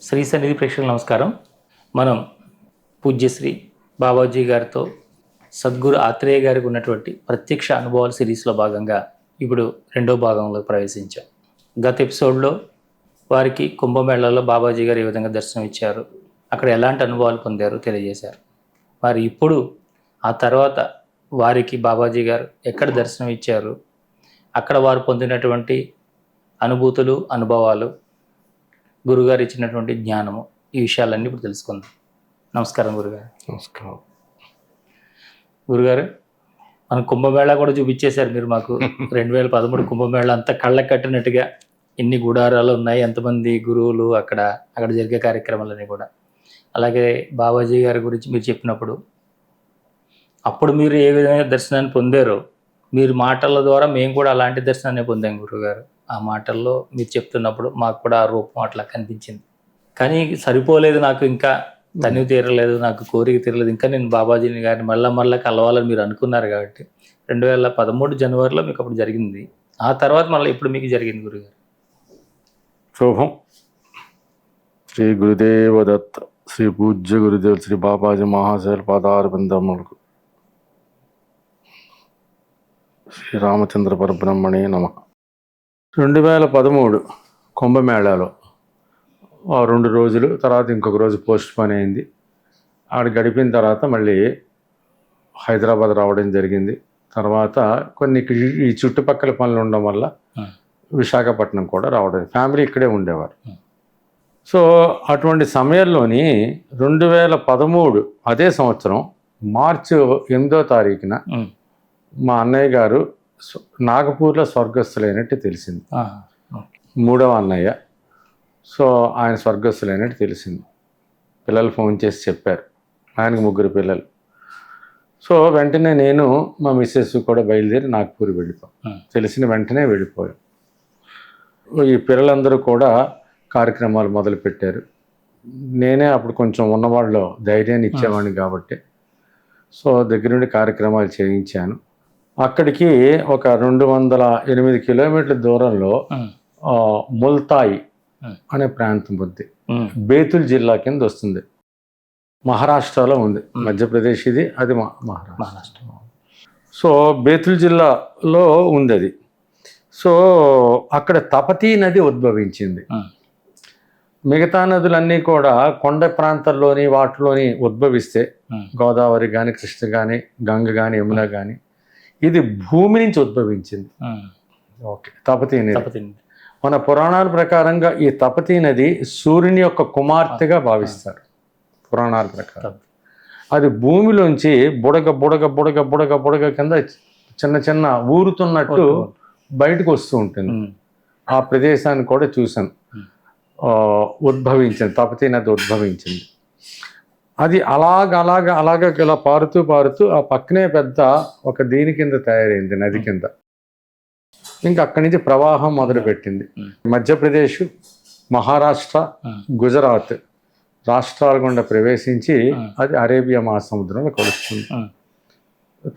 శ్రీ సన్నిధి ప్రేక్షకులకు నమస్కారం. మనం పూజ్యశ్రీ బాబాజీ గారితో సద్గురు ఆత్రేయ గారికి ఉన్నటువంటి ప్రత్యక్ష అనుభవాల సిరీస్లో భాగంగా ఇప్పుడు రెండో భాగంలో ప్రవేశించాం. గత ఎపిసోడ్లో వారికి కుంభమేళాలో బాబాజీ గారు ఏ విధంగా దర్శనం ఇచ్చారు, అక్కడ ఎలాంటి అనుభవాలు పొందారో తెలియజేశారు. మరి ఇప్పుడు ఆ తర్వాత వారికి బాబాజీ గారు ఎక్కడ దర్శనం ఇచ్చారు, అక్కడ వారు పొందినటువంటి అనుభూతులు, అనుభవాలు, గురుగారు ఇచ్చినటువంటి జ్ఞానము, ఈ విషయాలన్నీ ఇప్పుడు తెలుసుకుందాం. నమస్కారం గురుగారు. నమస్కారం గురుగారు, మన కుంభమేళా కూడా చూపించేశారు మీరు మాకు. 2013 కుంభమేళా అంతా కళ్ళకు కట్టినట్టుగా ఎన్ని గుడారాలు ఉన్నాయి, ఎంతమంది గురువులు, అక్కడ జరిగే కార్యక్రమాలన్నీ కూడా. అలాగే బాబాజీ గారి గురించి మీరు చెప్పినప్పుడు అప్పుడు మీరు ఏ విధమైన దర్శనాన్ని పొందారో మీరు మాటల ద్వారా మేము కూడా అలాంటి దర్శనాన్ని పొందాం గురుగారు. ఆ మాటల్లో మీరు చెప్తున్నప్పుడు మాకు కూడా ఆ రూపం అట్లా కనిపించింది. కానీ సరిపోలేదు, నాకు ఇంకా తనివి తీరలేదు, నాకు కోరిక తీరలేదు, ఇంకా నేను బాబాజీని గారిని మళ్ళా కలవాలని మీరు అనుకున్నారు. కాబట్టి 2013 జనవరిలో మీకు అప్పుడు జరిగింది. ఆ తర్వాత మళ్ళీ ఇప్పుడు మీకు జరిగింది గురుగారు. శుభం. శ్రీ గురుదేవ దత్త, శ్రీ పూజ్య గురుదేవ్ శ్రీ బాబాజీ మహాశైల పాదార బిందములకు శ్రీ రామచంద్ర పరబ్రహ్మణే నమః. 2013 కుంభమేళాలో 2 రోజులు, తర్వాత ఇంకొక రోజు పోస్ట్ పోన్ అయింది. ఆడ గడిపిన తర్వాత మళ్ళీ హైదరాబాద్ రావడం జరిగింది. తర్వాత కొన్ని ఈ చుట్టుపక్కల పనులు ఉండడం వల్ల విశాఖపట్నం కూడా రావడం, ఫ్యామిలీ ఇక్కడే ఉండేవారు. సో అటువంటి సమయంలోని 2013 అదే సంవత్సరం మార్చి 8వ తారీఖున మా అన్నయ్య గారు నాగపూర్లో స్వర్గస్థులైనట్టు తెలిసింది. 3వ అన్నయ్య. సో ఆయన స్వర్గస్థులైనట్టు తెలిసింది. పిల్లలు ఫోన్ చేసి చెప్పారు. ఆయనకు 3 పిల్లలు. సో వెంటనే నేను మా మిస్సెస్ కూడా బయలుదేరి నాగపూర్ వెళ్ళిపోయాం. తెలిసిన వెంటనే వెళ్ళిపోయాం. ఈ పిల్లలందరూ కూడా కార్యక్రమాలు మొదలుపెట్టారు. నేనే అప్పుడు కొంచెం ఉన్నవాళ్ళు ధైర్యాన్ని ఇచ్చేవాడిని కాబట్టి సో దగ్గర నుండి కార్యక్రమాలు చేయించాను. అక్కడికి ఒక 208 కిలోమీటర్ల దూరంలో ముల్తాయి అనే ప్రాంతం ఉంది. బేతుల్ జిల్లా కింద వస్తుంది. మహారాష్ట్రలో ఉంది. మధ్యప్రదేశ్ ఇది, అది మహారాష్ట్ర. సో బేతుల్ జిల్లాలో ఉంది అది. సో అక్కడ తపతీ నది ఉద్భవించింది. మిగతా నదులన్నీ కూడా కొండ ప్రాంతాల్లోని వాటిలోని ఉద్భవిస్తే, గోదావరి కానీ, కృష్ణ కానీ, గంగ కానీ, యమున కానీ, ఇది భూమి నుంచి ఉద్భవించింది. ఓకే. తపతీ నది మన పురాణాల ప్రకారంగా ఈ తపతీ నది సూర్యుని యొక్క కుమార్తెగా భావిస్తారు పురాణాల ప్రకారం. అది భూమిలోంచి బుడగ బుడగ బుడగ బుడగ బుడగ కింద చిన్న చిన్న ఊరుతున్నట్టు బయటకు వస్తూ ఉంటుంది. ఆ ప్రదేశాన్ని కూడా చూసాను. ఉద్భవించింది, తపతీ నది ఉద్భవించింది. అది అలాగ ఇలా పారుతూ ఆ పక్కనే పెద్ద ఒక దీని కింద తయారైంది, నది కింద. ఇంకా అక్కడి నుంచి ప్రవాహం మొదలుపెట్టింది. మధ్యప్రదేశ్, మహారాష్ట్ర, గుజరాత్ రాష్ట్రాల గుండా ప్రవేశించి అది అరేబియా మహాసముద్రంలో కలుస్తుంది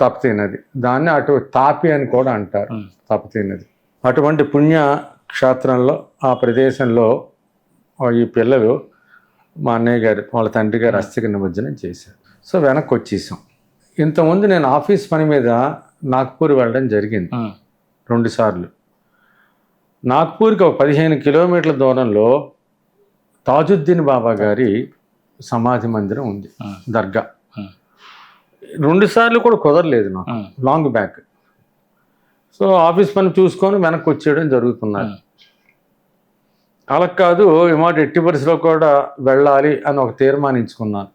తపతీ నది. దాన్ని అటు తాపి అని కూడా అంటారు, తపతీ నది. అటువంటి పుణ్య క్షేత్రంలో, ఆ ప్రదేశంలో ఈ పిల్లలు మా అన్నయ్య గారు వాళ్ళ తండ్రి గారు అస్థిక నిమజ్జనం చేశారు. సో వెనక్కి వచ్చేసాం. ఇంతకుముందు నేను ఆఫీస్ పని మీద నాగ్పూర్ వెళ్ళడం జరిగింది 2 సార్లు. నాగ్పూర్కి ఒక 15 కిలోమీటర్ల దూరంలో తాజుద్దీన్ బాబా గారి సమాధి మందిరం ఉంది, దర్గా. 2 సార్లు కూడా కుదరలేదు నాకు, లాంగ్ బ్యాక్. సో ఆఫీస్ పని చూసుకొని వెనక్కి వచ్చేయడం జరుగుతున్నది. అలా కాదు, ఏమాట ఎట్టి పరిస్థితిలో కూడా వెళ్ళాలి అని ఒక తీర్మానించుకున్నాను.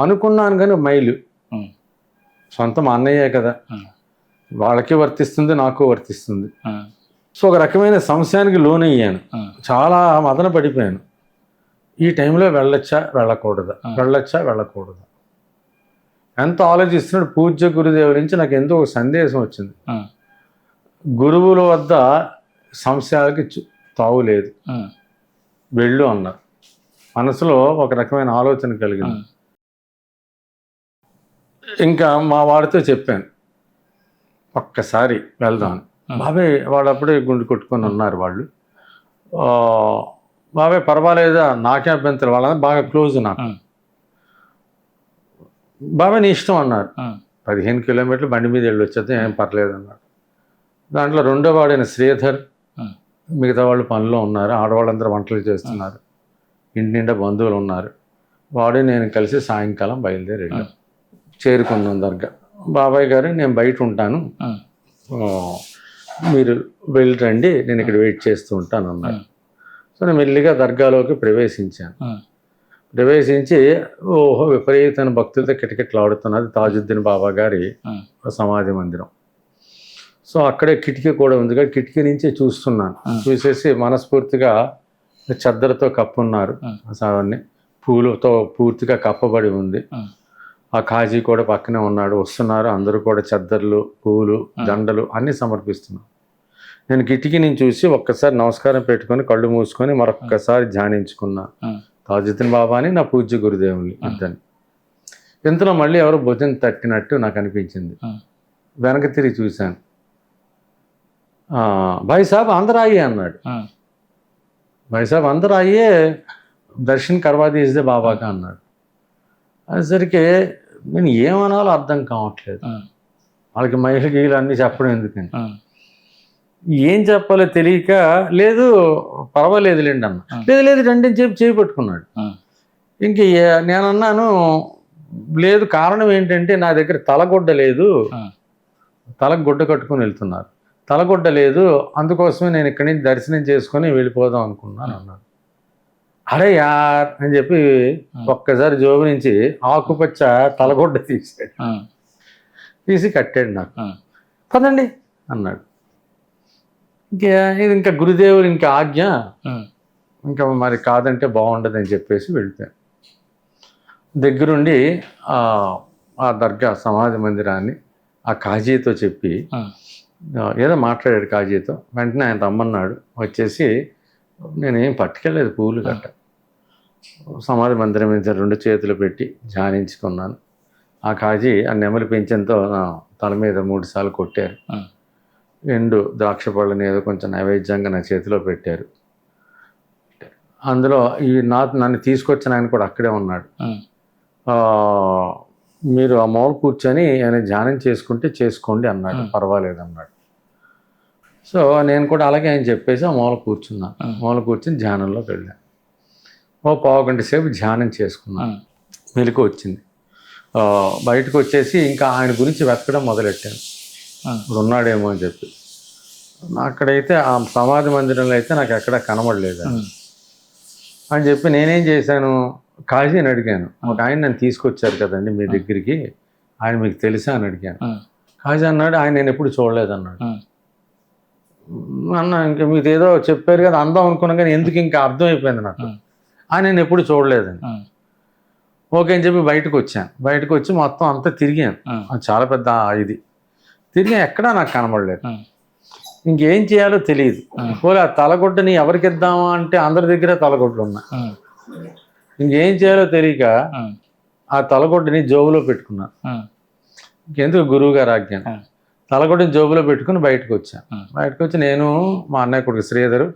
అనుకున్నాను కానీ మైలు సొంత మా అన్నయ్యే కదా, వాళ్ళకి వర్తిస్తుంది, నాకు వర్తిస్తుంది. సో ఒక రకమైన సంశయానికి లోనయ్యాను. చాలా మదన పడిపోయాను. ఈ టైంలో వెళ్ళొచ్చా వెళ్ళకూడదా, వెళ్ళొచ్చా వెళ్ళకూడదా ఎంత ఆలోచిస్తున్నాడు. పూజ్య గురుదేవుల నుంచి నాకు ఎంతో ఒక సందేశం వచ్చింది. గురువుల వద్ద సంశయాలకి తావులేదు, వెళ్ళు అన్నారు. మనసులో ఒక రకమైన ఆలోచన కలిగింది. ఇంకా మా వాడితో చెప్పాను, ఒక్కసారి వెళ్దాం. బాబాయ్ వాళ్ళు అప్పుడే గుండు కొట్టుకొని ఉన్నారు. వాళ్ళు బాబాయ్ పర్వాలేదా, నాకే అభ్యంతరం, వాళ్ళందరూ బాగా క్లోజ్ నాకు. బాబాయ్ నీ ఇష్టం అన్నారు. 15 కిలోమీటర్లు బండి మీద వెళ్ళి వచ్చేది, ఏం పర్లేదు అన్నాడు. దాంట్లో రెండో వాడైన శ్రీధర్, మిగతా వాళ్ళు పనిలో ఉన్నారు, ఆడవాళ్ళందరూ వంటలు చేస్తున్నారు, ఇంటి నిండా బంధువులు ఉన్నారు. వాడు నేను కలిసి సాయంకాలం బయలుదేరి వెళ్ళాం. చేరుకున్నాం దర్గా. బాబాయ్ గారు నేను బయట ఉంటాను, మీరు వెళ్ళి రండి, నేను ఇక్కడ వెయిట్ చేస్తూ ఉంటాను అన్నారు. సో నేను మెల్లిగా దర్గాలోకి ప్రవేశించాను. ప్రవేశించి ఓహో విపరీతమైన భక్తులతో కిటకిటలాడుతున్నది తాజుద్దీన్ బాబా గారి సమాధి మందిరం. సో అక్కడే కిటికీ కూడా ఉంది కదా, కిటికీ నుంచి చూస్తున్నాను. చూసేసి మనస్ఫూర్తిగా చెద్దరతో కప్పున్నారు, అవన్నీ పూలతో పూర్తిగా కప్పబడి ఉంది. ఆ ఖాజీ కూడా పక్కనే ఉన్నాడు, వస్తున్నారు అందరూ కూడా చెద్దర్లు, పూలు, దండలు అన్నీ సమర్పిస్తున్నారు. నేను కిటికీ నుంచి చూసి ఒక్కసారి నమస్కారం పెట్టుకొని కళ్ళు మూసుకొని మరొక్కసారి ధ్యానించుకున్నా తాజుద్దీన్ బాబాని, నా పూజ్య గురుదేవుని ఇద్దరిని. ఇంతలో మళ్ళీ ఎవరో భుజం తట్టినట్టు నాకు అనిపించింది. వెనక తిరిగి చూశాను. భాయ్ సాబ్ అందరూ ఆయే అన్నాడు. భాయ్ సాబ్ అందరూ ఆయే, దర్శన్ కర్వా దీజిదే బాబాగా అన్నాడు. అనేసరికి నేను ఏమనాలో అర్థం కావట్లేదు. వాళ్ళకి మహిళ గీలు అన్నీ చెప్పడం ఎందుకని, ఏం చెప్పాలో తెలియక, లేదు పర్వాలేదులేండి అన్న. లేదు లేదు రండి అని చెప్పి చేపట్టుకున్నాడు. ఇంక నేను అన్నాను, లేదు కారణం ఏంటంటే నా దగ్గర తలగొడ్డ లేదు, తలకు గుడ్డ కట్టుకొని వెళ్తున్నారు, తలగొడ్డ లేదు, అందుకోసమే నేను ఇక్కడి నుంచి దర్శనం చేసుకొని వెళ్ళిపోదాం అనుకున్నాను అన్నాడు. అరే యార్ అని చెప్పి ఒక్కసారి జోబు నుంచి ఆకుపచ్చ తలగొడ్డ తీసాడు, తీసి కట్టాడు నాకు. పదండి అన్నాడు. ఇది ఇంకా గురుదేవులు ఇంకా ఆజ్ఞ, ఇంకా మరి కాదంటే బాగుండదని చెప్పేసి వెళ్ళిపోయాను. దగ్గరుండి ఆ దర్గా సమాధి మందిరాన్ని ఆ కాజీతో చెప్పి ఏదో మాట్లాడాడు కాజీతో. వెంటనే ఆయన రమ్మన్నాడు. వచ్చేసి నేనేం పట్టుకెళ్ళలేదు పూలు గట్ట. సమాధి మందిరం మీద 2 చేతులు పెట్టి ధ్యానించుకున్నాను. ఆ కాజీ ఆ నెమలి పెంచంతో తల మీద 3 సార్లు కొట్టారు. ఎండు ద్రాక్ష పళ్ళని ఏదో కొంచెం నైవేద్యంగా నా చేతిలో పెట్టారు. అందులో నన్ను తీసుకొచ్చిన ఆయన కూడా అక్కడే ఉన్నాడు. మీరు ఆ మూల కూర్చొని ఆయన ధ్యానం చేసుకుంటే చేసుకోండి అన్నాడు, పర్వాలేదు అన్నాడు. సో నేను కూడా అలాగే ఆయన చెప్పేసి ఆ మూల కూర్చున్నాను. మూల కూర్చొని ధ్యానంలోకి వెళ్ళాను. ఓ పావు గంట సేపు ధ్యానం చేసుకున్నాను. మెలకు వచ్చింది. బయటకు వచ్చేసి ఇంకా ఆయన గురించి వెతకడం మొదలెట్టాను, ఇప్పుడు ఉన్నాడేమో అని చెప్పి. అక్కడైతే ఆ సమాధి మందిరంలో అయితే నాకు ఎక్కడ కనబడలేదు అని చెప్పి నేనేం చేశాను, కాజీని అడిగాను. ఒక ఆయన నన్ను తీసుకొచ్చారు కదండి మీ దగ్గరికి, ఆయన మీకు తెలుసా అని అడిగాను. కాజీ అన్నాడు, ఆయన నేను ఎప్పుడు చూడలేదు అన్నాడు. అన్న ఇంకా మీకు ఏదో చెప్పారు కదా అందాం అనుకున్నాం, కానీ ఎందుకు ఇంకా అర్థమైపోయింది నాకు, ఆయన నేను ఎప్పుడు చూడలేదని. ఓకే అని చెప్పి బయటకు వచ్చాను. బయటకు వచ్చి మొత్తం అంతా తిరిగాను. చాలా పెద్ద ఇది తిరిగి ఎక్కడా నాకు కనబడలేదు. ఇంకేం చేయాలో తెలియదు. పోలే ఆ తలగొడ్డని ఎవరికి ఇద్దామా అంటే అందరి దగ్గర తలగొడ్డలు ఉన్నాయి. ఇంకేం చేయాలో తెలియక ఆ తలగొడ్డని జోబులో పెట్టుకున్నాను. ఇంకెందుకు గురువు గారు ఆజ్ఞాను. తలగొడ్డని జోబులో పెట్టుకుని బయటకు వచ్చాను. బయటకు వచ్చి నేను మా అన్నయ్య కొడుకు శ్రీధరు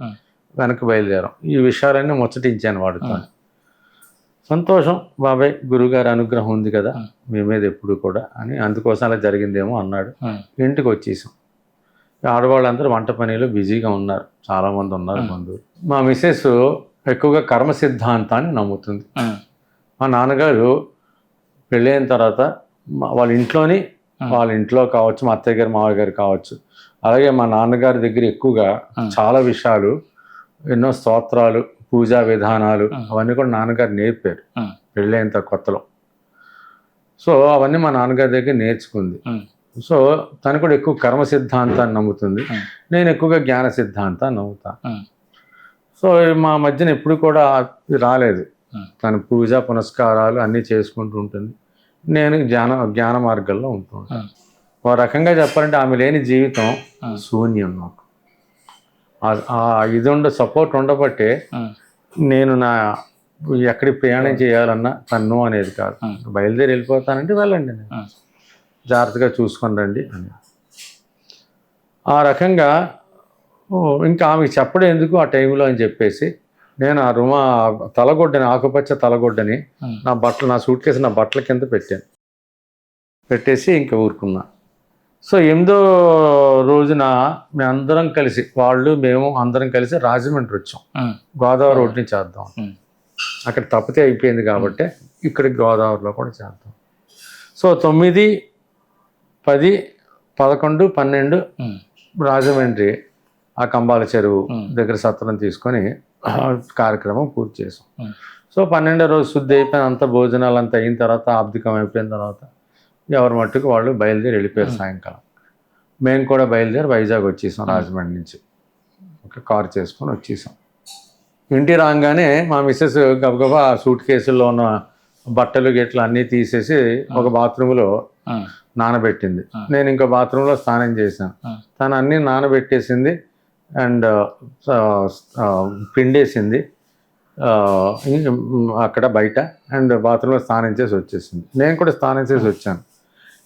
వెనక్కి బయలుదేరాం. ఈ విషయాలన్నీ ముచ్చటించాను వాడితో. సంతోషం బాబాయ్, గురువుగారి అనుగ్రహం ఉంది కదా మీ మీద ఎప్పుడు కూడా అని, అందుకోసం అలా జరిగిందేమో అన్నాడు. ఇంటికి వచ్చేసాం. ఆడవాళ్ళందరూ వంట పనిలో బిజీగా ఉన్నారు, చాలామంది ఉన్నారు బంధువులు. మా మిస్సెస్ ఎక్కువగా కర్మ సిద్ధాంతాన్ని నమ్ముతుంది. మా నాన్నగారు పెళ్ళైన తర్వాత వాళ్ళ ఇంట్లో కావచ్చు, మా అత్తయ్య గారు మావయ్య గారు కావచ్చు, అలాగే మా నాన్నగారి దగ్గర ఎక్కువగా చాలా విషయాలు, ఎన్నో స్తోత్రాలు, పూజా విధానాలు అవన్నీ కూడా నాన్నగారు నేర్పారు పెళ్ళైన కొత్తలో. సో అవన్నీ మా నాన్నగారి దగ్గర నేర్చుకుంది. సో తను కూడా ఎక్కువ కర్మ సిద్ధాంతాన్ని నమ్ముతుంది, నేను ఎక్కువగా జ్ఞాన సిద్ధాంతాన్ని నమ్ముతాను. సో మా మధ్యన ఎప్పుడు కూడా రాలేదు. తను పూజ పునస్కారాలు అన్నీ చేసుకుంటూ ఉంటుంది, నేను జ్ఞాన మార్గంలో ఉంటూ ఉంటాను. ఒక రకంగా చెప్పాలంటే ఆమె లేని జీవితం శూన్యం. నాకు ఇది సపోర్ట్ ఉండబట్టే నేను ఎక్కడికి ప్రయాణం చేయాలన్నా తన్ను అనేది కాదు, బయలుదేరి వెళ్ళిపోతానంటే వెళ్ళండి, నేను జాగ్రత్తగా చూసుకొని రండి అని. ఆ రకంగా ఇంకా ఆమెకి చెప్పడం ఎందుకు ఆ టైంలో అని చెప్పేసి నేను ఆ తలగొడ్డని, ఆకుపచ్చ తలగొడ్డని నా సూట్ కేసు నా బట్టల కింద పెట్టేసి ఇంకా ఊరుకున్నా. సో 8వ రోజున మేమందరం కలిసి, మేము అందరం కలిసి రాజమండ్రి వచ్చాం. గోదావరి రోడ్ని చేద్దాం, అక్కడ తప్పితే అయిపోయింది కాబట్టి ఇక్కడికి గోదావరిలో కూడా చేద్దాం. సో 9, 10, 11, 12 రాజమండ్రి ఆ కంబాల చెరువు దగ్గర సత్రం తీసుకొని కార్యక్రమం పూర్తి చేసాం. సో 12వ రోజు శుద్ధి అయిపోయిన అంతా, భోజనాలు అంతా అయిన తర్వాత, ఆబ్దికం అయిపోయిన తర్వాత ఎవరి మట్టుకు వాళ్ళు బయలుదేరి వెళ్ళిపోయారు. సాయంకాలం మేము కూడా బయలుదేరి వైజాగ్ వచ్చేసాం. రాజమండ్రి నుంచి ఒక కారు చేసుకొని వచ్చేసాం. ఇంటికి రాగానే మా మిస్సెస్ గబగబా సూట్ కేసుల్లో ఉన్న బట్టలు గిట్లు అన్నీ తీసేసి ఒక బాత్రూంలో నానబెట్టింది. నేను ఇంకో బాత్రూంలో స్నానం చేశాను. తను అన్నీ నానబెట్టేసింది అండ్ పిండేసింది అక్కడ బయట, అండ్ బాత్రూంలో స్నానం చేసి వచ్చేసింది. నేను కూడా స్నానం చేసి వచ్చాను.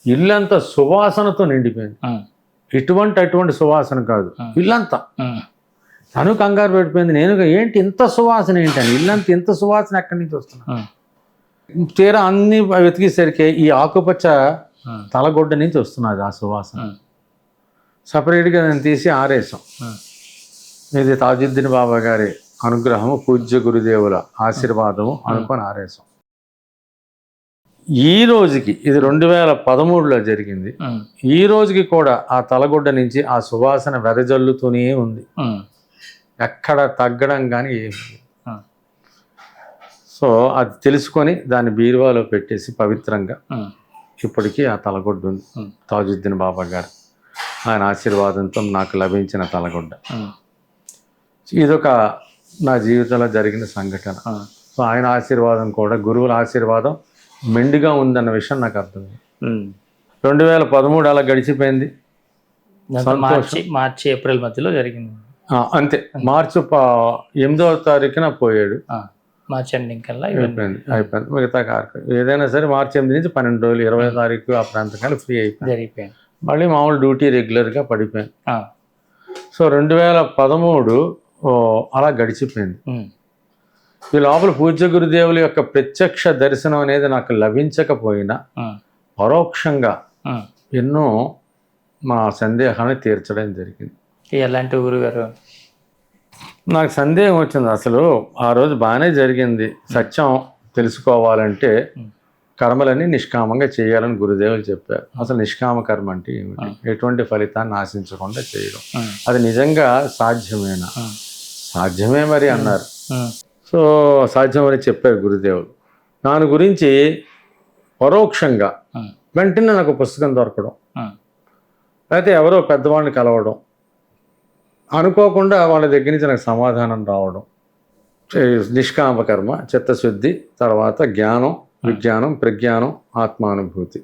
ఇల్లంతా సువాసనతో నిండిపోయింది. అటువంటి సువాసన కాదు, ఇల్లంతా. తను కంగారు పెట్టిపోయింది. నేను ఏంటి ఇంత సువాసన ఏంటని, ఇల్లంతా ఇంత సువాసన ఎక్కడి నుంచి వస్తున్నా. తీరా అన్ని వెతికేసరికి ఈ ఆకుపచ్చ తలగొడ్డ నుంచి వస్తున్నది ఆ సువాసన. సపరేట్గా నేను తీసి ఆరేసాం. ఇది తాజుద్దీన్ బాబా గారి అనుగ్రహము, పూజ్య గురుదేవుల ఆశీర్వాదము అనుకొని ఆరేసాం. ఈ రోజుకి, ఇది 2013లో జరిగింది, ఈ రోజుకి కూడా ఆ తలగొడ్డ నుంచి ఆ సువాసన వెదజల్లుతూనే ఉంది. ఎక్కడ తగ్గడం కానీ ఏమి. సో అది తెలుసుకొని దాన్ని బీరువాలో పెట్టేసి పవిత్రంగా ఇప్పటికీ ఆ తలగొడ్డ ఉంది. తాజుద్దీన్ బాబా గారు ఆయన ఆశీర్వాదంతో నాకు లభించిన తలగొడ్డ. ఇదొక నా జీవితంలో జరిగిన సంఘటన. సో ఆయన ఆశీర్వాదం కూడా, గురువుల ఆశీర్వాదం మెండుగా ఉందన్న విషయం నాకు అర్థమైంది. 2013 అలా గడిచిపోయింది. మార్చి ఏప్రిల్ మధ్యలో జరిగింది అంతే. మార్చి 8వ తారీఖున పోయాడు. మార్చి ఎండింగ్ కల్లా అయిపోయింది. మిగతా కార్యక్రమం ఏదైనా సరే మార్చి 8 నుంచి 12 రోజులు, 20వ తారీఖు ఆ ప్రాంతం కల్లా ఫ్రీ అయిపోయింది. మళ్ళీ మామూలు డ్యూటీ రెగ్యులర్గా పడిపోయింది. సో 2013 అలా గడిచిపోయింది. ఈ లోపల పూజ్య గురుదేవుల యొక్క ప్రత్యక్ష దర్శనం అనేది నాకు లభించకపోయినా పరోక్షంగా ఎన్నో మా సందేహాన్ని తీర్చడం జరిగింది. ఎలాంటి గురుగారు? నాకు సందేహం వచ్చింది. అసలు ఆ రోజు బాగానే జరిగింది. సత్యం తెలుసుకోవాలంటే కర్మలన్నీ నిష్కామంగా చేయాలని గురుదేవులు చెప్పారు. అసలు నిష్కామ కర్మ అంటే ఏమిటి, ఎటువంటి ఫలితాన్ని ఆశించకుండా చేయడం, అది నిజంగా సాధ్యమేనా? సాధ్యమే మరి అన్నారు. సో సాధ్యమని చెప్పారు గురుదేవులు. దాని గురించి పరోక్షంగా వెంటనే నాకు పుస్తకం దొరకడం, లేకపోతే ఎవరో పెద్దవాళ్ళని కలవడం, అనుకోకుండా వాళ్ళ దగ్గర నుంచి నాకు సమాధానం రావడం. నిష్కామ కర్మ, చిత్తశుద్ధి, తర్వాత జ్ఞానం, విజ్ఞానం, ప్రజ్ఞానం, ఆత్మానుభూతి.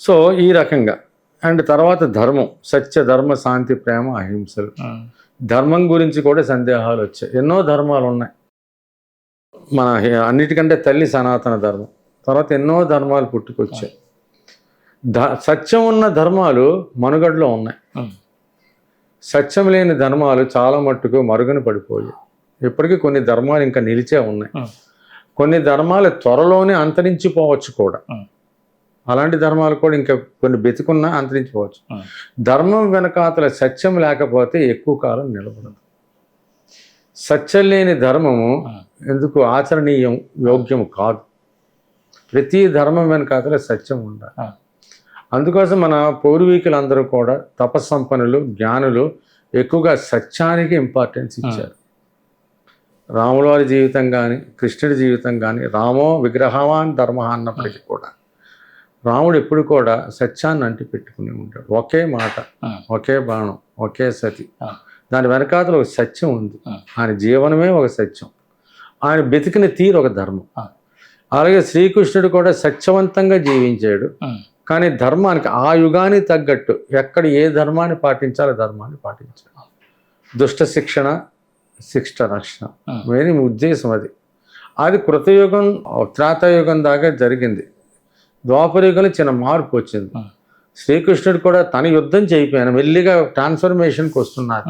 సో ఈ రకంగా. అండ్ తర్వాత ధర్మం, సత్య, ధర్మ, శాంతి, ప్రేమ, అహింసలు. ధర్మం గురించి కూడా సందేహాలు వచ్చాయి. ఎన్నో ధర్మాలు ఉన్నాయి. మన అన్నిటికంటే తల్లి సనాతన ధర్మం. తర్వాత ఎన్నో ధర్మాలు పుట్టుకొచ్చాయి. సత్యం ఉన్న ధర్మాలు మనుగడలో ఉన్నాయి. సత్యం లేని ధర్మాలు చాలా మట్టుకు మరుగున పడిపోయాయి. ఇప్పటికీ కొన్ని ధర్మాలు ఇంకా నిలిచే ఉన్నాయి. కొన్ని ధర్మాలు త్వరలోనే అంతరించిపోవచ్చు కూడా. అలాంటి ధర్మాలు కూడా ఇంకా కొన్ని బతికున్నా అంతరించిపోవచ్చు. ధర్మం వెనకాతల సత్యం లేకపోతే ఎక్కువ కాలం నిలబడదు. సత్యం లేని ధర్మము ఎందుకు ఆచరణీయం, యోగ్యము కాదు. ప్రతి ధర్మం వెనకాతల సత్యం ఉండాలి. అందుకోసం మన పూర్వీకులందరూ కూడా తపస్సంపన్నులు, జ్ఞానులు ఎక్కువగా సత్యానికి ఇంపార్టెన్స్ ఇచ్చారు. రాముల వారి జీవితం కానీ, కృష్ణుడి జీవితం కానీ, రామో విగ్రహవాన్ ధర్మ అన్నప్పటికీ కూడా రాముడు ఎప్పుడు కూడా సత్యాన్ని అంటి పెట్టుకుని ఉంటాడు. ఒకే మాట, ఒకే బాణం, ఒకే సతి. దాని వెనకాతల ఒక సత్యం ఉంది. ఆయన జీవనమే ఒక సత్యం, ఆయన బతికిన తీరు ఒక ధర్మం. అలాగే శ్రీకృష్ణుడు కూడా సత్యవంతంగా జీవించాడు. కానీ ధర్మానికి, ఆ యుగానికి తగ్గట్టు ఎక్కడ ఏ ధర్మాన్ని పాటించాలో ధర్మాన్ని పాటించాడు. దుష్ట శిక్షణ, శిష్ట రక్షణ మెయిన్ ఉద్దేశం అది. అది కృతయుగం, త్రేతాయుగం దాకా జరిగింది. ద్వాపరయుగంలో చిన్న మార్పు వచ్చింది. శ్రీకృష్ణుడు కూడా తన యుద్ధం చేయిపోయాను మెల్లిగా ట్రాన్స్ఫర్మేషన్కి వస్తున్నారు.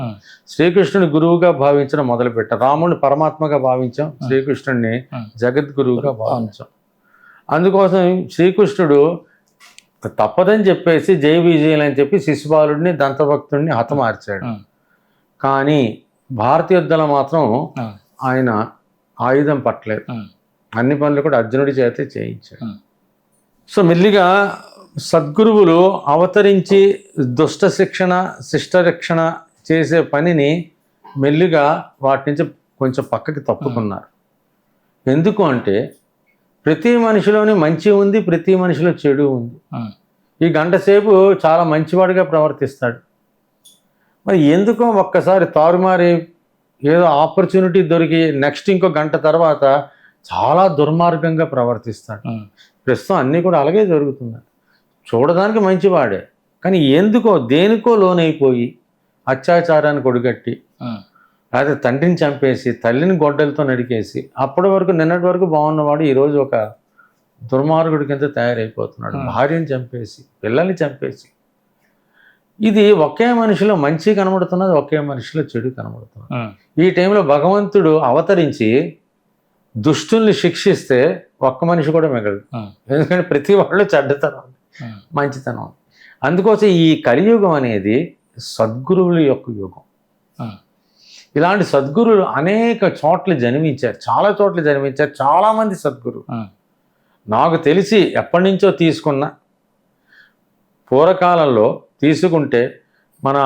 శ్రీకృష్ణుని గురువుగా భావించడం మొదలుపెట్టారు. రాముడిని పరమాత్మగా భావించాం, శ్రీకృష్ణుడిని జగద్గురువుగా భావించాం. అందుకోసం శ్రీకృష్ణుడు తప్పదని చెప్పేసి జయ విజయులు అని చెప్పి శిశుపాలుడిని దంతభక్తుడిని హతమార్చాడు. కానీ భారత యుద్ధంలో మాత్రం ఆయన ఆయుధం పట్టలేదు. అన్ని పనులు కూడా అర్జునుడి చేతే చేయించాడు. సో మెల్లిగా సద్గురువులు అవతరించి దుష్ట శిక్షణ శిష్టరక్షణ చేసే పనిని మెల్లిగా వాటి నుంచి కొంచెం పక్కకి తప్పుకున్నారు. ఎందుకు అంటే ప్రతి మనిషిలోని మంచి ఉంది, ప్రతి మనిషిలో చెడు ఉంది. ఈ గంట సేపు చాలా మంచివాడిగా ప్రవర్తిస్తాడు, మరి ఎందుకో ఒక్కసారి తారుమారి ఏదో ఆపర్చునిటీ దొరికి నెక్స్ట్ ఇంకో గంట తర్వాత చాలా దుర్మార్గంగా ప్రవర్తిస్తాడు. ప్రస్తుతం అన్నీ కూడా అలాగే జరుగుతున్నాయి. చూడడానికి మంచివాడే, కానీ ఎందుకో దేనికో లోనైపోయి అత్యాచారానికి ఒడిగట్టి లేకపోతే తండ్రిని చంపేసి తల్లిని గొడ్డలతో నడికేసి అప్పటి వరకు నిన్నటి వరకు బాగున్నవాడు ఈరోజు ఒక దుర్మార్గుడి కింద తయారైపోతున్నాడు. భార్యని చంపేసి పిల్లల్ని చంపేసి. ఇది ఒకే మనిషిలో మంచి కనబడుతున్నది, ఒకే మనిషిలో చెడు కనబడుతున్నది. ఈ టైంలో భగవంతుడు అవతరించి దుష్టుల్ని శిక్షిస్తే ఒక్క మనిషి కూడా మిగలదు. ఎందుకంటే ప్రతి వాళ్ళు చెడ్డతనం మంచితనం. అందుకోసం ఈ కలియుగం అనేది సద్గురువుల యొక్క యుగం. ఇలాంటి సద్గురువులు అనేక చోట్ల జన్మించారు, చాలా చోట్ల జన్మించారు. చాలామంది సద్గురువు నాకు తెలిసి ఎప్పటి నుంచో తీసుకున్న పూర్వకాలంలో తీసుకుంటే మన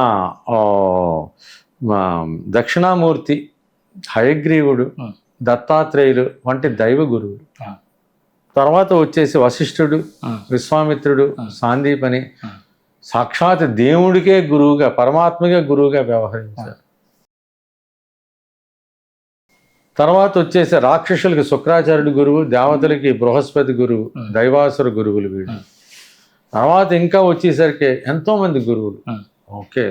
దక్షిణామూర్తి, హయగ్రీవుడు, దత్తాత్రేయులు వంటి దైవ గురువులు. తర్వాత వచ్చేసి వశిష్ఠుడు, విశ్వామిత్రుడు, సాందీపని సాక్షాత్ దేవుడికే గురువుగా పరమాత్మగా గురువుగా వ్యవహరించారు. తర్వాత వచ్చేసి రాక్షసులకి శుక్రాచార్యుడు గురువు, దేవతలకి బృహస్పతి గురువు, దైవాసుర గురువులు వీళ్ళు. తర్వాత ఇంకా వచ్చేసరికి ఎంతోమంది గురువులు. ఓకే,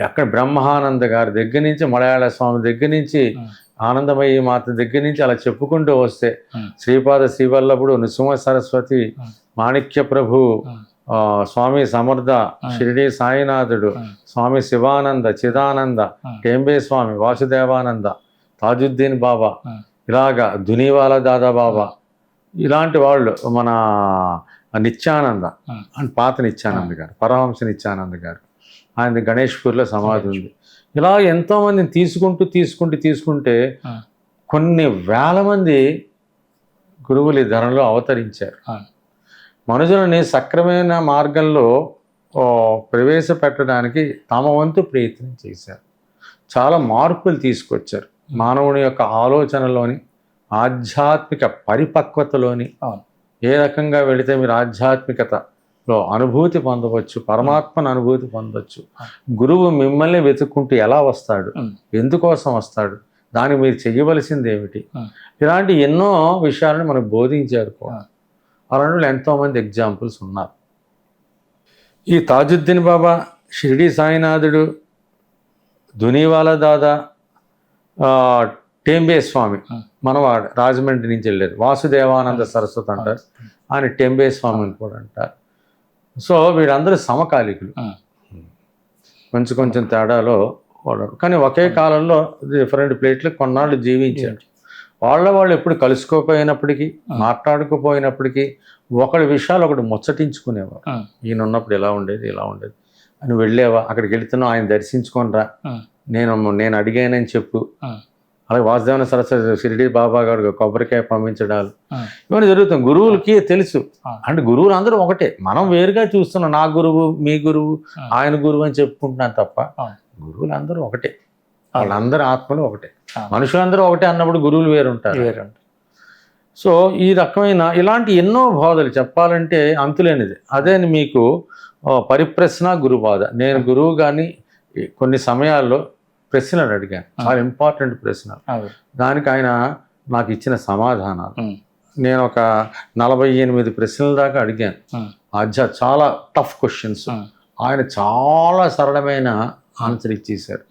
అక్కడ బ్రహ్మానంద గారి దగ్గర నుంచి మలయాళ స్వామి దగ్గర నుంచి ఆనందమయ్య మాత దగ్గర నుంచి అలా చెప్పుకుంటూ వస్తే శ్రీపాద శ్రీవల్లభుడు, నృసింహ సరస్వతి, మాణిక్య ప్రభు, స్వామి సమర్థ, షిరిడి సాయినాథుడు, స్వామి శివానంద, చిదానంద, టెంబే స్వామి, వాసుదేవానంద, తాజుద్దీన్ బాబా, ఇలాగా దునివాలా దాదా బాబా, ఇలాంటి వాళ్ళు, మన నిత్యానంద అని పాత నిత్యానంద గారు, పరమహంస నిత్యానంద గారు, ఆయన గణేష్పూర్లో సమాధి ఉంది. ఇలా ఎంతోమందిని తీసుకుంటే కొన్ని వేల మంది గురువులు ఈ ధరంలో అవతరించారు. మనుషులని సక్రమైన మార్గంలో ప్రవేశపెట్టడానికి తమ వంతు ప్రయత్నం చేశారు. చాలా మార్పులు తీసుకొచ్చారు మానవుని యొక్క ఆలోచనలోని, ఆధ్యాత్మిక పరిపక్వతలోని. ఏ రకంగా వెళితే మీరు ఆధ్యాత్మికతలో అనుభూతి పొందవచ్చు, పరమాత్మను అనుభూతి పొందవచ్చు. గురువు మిమ్మల్ని వెతుక్కుంటూ ఎలా వస్తాడు, ఎందుకోసం వస్తాడు, దానికి మీరు చెయ్యవలసింది ఏమిటి, ఇలాంటి ఎన్నో విషయాలను మనకు బోధించారు కూడా. అలాంటి ఎంతోమంది ఎగ్జాంపుల్స్ ఉన్నారు. ఈ తాజుద్దీన్ బాబా, షిరిడి సాయినాథుడు, దునివాలా దాదా, టెంబే స్వామి మనవాడు రాజమండ్రి నుంచి వెళ్ళారు, వాసుదేవానంద సరస్వతి అంటారు, ఆయన టెంబే స్వామి అని కూడా అంటారు. సో వీళ్ళందరూ సమకాలికులు, కొంచెం తేడాలో వాడు, కానీ ఒకే కాలంలో డిఫరెంట్ ప్లేట్లు కొన్నాళ్ళు జీవించారు. వాళ్ళు ఎప్పుడు కలుసుకోపోయినప్పటికీ, మాట్లాడుకోపోయినప్పటికీ ఒకటి విషయాలు ఒకటి ముచ్చటించుకునేవారు. ఈయన ఉన్నప్పుడు ఇలా ఉండేది అని వెళ్ళేవా, అక్కడికి వెళుతున్నావు, ఆయన దర్శించుకోనరా, నేను అడిగానని చెప్పు. అలాగే వాసుదేవన సరస్వతి, షిరిడి బాబా గారు కొబ్బరికాయ పంపించడాలు ఇవన్నీ జరుగుతాం. గురువులకి తెలుసు, అంటే గురువులు అందరూ ఒకటే. మనం వేరుగా చూస్తున్నాం, నా గురువు, మీ గురువు, ఆయన గురువు అని చెప్పుకుంటున్నాం తప్ప గురువులు అందరూ ఒకటే. వాళ్ళందరూ ఆత్మలు ఒకటే, మనుషులందరూ ఒకటే అన్నప్పుడు గురువులు వేరుంటారు. సో ఈ రకమైన ఇలాంటి ఎన్నో బోధలు చెప్పాలంటే అంతులేనిది. అదే మీకు పరిప్రశ్న గురుబాధ. నేను గురువు గారిని కొన్ని సమయాల్లో ప్రశ్నలు అడిగాను, చాలా ఇంపార్టెంట్ ప్రశ్నలు. దానికి ఆయన నాకు ఇచ్చిన సమాధానాలు, నేను ఒక 48 ప్రశ్నల దాకా అడిగాను. చాలా టఫ్ క్వశ్చన్స్. ఆయన చాలా సరళమైన ఆన్సర్ ఇచ్చేశారు.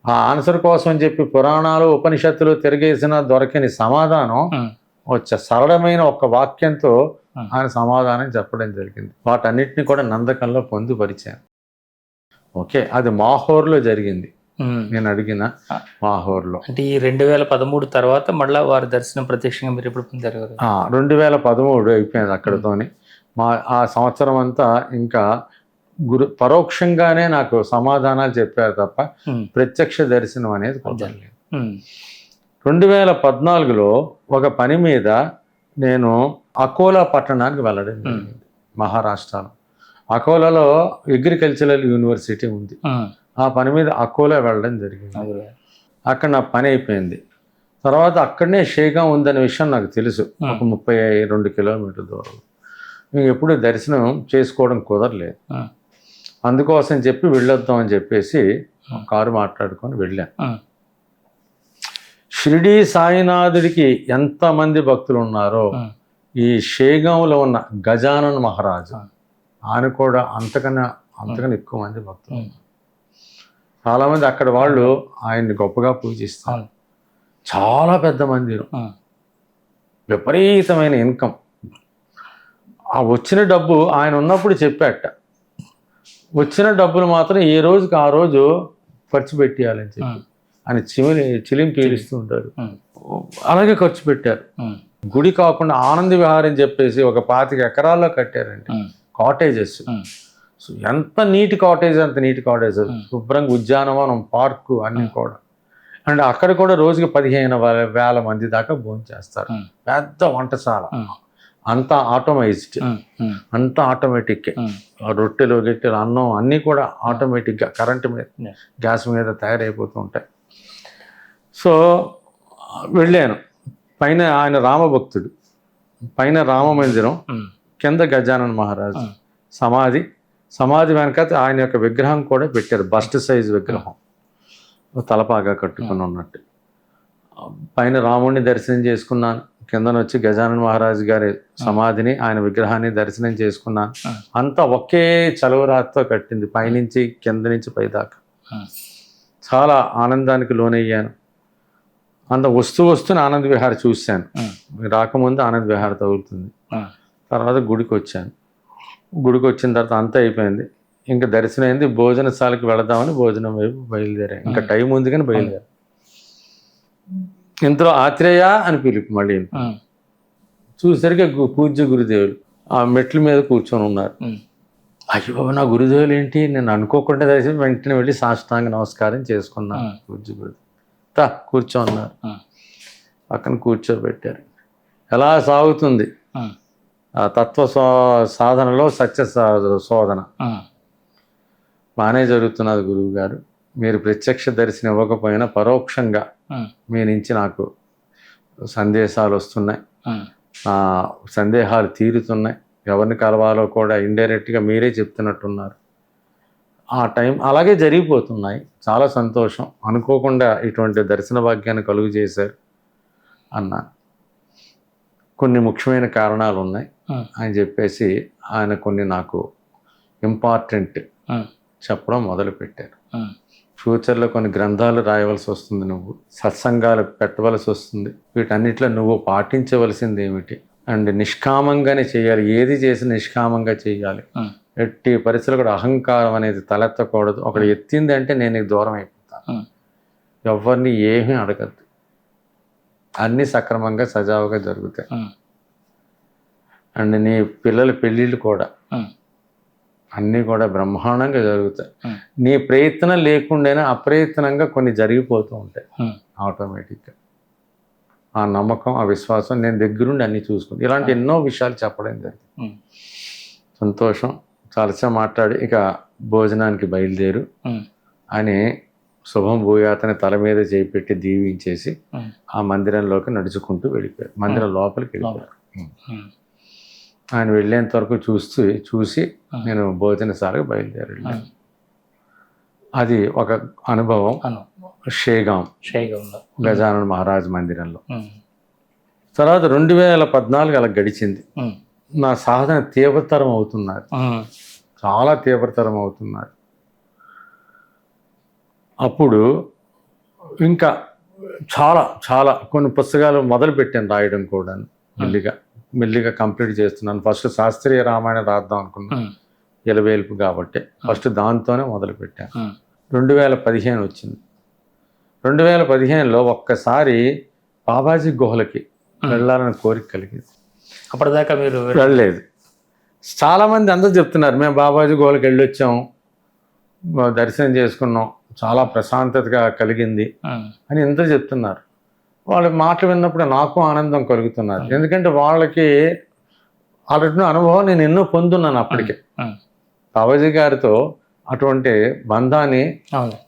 ఆ ఆన్సర్ కోసం అని చెప్పి పురాణాలు, ఉపనిషత్తులు తిరిగేసిన దొరకని సమాధానం వచ్చే సరళమైన ఒక వాక్యంతో ఆయన సమాధానం చెప్పడం జరిగింది. వాటన్నిటిని కూడా నందకంలో పొందుపరిచాను. ఓకే, అది మాహోర్లో జరిగింది. నేను అడిగిన మాహోర్లో. అంటే ఈ 2013 తర్వాత మళ్ళీ వారి దర్శనం ప్రత్యక్షంగా మీరు ఎప్పుడు పొందారు కదా? 2013 అయిపోయింది అక్కడతోని. ఆ సంవత్సరం అంతా ఇంకా పరోక్షంగానే నాకు సమాధానాలు చెప్పారు తప్ప ప్రత్యక్ష దర్శనం అనేది కుదరలేదు. 2014లో ఒక పని మీద నేను అకోలా పట్టణానికి వెళ్ళడం జరిగింది. మహారాష్ట్రలో అకోలాలో అగ్రికల్చరల్ యూనివర్సిటీ ఉంది. ఆ పని మీద అకోలా వెళ్ళడం జరిగింది. అక్కడ నా పని అయిపోయింది. తర్వాత అక్కడనే షేగాం ఉందనే విషయం నాకు తెలుసు. ఒక 32 కిలోమీటర్ల దూరం. మేము ఎప్పుడు దర్శనం చేసుకోవడం కుదరలేదు. అందుకోసం చెప్పి వెళ్ళొద్దాం అని చెప్పేసి కారు మాట్లాడుకొని వెళ్ళాను. షిరిడీ సాయినాథుడికి ఎంతమంది భక్తులు ఉన్నారో ఈ షేగాంలో ఉన్న గజానన్ మహారాజు ఆయన కూడా అంతకన్నా ఎక్కువ మంది భక్తులు. చాలామంది అక్కడ వాళ్ళు ఆయన్ని గొప్పగా పూజిస్తారు. చాలా పెద్ద మందిరం, విపరీతమైన ఇన్కమ్. ఆ వచ్చిన డబ్బు ఆయన ఉన్నప్పుడు చెప్పాట, వచ్చిన డబ్బులు మాత్రం ఏ రోజుకి ఆ రోజు ఖర్చు పెట్టేయాలని చెప్పి ఆయన చిలిం పీలుస్తూ ఉంటారు. అలాగే ఖర్చు పెట్టారు. గుడి కాకుండా ఆనంద విహారం అని చెప్పేసి ఒక 25 ఎకరాల్లో కట్టారండి కాటేజెస్. సో ఎంత నీటి కాటేజ్, అంత నీటి కాటేజ్, శుభ్రంగా ఉద్యానవనం, పార్కు అన్నీ కూడా. అండ్ అక్కడ కూడా రోజుకి 15,000 మంది దాకా భోజనం చేస్తారు. పెద్ద వంటశాల, అంతా ఆటోమైజ్డ్, అంతా ఆటోమేటిక్. రొట్టెలు గిట్టెలు అన్నం అన్నీ కూడా ఆటోమేటిక్గా కరెంటు మీద గ్యాస్ మీద తయారైపోతూ ఉంటాయి. సో వెళ్ళాను. పైన ఆయన రామభక్తుడు, పైన రామ మందిరం, కింద గజానన్ మహారాజు సమాధి వెనక ఆయన యొక్క విగ్రహం కూడా పెట్టారు. బస్ట్ సైజ్ విగ్రహం, తలపాగా కట్టుకుని ఉన్నట్టు. పైన రాముడిని దర్శనం చేసుకున్నాను. కిందన వచ్చి గజానన్ మహారాజు గారి సమాధిని, ఆయన విగ్రహాన్ని దర్శనం చేసుకున్నాను. అంతా ఒకే చలువరాతితో కట్టింది, పైనుంచి కింద నుంచి పైదాకా. చాలా ఆనందానికి లోనయ్యాను. అంత వస్తుని ఆనంద్ విహార్ చూశాను. రాకముందు ఆనంద్ విహార్ తగులుతుంది. తర్వాత గుడికి వచ్చాను. గుడికి వచ్చిన తర్వాత అంతా అయిపోయింది. ఇంకా దర్శనం అయింది. భోజనశాలకి వెళదామని భోజనం వైపు బయలుదేరా. ఇంకా టైం ఉంది కానీ బయలుదేరా. ఇంతలో ఆత్రేయ అని పిలుపు మళ్ళీ చూసరికి పూజ్య గురుదేవులు ఆ మెట్ల మీద కూర్చొని ఉన్నారు. అయ్యో నా గురుదేవులు ఏంటి, నేను అనుకోకుండా దర్శనం వెంటనే వెళ్ళి సాష్టాంగ నమస్కారం చేసుకున్నాను. పూజ్య గురుదేవులు కూర్చోన్నారు, పక్కన కూర్చోబెట్టారు. ఎలా సాగుతుంది తత్వ సాధనలో సత్య శోధన? బాగానే జరుగుతున్నది గురువు గారు. మీరు ప్రత్యక్ష దర్శనం ఇవ్వకపోయినా పరోక్షంగా మీ నుంచి నాకు సందేశాలు వస్తున్నాయి, నా సందేహాలు తీరుతున్నాయి. ఎవరిని కలవాలో కూడా ఇండైరెక్ట్గా మీరే చెప్తున్నట్టున్నారు. ఆ టైం అలాగే జరిగిపోతున్నాయి. చాలా సంతోషం. అనుకోకుండా ఇటువంటి దర్శన భాగ్యాన్ని కలుగు చేశారు అన్నాను. కొన్ని ముఖ్యమైన కారణాలు ఉన్నాయి అని చెప్పేసి ఆయన కొన్ని నాకు ఇంపార్టెంట్ చెప్పడం మొదలుపెట్టారు. ఫ్యూచర్లో కొన్ని గ్రంథాలు రాయవలసి వస్తుంది, నువ్వు సత్సంగాలు పెట్టవలసి వస్తుంది, వీటన్నిటిలో నువ్వు పాటించవలసింది ఏమిటి, అండ్ నిష్కామంగానే చేయాలి. ఏది చేసి నిష్కామంగా చేయాలి. ఎట్టి పరిస్థితులు కూడా అహంకారం అనేది తలెత్తకూడదు. ఒకటి ఎత్తింది అంటే నేను నీకు దూరం అయిపోతాను. ఎవరిని ఏమీ అడగద్దు, అన్నీ సక్రమంగా సజావుగా జరుగుతాయి. అండ్ నీ పిల్లల పెళ్ళిళ్ళు కూడా అన్నీ కూడా బ్రహ్మాండంగా జరుగుతాయి. నీ ప్రయత్నం లేకుండానే అప్రయత్నంగా కొన్ని జరిగిపోతూ ఉంటాయి ఆటోమేటిక్గా. ఆ నమ్మకం, ఆ విశ్వాసం, నేను దగ్గరుండి అన్నీ చూసుకుంటాను. ఇలాంటి ఎన్నో విషయాలు చెప్పడం జరిగింది. సంతోషం. చాలాసేపు మాట్లాడి ఇక భోజనానికి బయలుదేరు అని శుభం భూయాతని తల మీద చేపెట్టి దీవించేసి ఆ మందిరంలోకి నడుచుకుంటూ వెళ్ళిపోయారు. మందిరం లోపలికి వెళ్ళిపోయారు. ఆయన వెళ్ళేంత వరకు చూసి నేను భోజనశాలకు బయలుదేరి. అది ఒక అనుభవం. షేగాం గజానన్ మహారాజ్ మందిరంలో. తర్వాత 2014 అలా గడిచింది. నా సాధన తీవ్రతరం అవుతున్నారు, చాలా తీవ్రతరం అవుతున్నారు. అప్పుడు ఇంకా చాలా కొన్ని పుస్తకాలు మొదలు పెట్టాను రాయడం కూడా. మెల్లిగా కంప్లీట్ చేస్తున్నాను. ఫస్ట్ శాస్త్రీయ రామాయణం రాద్దాం అనుకున్నాను, ఎలవేల్పు కాబట్టి ఫస్ట్ దాంతోనే మొదలుపెట్టాను. 2015 వచ్చింది. 2015లో ఒక్కసారి బాబాజీ గుహలకి వెళ్ళాలని కోరిక కలిగింది. అప్పటిదాకా మీరు వెళ్ళలేదు. చాలామంది అందరూ చెప్తున్నారు మేము బాబాజీ గుహలకి వెళ్ళొచ్చాం, దర్శనం చేసుకున్నాం, చాలా ప్రశాంతతగా కలిగింది అని ఎంత చెప్తున్నారు. వాళ్ళ మాటలు విన్నప్పుడు నాకు ఆనందం కలుగుతున్నది. ఎందుకంటే వాళ్ళకి ఆల్రెడీ అనుభవం నేను ఎన్నో పొందున్నాను అప్పటికే. బాబాజీ గారితో అటువంటి బంధాన్ని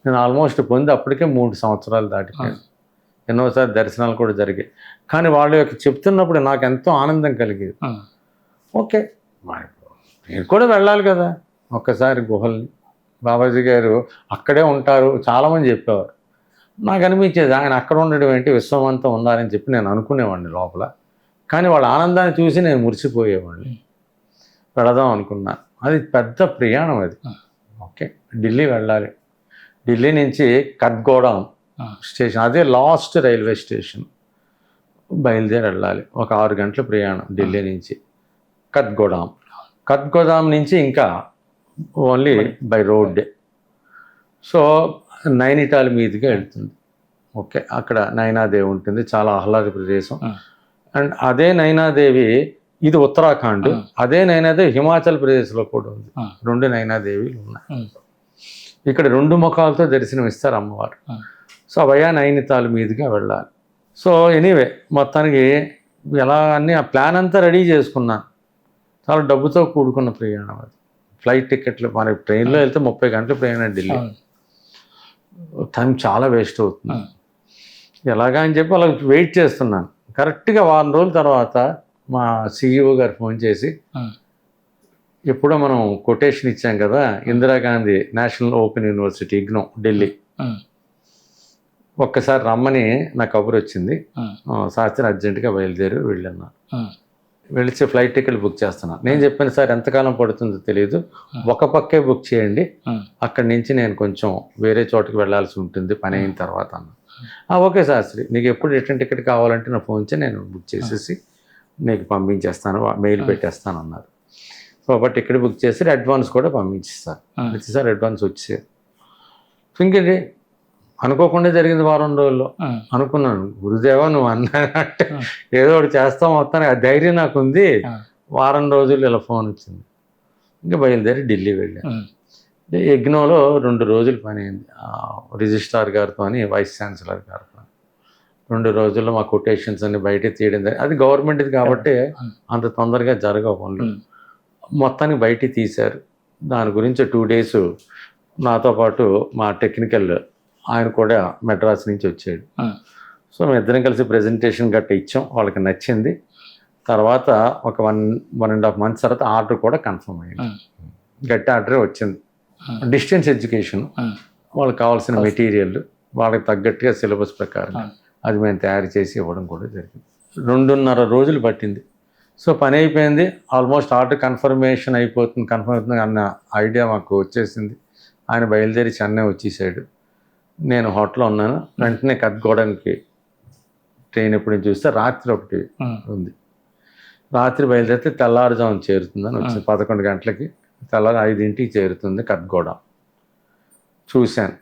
నేను ఆల్మోస్ట్ పొంది అప్పటికే 3 సంవత్సరాలు దాటిపోయాను. ఎన్నోసారి దర్శనాలు కూడా జరిగాయి. కానీ వాళ్ళ యొక్క చెప్తున్నప్పుడు నాకు ఎంతో ఆనందం కలిగేది. ఓకే, నేను కూడా వెళ్ళాలి కదా ఒక్కసారి గుహల్ని. బాబాజీ గారు అక్కడే ఉంటారు చాలామంది చెప్పేవారు. నాకు అనిపించేది ఆయన అక్కడ ఉండడం ఏంటి, విశ్వమంతా ఉన్నారని చెప్పి నేను అనుకునేవాడిని లోపల. కానీ వాళ్ళ ఆనందాన్ని చూసి నేను మురిసిపోయేవాడిని. వెళదాం అనుకున్నా. అది పెద్ద ప్రయాణం అది. ఓకే, ఢిల్లీ వెళ్ళాలి. ఢిల్లీ నుంచి కత్గోడాం స్టేషన్, అదే లాస్ట్ రైల్వే స్టేషన్, బయలుదేరి వెళ్ళాలి. ఒక 6 గంటల ప్రయాణం ఢిల్లీ నుంచి కత్గోడాం నుంచి ఇంకా only by road. So Nainital మీదుగా వెళ్తుంది. ఓకే, అక్కడ నైనాదేవి ఉంటుంది, చాలా ఆహ్లాద ప్రదేశం. అండ్ అదే నైనాదేవి ఇది ఉత్తరాఖండ్, అదే నైనాదేవి హిమాచల్ ప్రదేశ్లో కూడా ఉంది. 2 నైనాదేవిలు ఉన్నాయి. ఇక్కడ 2 ముఖాలతో దర్శనం ఇస్తారు అమ్మవారు. సో అవయా నైనితాల్ మీదుగా వెళ్ళాలి. సో ఎనీవే మొత్తానికి ఎలా అన్నీ ఆ ప్లాన్ అంతా రెడీ చేసుకున్నాను. చాలా డబ్బుతో కూడుకున్న ప్రయాణం అది. ఫ్లైట్ టికెట్లు, మన ట్రైన్లో వెళ్తే 30 గంటల ప్రయాణం ఢిల్లీ. టైం చాలా వేస్ట్ అవుతుంది. ఎలాగా అని చెప్పి అలా వెయిట్ చేస్తున్నాను. కరెక్ట్గా 1 వారం రోజుల తర్వాత మా సిఇఓ గారు ఫోన్ చేసి, ఎప్పుడో మనం కొటేషన్ ఇచ్చాం కదా Indira Gandhi national open university IGNOU Delhi, ఒక్కసారి రమ్మని నా కబురు వచ్చింది. శాస్త్రి అర్జెంటుగా బయలుదేరి వెళ్ళాను. వెళ్ళి ఫ్లైట్ టికెట్ బుక్ చేస్తున్నాను. నేను చెప్పాను సార్ ఎంతకాలం పడుతుందో తెలియదు, ఒక పక్కే బుక్ చేయండి, అక్కడి నుంచి నేను కొంచెం వేరే చోటుకి వెళ్ళాల్సి ఉంటుంది పని అయిన తర్వాత అన్న. ఓకే శాస్త్రి, నీకు ఎప్పుడు రిటర్న్ టికెట్ కావాలంటే నా ఫోన్ చేసి నేను బుక్ చేసేసి నీకు పంపించేస్తాను, మెయిల్ పెట్టేస్తాను అన్నారు. సో బట్ టికెట్ బుక్ చేసి అడ్వాన్స్ కూడా పంపించేస్తారు. సార్ అడ్వాన్స్ వచ్చేది. ఇంకేంటి అనుకోకుండా జరిగింది 1 వారం రోజుల్లో. అనుకున్నాను గురుదేవా నువ్వు అన్నట్టు ఏదో ఒకటి చేస్తాం మొత్తానికి ఆ ధైర్యం నాకు ఉంది. 1 వారం రోజులు ఇలా ఫోన్ వచ్చింది. ఇంకా బయలుదేరి ఢిల్లీ వెళ్ళాను. ఇగ్నోలో 2 రోజులు పని అయింది. రిజిస్ట్రార్ గారితో అని వైస్ ఛాన్సలర్ గారితో 2 రోజుల్లో మా కొటేషన్స్ అన్ని బయట తీయడం. అది గవర్నమెంట్ది కాబట్టి అంత తొందరగా జరగవు పనులు. మొత్తానికి బయట తీశారు. దాని గురించి 2 డేస్ నాతో పాటు మా టెక్నికల్ ఆయన కూడా మెడ్రాస్ నుంచి వచ్చాడు. సో మేము ఇద్దరం కలిసి ప్రెజెంటేషన్ గట్ట ఇచ్చాం, వాళ్ళకి నచ్చింది. తర్వాత ఒక 1.5 months తర్వాత ఆర్డర్ కూడా కన్ఫర్మ్ అయ్యింది. గట్టి ఆర్డరే వచ్చింది. డిస్టెన్స్ ఎడ్యుకేషన్, వాళ్ళకి కావాల్సిన మెటీరియల్ వాళ్ళకి తగ్గట్టుగా సిలబస్ ప్రకారం అది మేము తయారు చేసి ఇవ్వడం కూడా జరిగింది. 2.5 రోజులు పట్టింది. సో పని అయిపోయింది. ఆల్మోస్ట్ ఆర్డర్ కన్ఫర్మ్ అవుతుంది అన్న ఐడియా మాకు వచ్చేసింది. ఆయన బయలుదేరి చెన్నై వచ్చేసాడు. నేను హోటల్లో ఉన్నాను. వెంటనే కత్గోడానికి ట్రైన్ ఎప్పుడు చూస్తే రాత్రి ఒకటి ఉంది. రాత్రి బయలుదేరితే తెల్లారుజామున చేరుతుందని వచ్చింది. 11 గంటలకి తెల్లారి 5ంటికి చేరుతుంది కత్గోడం. చూశాను,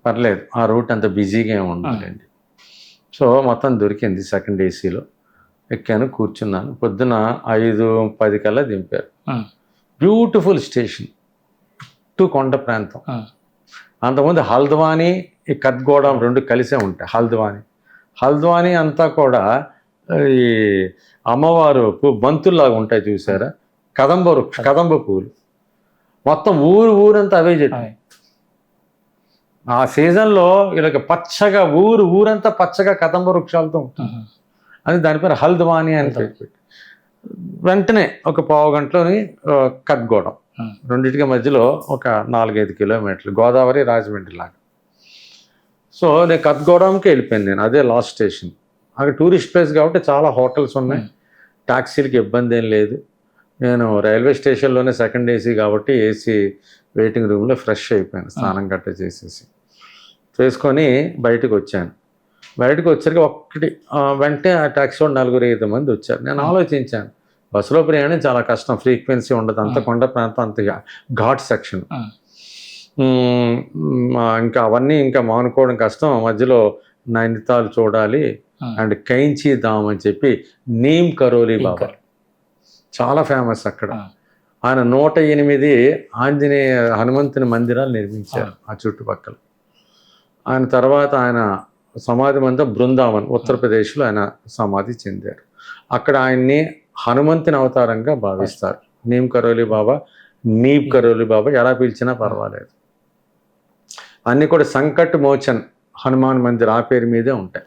పర్లేదు ఆ రూట్ అంత బిజీగా ఏమి ఉండదండి. సో మొత్తం దొరికింది. సెకండ్ ఏసీలో ఎక్కాను, కూర్చున్నాను. పొద్దున 5:10 కల్లా దింపారు. బ్యూటిఫుల్ స్టేషన్, చుట్టూ కొండ ప్రాంతం. అంతకుముందు హల్ద్వానీ ఈ కత్గోడం 2 కలిసే ఉంటాయి. హల్ద్వానీ అంతా కూడా ఈ అమ్మవారు బంతుల్లాగా ఉంటాయి చూసారా, కదంబ పువ్వులు. మొత్తం ఊరంతా అవే చెట్టు. ఆ సీజన్లో వీళ్ళకి పచ్చగా ఊరంతా పచ్చగా కదంబ వృక్షాలతో ఉంటుంది. అది దాని పేరు హల్ద్వానీ అని పెట్టి. వెంటనే ఒక 15 గంటలోని కత్గోడం. రెండింటికి మధ్యలో ఒక 4-5 కిలోమీటర్లు, గోదావరి రాజమండ్రి లాగా. సో నేను కత్గోడంకి వెళ్ళిపోయాను. నేను అదే లాస్ట్ స్టేషన్. అక్కడ టూరిస్ట్ ప్లేస్ కాబట్టి చాలా హోటల్స్ ఉన్నాయి, ట్యాక్సీలకి ఇబ్బంది ఏం లేదు. నేను రైల్వే స్టేషన్లోనే సెకండ్ ఏసీ కాబట్టి ఏసీ వెయిటింగ్ రూమ్లో ఫ్రెష్ అయిపోయాను, స్నానం గట్ట చేసుకొని బయటకు వచ్చాను. బయటకు వచ్చరికి ఒక్కటి వెంటనే ఆ ట్యాక్సీ వాడు 4-5 మంది వచ్చారు. నేను ఆలోచించాను, బస్సులో ప్రయాణం చాలా కష్టం, ఫ్రీక్వెన్సీ ఉండదు, అంత కొండ ప్రాంతం, అంత ఘాట్ సెక్షన్. ఇంకా అవన్నీ ఇంకా మానుకోవడం కష్టం. మధ్యలో నైనితాల్ చూడాలి అండ్ కైంచి ధామ్ అని చెప్పి నీమ్ కరోలి బాబా చాలా ఫేమస్ అక్కడ. ఆయన 108 ఆంజనేయ హనుమంతుని మందిరాలు నిర్మించారు ఆ చుట్టుపక్కల. ఆయన తర్వాత ఆయన సమాధి మందిరం బృందావన్ ఉత్తరప్రదేశ్లో ఆయన సమాధి చెందారు. అక్కడ ఆయన్ని హనుమంతుని అవతారంగా భావిస్తారు. నీమ్ కరోలి బాబా, నీప్ కరోలి బాబా ఎలా పిలిచినా పర్వాలేదు. అన్నీ కూడా సంకట్ మోచన్ హనుమాన్ మందిర్ ఆ పేరు మీదే ఉంటాయి.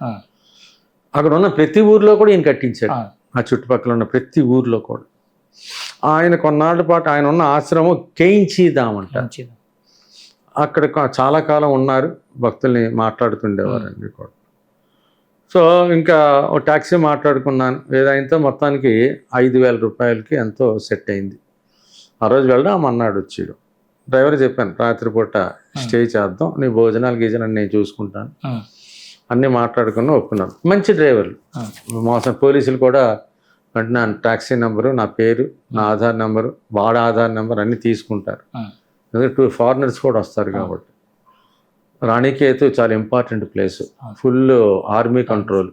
అక్కడ ఉన్న ప్రతి ఊర్లో కూడా ఈయన కట్టించాడు. ఆ చుట్టుపక్కల ఉన్న ప్రతి ఊర్లో కూడా. ఆయన కొన్నాళ్ళ పాటు ఆయన ఉన్న ఆశ్రమం కైంచి ధామ్ అంట. అక్కడ చాలా కాలం ఉన్నారు, భక్తుల్ని మాట్లాడుతుండేవారు అన్ని కూడా. సో ఇంకా ఓ ట్యాక్సీ మాట్లాడుకున్నాను, ఏదైతే మొత్తానికి 5,000 రూపాయలకి ఎంతో సెట్ అయింది. ఆ రోజు వెళ్దాం అన్నాడు వచ్చాడు. డ్రైవర్ చెప్పాను, రాత్రిపూట స్టే చేద్దాం, నీ భోజనాలు గీజనాలు నేను చూసుకుంటాను, అన్నీ మాట్లాడుకుని ఒప్పుకున్నాను. మంచి డ్రైవర్లు, మోసం పోలీసులు కూడా అంటే నా ట్యాక్సీ నెంబరు, నా పేరు, నా ఆధార్ నెంబరు, వాడ ఆధార్ నెంబర్ అన్నీ తీసుకుంటారు. ఎందుకంటే 2 ఫారినర్స్ కూడా వస్తారు కాబట్టి. రాణికేతు చాలా important place, full army control.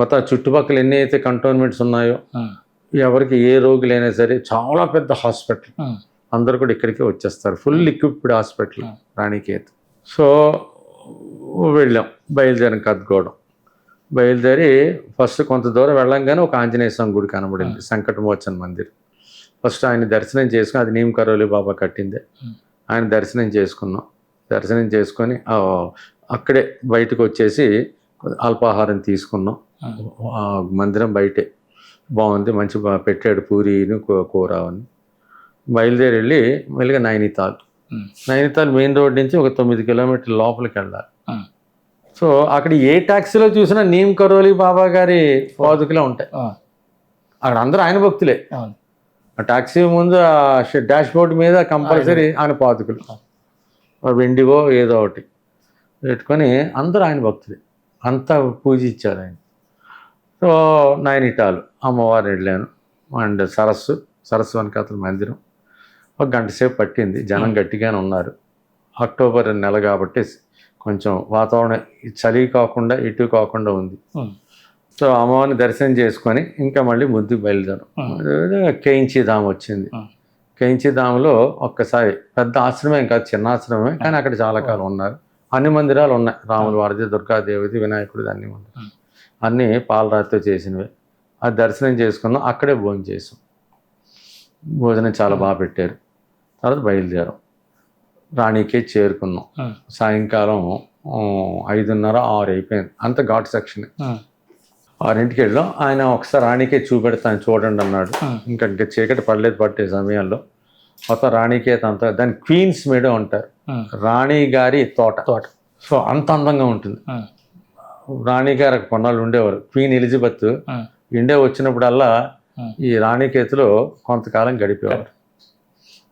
మొత్తం చుట్టుపక్కల ఎన్ని అయితే కంటోన్మెంట్స్ ఉన్నాయో, ఎవరికి ఏ రోగులైనా సరే, చాలా పెద్ద హాస్పిటల్, అందరూ కూడా ఇక్కడికే వచ్చేస్తారు. Full equipped hospital Ranikhet. So వెళ్ళాం, బయలుదేరం కద్గోడం. బయలుదేరి ఫస్ట్ కొంత దూరం వెళ్ళంగానే ఒక ఆంజనేయ స్వామి గుడి కనబడింది, సంకటమోచన్ మందిర్. ఫస్ట్ ఆయన దర్శనం చేసుకుని, అది నీమ్ కరోలి బాబా కట్టిందే, ఆయన దర్శనం చేసుకున్నాం. దర్శనం చేసుకొని అక్కడే బయటకు వచ్చేసి అల్పాహారం తీసుకున్నాం. మందిరం బయటే బాగుంది, మంచి పెట్టాడు పూరీను కూర అని. బయలుదేరి వెళ్ళి మెల్లిగా నైనితాల్ మెయిన్ రోడ్ నుంచి ఒక 9 కిలోమీటర్ల లోపలికి వెళ్ళాలి. సో అక్కడ ఏ ట్యాక్సీలో చూసినా నీమ్ కరోలి బాబా గారి పాదుకలే ఉంటాయి. అక్కడ అందరూ ఆయన భక్తులే. ఆ ట్యాక్సీ ముందు ఆ డాష్ బోర్డ్ మీద కంపల్సరీ ఆయన పాదుకలు, వెండివో ఏదో ఒకటి పెట్టుకొని అందరూ ఆయన భక్తులే, అంతా పూజించారు ఆయన. సో నైనిటాల్ అమ్మవారు వెళ్ళాను. అండ్ సరస్సు వెనకాతల మందిరం. ఒక గంట సేపు పట్టింది, జనం గట్టిగానే ఉన్నారు. అక్టోబర్ నెల కాబట్టి కొంచెం వాతావరణం చలి కాకుండా ఇటు కాకుండా ఉంది. సో అమ్మవారిని దర్శనం చేసుకొని ఇంకా మళ్ళీ ముందుకు బయలుదేరాం. కైంచి ధామ్ వచ్చింది. కైంచి ధామ్లో ఒక్కసారి పెద్ద ఆశ్రమం కాదు, చిన్న ఆశ్రమమే, కానీ అక్కడ చాలా కాలం ఉన్నారు. అన్ని మందిరాలు ఉన్నాయి, రాముల వారిది, దుర్గాదేవిది, వినాయకుడిది, అన్ని మందిరాలు, అన్నీ పాలరాతితో చేసినవి. అది దర్శనం చేసుకున్నాం. అక్కడే భోజనం చేసాం. భోజనం చాలా బాగా పెట్టారు. తర్వాత బయలుదేరాం, రాణికే చేరుకున్నాం. సాయంకాలం 5:30-6 అయిపోయింది. అంత ఘాట్ సెక్షన్. 6ంటికి వెళ్ళాం. ఆయన ఒకసారి రాణికే చూపెడతాను చూడండి అన్నాడు. ఇంకా చీకటి పట్టే సమయంలో మొత్తం రాణికేత్ అంతా, దాన్ని క్వీన్స్ మేడో అంటారు, రాణి గారి తోట. సో అంత అందంగా ఉంటుంది. రాణి గారు కొన్నాళ్ళు ఉండేవారు. క్వీన్ ఎలిజబెత్ ఇండియా వచ్చినప్పుడల్లా ఈ రాణికేతులో కొంతకాలం గడిపేవారు,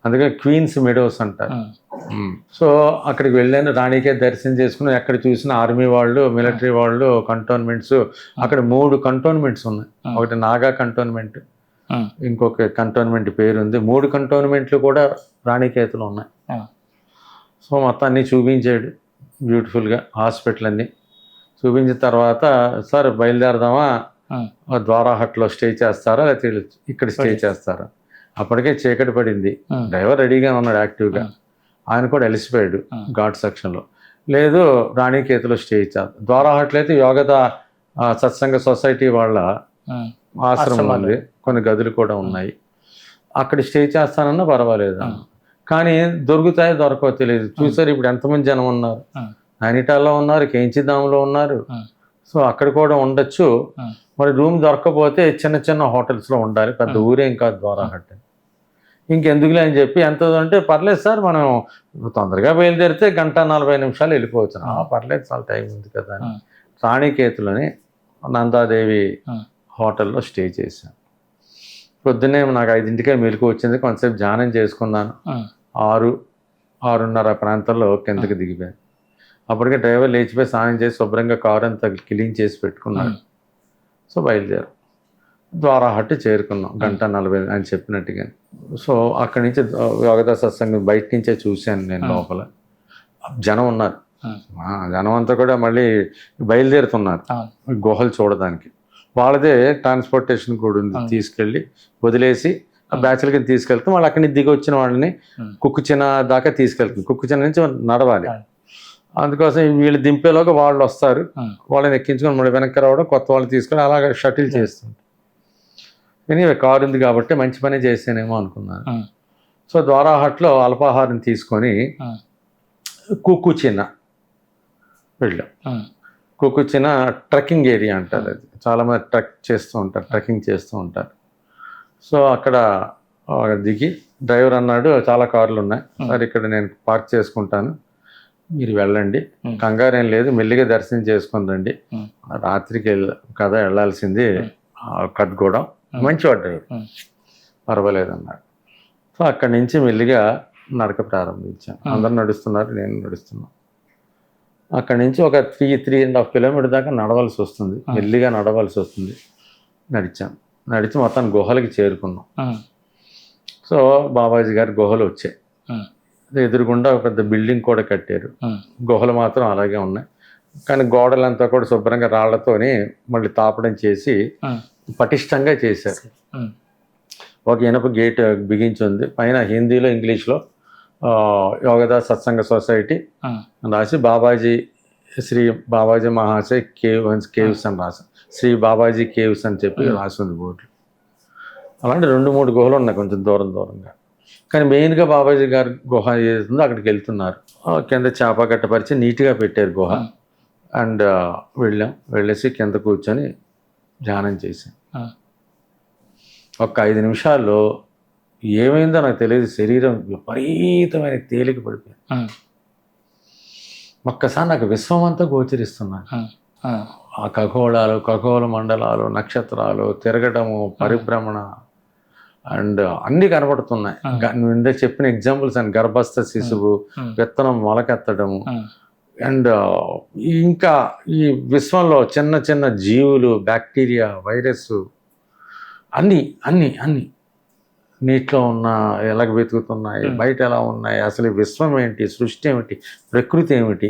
అందుకని క్వీన్స్ మెడోస్ అంటారు. సో అక్కడికి వెళ్ళాను, రాణికే దర్శనం చేసుకుని. ఎక్కడ చూసినా ఆర్మీ వాళ్ళు, మిలిటరీ వాళ్ళు, కంటోన్మెంట్స్. అక్కడ 3 కంటోన్మెంట్స్ ఉన్నాయి. ఒకటి నాగా కంటోన్మెంట్, ఇంకొక కంటోన్మెంట్ పేరు ఉంది. 3 కంటోన్మెంట్లు కూడా రాణికేతులు ఉన్నాయి. సో మొత్తం అన్నీ చూపించాడు బ్యూటిఫుల్గా. హాస్పిటల్ అన్నీ చూపించిన తర్వాత, సార్ బయలుదేరదామా, ద్వారాహట్లో స్టే చేస్తారా లేకపోతే ఇక్కడ స్టే చేస్తారా? అప్పటికే చీకటి పడింది. డ్రైవర్ రెడీగా ఉన్నాడు యాక్టివ్గా. ఆయన కూడా అలసిపోయాడు ఘాట్ సెక్షన్లో. లేదు రాణికేతులో స్టే ఇచ్చారు. ద్వారాహట్లో అయితే యోగద సత్సంగ సొసైటీ వాళ్ళ ఆశ్రమం ఉంది, కొన్ని గదులు కూడా ఉన్నాయి. అక్కడ స్టే చేస్తానన్నా పర్వాలేదు. కానీ దొరుకుతాయో దొరకవో తెలియదు. చూసారు ఇప్పుడు ఎంతమంది జనం ఉన్నారు. నైనిటాల్లో ఉన్నారు, కైంచి ధామ్లో ఉన్నారు. సో అక్కడ కూడా ఉండొచ్చు. మరి రూమ్ దొరకకపోతే చిన్న చిన్న హోటల్స్లో ఉండాలి, పెద్ద ఊరేం కాదు ద్వారాహట్. ఇంకెందుకులే అని చెప్పి, ఎంత అంటే పర్లేదు సార్, మనం తొందరగా బయలుదేరితే 1:40 వెళ్ళిపోవచ్చు. పర్లేదు, చాలా టైం ఉంది కదా అని రాణికేతులని నందాదేవి హోటల్లో స్టే చేశాను. పొద్దున్నే నాకు 5ంటికే మెలకు వచ్చింది. కొంతసేపు ధ్యానం చేసుకున్నాను. 6-6:30 ప్రాంతంలో కిందకి దిగిపోయాను. అప్పటికే డ్రైవర్ లేచిపోయి స్నానం చేసి శుభ్రంగా కారు అంతా క్లీన్ చేసి పెట్టుకున్నాడు. సో బయలుదేరాం. ద్వారాహట్టు చేరుకున్నాం 1:40 అని చెప్పినట్టుగా. సో అక్కడి నుంచి యోగదా సత్సంగం బయట నుంచే చూశాను నేను. లోపల జనం ఉన్నారు. జనం అంతా కూడా మళ్ళీ బయలుదేరుతున్నారు గుహలు చూడడానికి. వాళ్ళదే ట్రాన్స్పోర్టేషన్ కూడా ఉంది, తీసుకెళ్ళి వదిలేసి ఆ బ్యాచ్లకి తీసుకెళ్తాం. వాళ్ళు అక్కడి నుంచి దిగి వచ్చిన వాళ్ళని కుక్కుచిన దాకా తీసుకెళ్తాం. కుక్కుచిన నుంచి నడవాలి. అందుకోసం వీళ్ళు దింపేలోగా వాళ్ళు వస్తారు, వాళ్ళని ఎక్కించుకొని మళ్ళీ వెనక్కి రావడం, కొత్త వాళ్ళు తీసుకొని అలాగ షటిల్ చేస్తుంటారు. కానీ కారు ఉంది కాబట్టి మంచి పని చేసానేమో అనుకున్నాను. సో ద్వారాహట్లో అల్పాహారం తీసుకొని కుక్కుచిన వెళ్ళాం. కుక్కుచిన ట్రెక్కింగ్ ఏరియా అంటారు. అది చాలామంది ట్రెక్కింగ్ చేస్తూ ఉంటారు. సో అక్కడ దిగి డ్రైవర్ అన్నాడు, చాలా కార్లు ఉన్నాయి సార్, ఇక్కడ నేను పార్క్ చేసుకుంటాను, మీరు వెళ్ళండి, కంగారేం లేదు, మెల్లిగా దర్శనం చేసుకుని రండి, రాత్రికి కదా వెళ్ళాల్సింది కట్గూడెం, మంచివాడు డ్రైవర్, పర్వాలేదు అన్నాడు. సో అక్కడి నుంచి మెల్లిగా నడక ప్రారంభించాను. అందరు నడుస్తున్నారు, నేను నడుస్తున్నాను. అక్కడి నుంచి ఒక 3.5 కిలోమీటర్ దాకా నడవలసి వస్తుంది, మెల్లిగా నడవలసి వస్తుంది. నడిచి మొత్తం గుహలకి చేరుకున్నాం. సో బాబాజీ గారి గుహలు వచ్చాయి. ఎదురుగుండా ఒక పెద్ద బిల్డింగ్ కూడా కట్టారు. గుహలు మాత్రం అలాగే ఉన్నాయి, కానీ గోడలంతా కూడా శుభ్రంగా రాళ్లతోని మళ్ళీ తాపడం చేసి పటిష్టంగా చేశారు. ఒక ఇనప గేట్ బిగించి ఉంది. పైన హిందీలో ఇంగ్లీష్లో యోగదా సత్సంగ సొసైటీ రాసి బాబాజీ శ్రీ బాబాజీ మహాశయ్ కేవ్స్ అని రాసి, శ్రీ బాబాజీ కేవ్స్ అని చెప్పి రాసి ఉంది బోర్డు. అలాంటి 2-3 గుహలు ఉన్నాయి కొంచెం దూరంగా. కానీ మెయిన్గా బాబాజీ గారి గుహ ఏదో అక్కడికి వెళ్తున్నారు. కింద చేప గట్టపరిచి నీట్గా పెట్టారు గుహ. అండ్ వెళ్ళేసి కింద కూర్చొని ధ్యానం చేశాం. ఒక 5 నిమిషాల్లో ఏమైందో నాకు తెలియదు, శరీరం విపరీతమైన తేలిక పడిపోయింది. ఒక్కసారి నాకు విశ్వం అంతా గోచరిస్తున్నాను. ఆ ఖగోళ మండలాలు, నక్షత్రాలు తిరగడము, పరిభ్రమణ అండ్ అన్నీ కనబడుతున్నాయి. నువ్వు ఇందాక చెప్పిన ఎగ్జాంపుల్స్ అండ్ గర్భస్థ శిశువు, విత్తనం మొలకెత్తడము, అండ్ ఇంకా ఈ విశ్వంలో చిన్న చిన్న జీవులు, బ్యాక్టీరియా, వైరస్ అన్నీ నీటిలో ఉన్న ఎలాగ వెతుకుతున్నాయి, బయట ఎలా ఉన్నాయి, అసలు విశ్వం ఏంటి, సృష్టి ఏమిటి, ప్రకృతి ఏమిటి,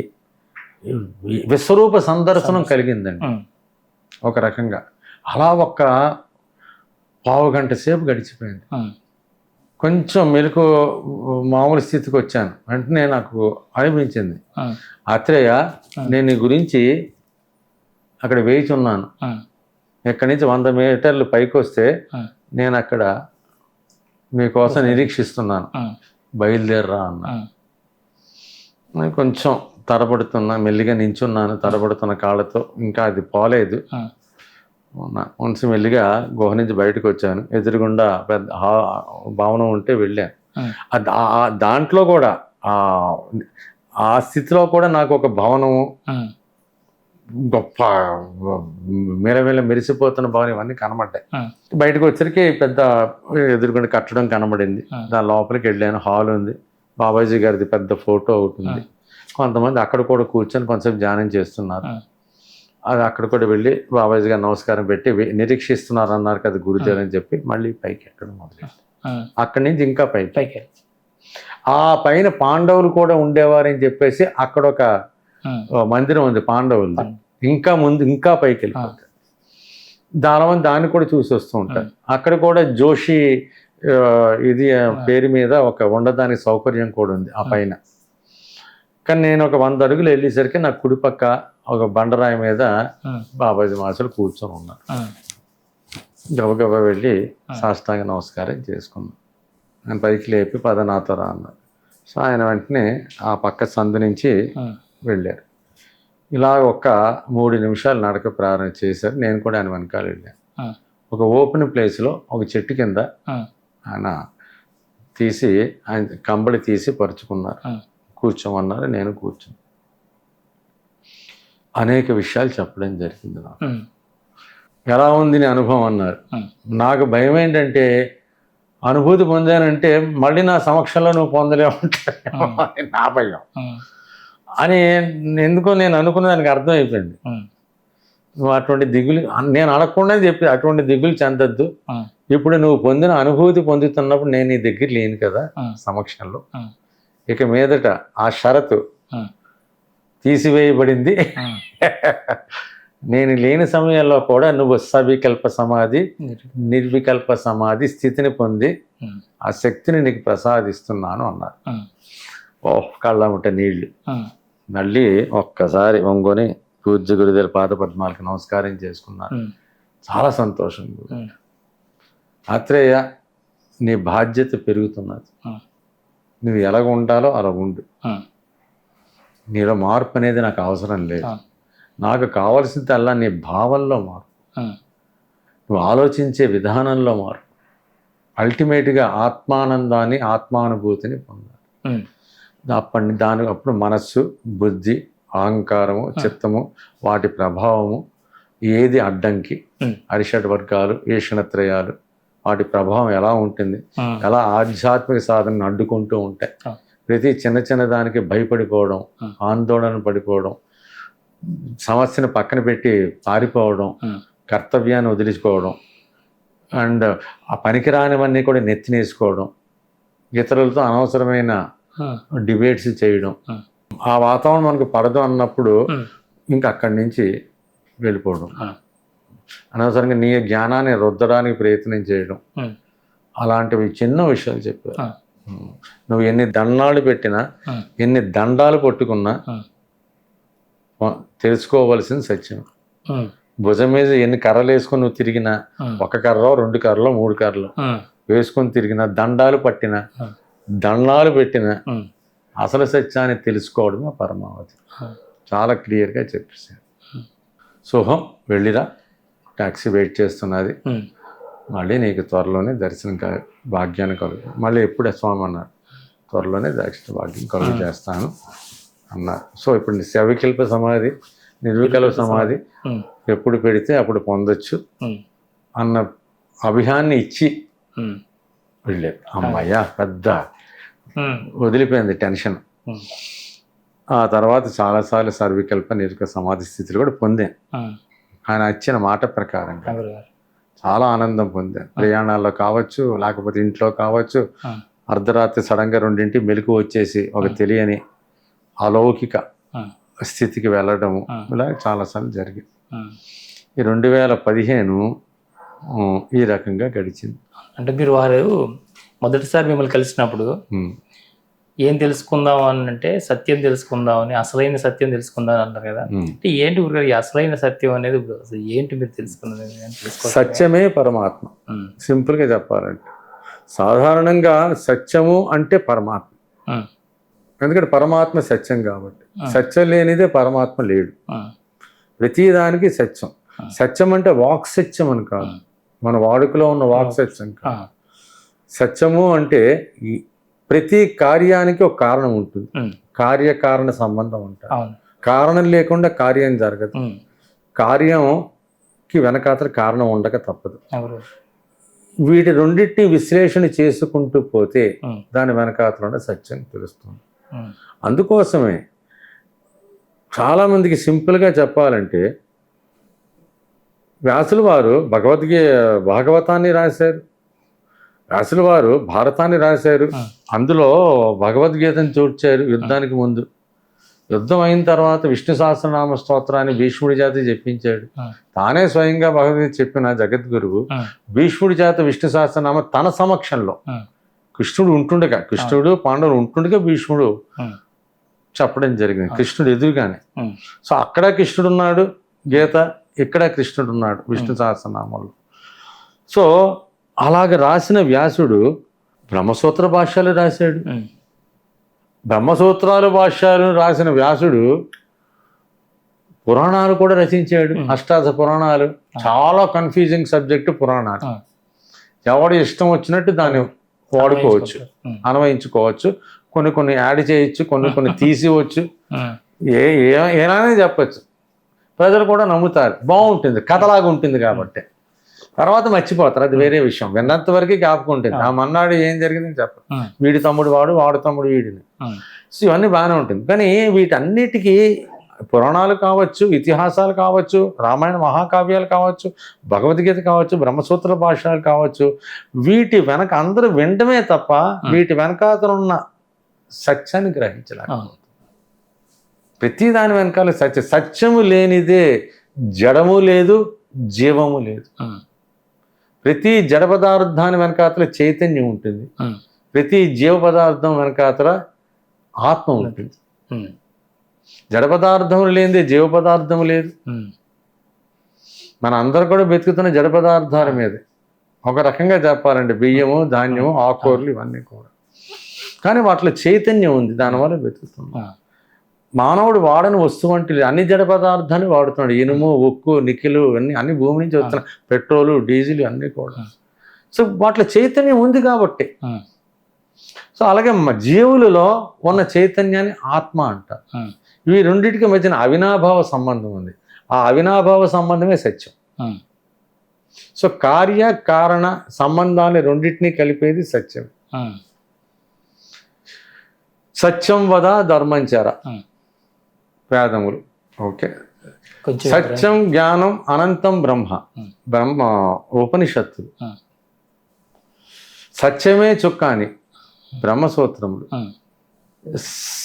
విశ్వరూప సందర్శనం కలిగిందండి ఒక రకంగా. అలా ఒక 15 గంట సేపు గడిచిపోయింది. కొంచెం మెలకు మామూలు స్థితికి వచ్చాను. వెంటనే నాకు అనిపించింది, ఆత్రేయ నేను నీ గురించి అక్కడ వేచి ఉన్నాను, ఇక్కడి నుంచి 100 మీటర్లు పైకి వస్తే నేను అక్కడ మీకోసం నిరీక్షిస్తున్నాను, బయలుదేరరా అన్నా. కొంచెం తడబడుతున్నా, మెల్లిగా నించున్నాను తడబడుతున్న కాళ్ళతో. ఇంకా అది పోలేదు. మనసు మెల్లిగా గుహ నుంచి బయటకు వచ్చాను. ఎదురుగుండా పెద్ద భవనం ఉంటే వెళ్ళాను. దాంట్లో కూడా ఆ స్థితిలో కూడా నాకు ఒక భవనము, గొప్ప మెరమెల మెరిసిపోతున్న భవనం, ఇవన్నీ కనబడ్డాయి. బయటకు వచ్చరికి పెద్ద ఎదురుగుండా కట్టడం కనబడింది. దాని లోపలికి వెళ్ళాను. హాల్ ఉంది, బాబాజీ గారిది పెద్ద ఫోటో ఒకటి ఉంది. కొంతమంది అక్కడ కూడా కూర్చొని కొంచెం ధ్యానం చేస్తున్నారు. అది అక్కడ కూడా వెళ్ళి బాబాజీ గారు నమస్కారం పెట్టి నిరీక్షిస్తున్నారు అన్నారు కదా గురుదేవ్ అని చెప్పి మళ్ళీ పైకి ఎక్కడం మొదలైంది. అక్కడి నుంచి ఇంకా పైకి ఆ పైన పాండవులు కూడా ఉండేవారని చెప్పేసి అక్కడ ఒక మందిరం ఉంది పాండవులు. ఇంకా ముందు ఇంకా పైకి వెళ్ళిపోతారు. దాన్ని కూడా చూసి వస్తూ ఉంటారు. అక్కడ కూడా జోషి ఇది పేరు మీద ఒక ఉండడానికి సౌకర్యం కూడా ఉంది ఆ పైన. కానీ నేను ఒక 100 అడుగులు వెళ్ళేసరికి నాకు కుడిపక్క ఒక బండరాయి మీద బాబాజీ మాస్టర్ కూర్చొని ఉన్నారు. గబగబా వెళ్ళి సాష్టాంగ నమస్కారం చేసుకున్నాను. ఆయన పైకి లేపి పద నాతో రా అన్నారు. సో ఆయన వెంటనే ఆ పక్క సందు నుంచి వెళ్ళారు. ఇలా ఒక 3 నిమిషాలు నడక ప్రారంభం చేశారు. నేను కూడా ఆయన వెనకాల వెళ్ళాను. ఒక ఓపెన్ ప్లేస్లో ఒక చెట్టు కింద ఆయన కంబళి తీసి పరుచుకున్నారు. కూర్చోమన్నారు. నేను కూర్చుని అనేక విషయాలు చెప్పడం జరిగింది. నాకు ఎలా ఉంది నీ అనుభవం అన్నారు. నాకు భయం ఏంటంటే అనుభూతి పొందానంటే మళ్ళీ నా సమక్షంలో నువ్వు పొందలేవు నా భయం. అని ఎందుకో నేను అనుకున్న దానికి అర్థమైపోయింది. నువ్వు అటువంటి దిగులు నేను అడగకుండా చెప్పి అటువంటి దిగులు చెందద్దు. ఇప్పుడు నువ్వు పొందిన అనుభూతి పొందుతున్నప్పుడు నేను నీ దగ్గర లేను కదా సమక్షంలో, ఇక మీదట ఆ షరతు తీసివేయబడింది. నేను లేని సమయంలో కూడా నువ్వు సవికల్ప సమాధి నిర్వికల్ప సమాధి స్థితిని పొంది ఆ శక్తిని నీకు ప్రసాదిస్తున్నాను అన్నారు. కళ్ళముట నీళ్లు. మళ్ళీ ఒక్కసారి వంగొని పూజ్య గురుదేవుల పాద పద్మాలకు నమస్కారం చేసుకున్నాను. చాలా సంతోషం. ఆత్రేయ, నీ బాధ్యత పెరుగుతున్నది. నువ్వు ఎలాగ ఉండాలో అలా ఉండు. నీలో మార్పు అనేది నాకు అవసరం లేదు. నాకు కావాల్సిందల్లా నీ భావంలో మార్పు, నువ్వు ఆలోచించే విధానంలో మార్పు. అల్టిమేట్గా ఆత్మానందాన్ని ఆత్మానుభూతిని పొందాలి. అప్పుడు మనస్సు, బుద్ధి, అహంకారము, చిత్తము, వాటి ప్రభావము, ఏది అడ్డంకి, అరిషడ్ వర్గాలు, ఈషణత్రయాలు, వాటి ప్రభావం ఎలా ఉంటుంది, ఎలా ఆధ్యాత్మిక సాధనను అడ్డుకుంటూ ఉంటాయి. ప్రతి చిన్న చిన్న దానికి భయపడిపోవడం, ఆందోళన పడిపోవడం, సమస్యను పక్కన పెట్టి పారిపోవడం, కర్తవ్యాన్ని వదిలించుకోవడం, అండ్ ఆ పనికిరానివన్నీ కూడా నెత్తినేసుకోవడం, ఇతరులతో అనవసరమైన డిబేట్స్ చేయడం, ఆ వాతావరణం మనకు పడదు అన్నప్పుడు ఇంకా అక్కడి నుంచి వెళ్ళిపోవడం, అనవసరంగా నీ జ్ఞానాన్ని రుద్దడానికి ప్రయత్నం చేయడం, అలాంటివి చిన్న విషయాలు చెప్పారు. నువ్వు ఎన్ని దండాలు పెట్టినా, ఎన్ని దండాలు పట్టుకున్నా తెలుసుకోవలసిన సత్యం. భుజం మీద ఎన్ని కర్రలు వేసుకొని నువ్వు తిరిగినా, ఒక కర్రలో, 2 కర్రలో, 3 కర్రలు వేసుకొని తిరిగినా, దండాలు పట్టినా, దండాలు పెట్టినా అసలు సత్యాన్ని తెలుసుకోవడమే పరమావధి. చాలా క్లియర్గా చెప్పేశారు. శుభం, వెళ్ళిరా, ట్యాక్సీ వెయిట్ చేస్తున్నది, మళ్ళీ నీకు త్వరలోనే దర్శనం భాగ్యాన్ని కలుగు. మళ్ళీ ఎప్పుడు స్వామి అన్నారు, త్వరలోనే దర్శన భాగ్యం కలుగు చేస్తాను అన్నారు. సో ఇప్పుడు సవికల్ప సమాధి, నిర్వికల్ప సమాధి ఎప్పుడు పెడితే అప్పుడు పొందొచ్చు అన్న అభియాన్ని ఇచ్చి వెళ్ళారు. అమ్మయ్య, పెద్ద వదిలిపోయింది టెన్షన్. ఆ తర్వాత చాలాసార్లు సర్వికల్ప నిర్వికల్ప సమాధి స్థితిలో కూడా పొందాను. ఆయన ఇచ్చిన మాట ప్రకారంగా చాలా ఆనందం పొందాను. ప్రయాణాల్లో కావచ్చు, లేకపోతే ఇంట్లో కావచ్చు, అర్ధరాత్రి సడన్గా 2 మెలకు వచ్చేసి ఒక తెలియని అలౌకిక స్థితికి వెళ్ళడము, ఇలా చాలాసార్లు జరిగింది. ఈ 2015 ఈ రకంగా గడిచింది. అంటే మీరు వారు మొదటిసారి మిమ్మల్ని కలిసినప్పుడు ఏం తెలుసుకుందాం అని అంటే సత్యం తెలుసుకుందామని, అసలైన సత్యం తెలుసుకుందాం అన్నారు కదా. అంటే ఏంటి ఈ అసలైన సత్యం అనేది ఏంటి మీరు తెలుసుకున్నది? సత్యమే పరమాత్మ. సింపుల్గా చెప్పాలంటే సాధారణంగా సత్యము అంటే పరమాత్మ. ఎందుకంటే పరమాత్మ సత్యం కాబట్టి. సత్యం లేనిదే పరమాత్మ లేడు. ప్రతిదానికి సత్యం. సత్యం అంటే వాక్ సత్యం అని కాదు, మన వాడుకలో ఉన్న వాక్ సత్యం కాదు. సత్యము అంటే ప్రతి కార్యానికి ఒక కారణం ఉంటుంది, కార్యకారణ సంబంధం ఉంటుంది. కారణం లేకుండా కార్యం జరగదు. కార్యంకి వెనకాతల కారణం ఉండక తప్పదు. వీటి రెండింటిని విశ్లేషణ చేసుకుంటూ పోతే దాని వెనకాతల సత్యం తెలుస్తుంది. అందుకోసమే చాలామందికి సింపుల్గా చెప్పాలంటే వ్యాసుల వారు భాగవతాన్ని రాశారు, వ్యాసుల వారు భారతాన్ని రాశారు, అందులో భగవద్గీతను చూడ్చారు. యుద్ధానికి ముందు, యుద్ధం అయిన తర్వాత విష్ణు సహస్రనామ స్తోత్రాన్ని భీష్ముడి చేత చెప్పించాడు. తానే స్వయంగా భగవద్గీత చెప్పిన జగద్గురువు భీష్ముడి చేత విష్ణు సహస్రనామ తన సమక్షంలో కృష్ణుడు ఉంటుండగా, కృష్ణుడు పాండవులు ఉంటుండగా భీష్ముడు చెప్పడం జరిగింది, కృష్ణుడు ఎదురుగానే. సో అక్కడ కృష్ణుడు ఉన్నాడు గీత, ఇక్కడ కృష్ణుడు ఉన్నాడు విష్ణు సహస్రనామంలో. సో అలాగ రాసిన వ్యాసుడు బ్రహ్మసూత్ర భాష్యాలు రాశాడు. బ్రహ్మసూత్రాలు భాష్యాలు రాసిన వ్యాసుడు పురాణాలు కూడా రచించాడు. అష్టాదశ పురాణాలు చాలా కన్ఫ్యూజింగ్ సబ్జెక్టు పురాణాలు. ఎవడు ఇష్టం వచ్చినట్టు దాన్ని వాడుకోవచ్చు, అన్వయించుకోవచ్చు, కొన్ని యాడ్ చేయొచ్చు, కొన్ని తీసివచ్చు, ఏమైనా చెప్పచ్చు. ప్రజలు కూడా నమ్ముతారు, బాగుంటుంది, కథలాగా ఉంటుంది కాబట్టి. తర్వాత మర్చిపోతారు, అది వేరే విషయం. విన్నంత వరకు జ్ఞాపకం ఉంటుంది. ఆ మన్నాడు ఏం జరిగిందని చెప్పరు. వీడి తమ్ముడు వాడు, వాడు తమ్ముడు వీడిని. సో ఇవన్నీ బాగానే ఉంటుంది. కానీ వీటన్నిటికీ పురాణాలు కావచ్చు, ఇతిహాసాలు కావచ్చు, రామాయణ మహాకావ్యాలు కావచ్చు, భగవద్గీత కావచ్చు, బ్రహ్మసూత్ర భాషలు కావచ్చు, వీటి వెనక అందరూ వినడమే తప్ప వీటి వెనకాతనున్న సత్యాన్ని గ్రహించలేక ప్రతి దాని వెనకాల సత్యము లేనిదే జడము లేదు, జీవము లేదు. ప్రతి జడ పదార్థాన్ని వెనకాతల చైతన్యం ఉంటుంది, ప్రతి జీవ పదార్థం వెనకాతల ఆత్మ ఉంటుంది. జడ పదార్థం లేనిదే జీవ పదార్థం లేదు. మన అందరూ కూడా బతుకుతున్న జడ పదార్థాల మీదే. ఒక రకంగా చెప్పాలంటే బియ్యము, ధాన్యము, ఆకుకూరలు ఇవన్నీ కూడా. కానీ వాటిలో చైతన్యం ఉంది, దానివల్ల బతుకుతున్నాం. మానవుడు వాడని వస్తువు అంటే అన్ని జడ పదార్థాలు వాడుతున్నాడు. ఇనుము, ఉక్కు, నికిలు ఇవన్నీ అన్ని భూమి నుంచి వస్తున్నాయి. పెట్రోలు, డీజిల్ అన్నీ కూడా. సో వాటిలో చైతన్యం ఉంది కాబట్టి. సో అలాగే జీవులలో ఉన్న చైతన్యాన్ని ఆత్మ అంటారు. ఇవి రెండింటికి మధ్యన అవినాభావ సంబంధం ఉంది. ఆ అవినాభావ సంబంధమే సత్యం. సో కార్య కారణ సంబంధాన్ని రెండింటినీ కలిపేది సత్యం. సత్యం వద ధర్మంచర వేదములు. ఓకే. సత్యం జ్ఞానం అనంతం బ్రహ్మ ఉపనిషత్తులు. సత్యమే చుక్కాని బ్రహ్మసూత్రములు.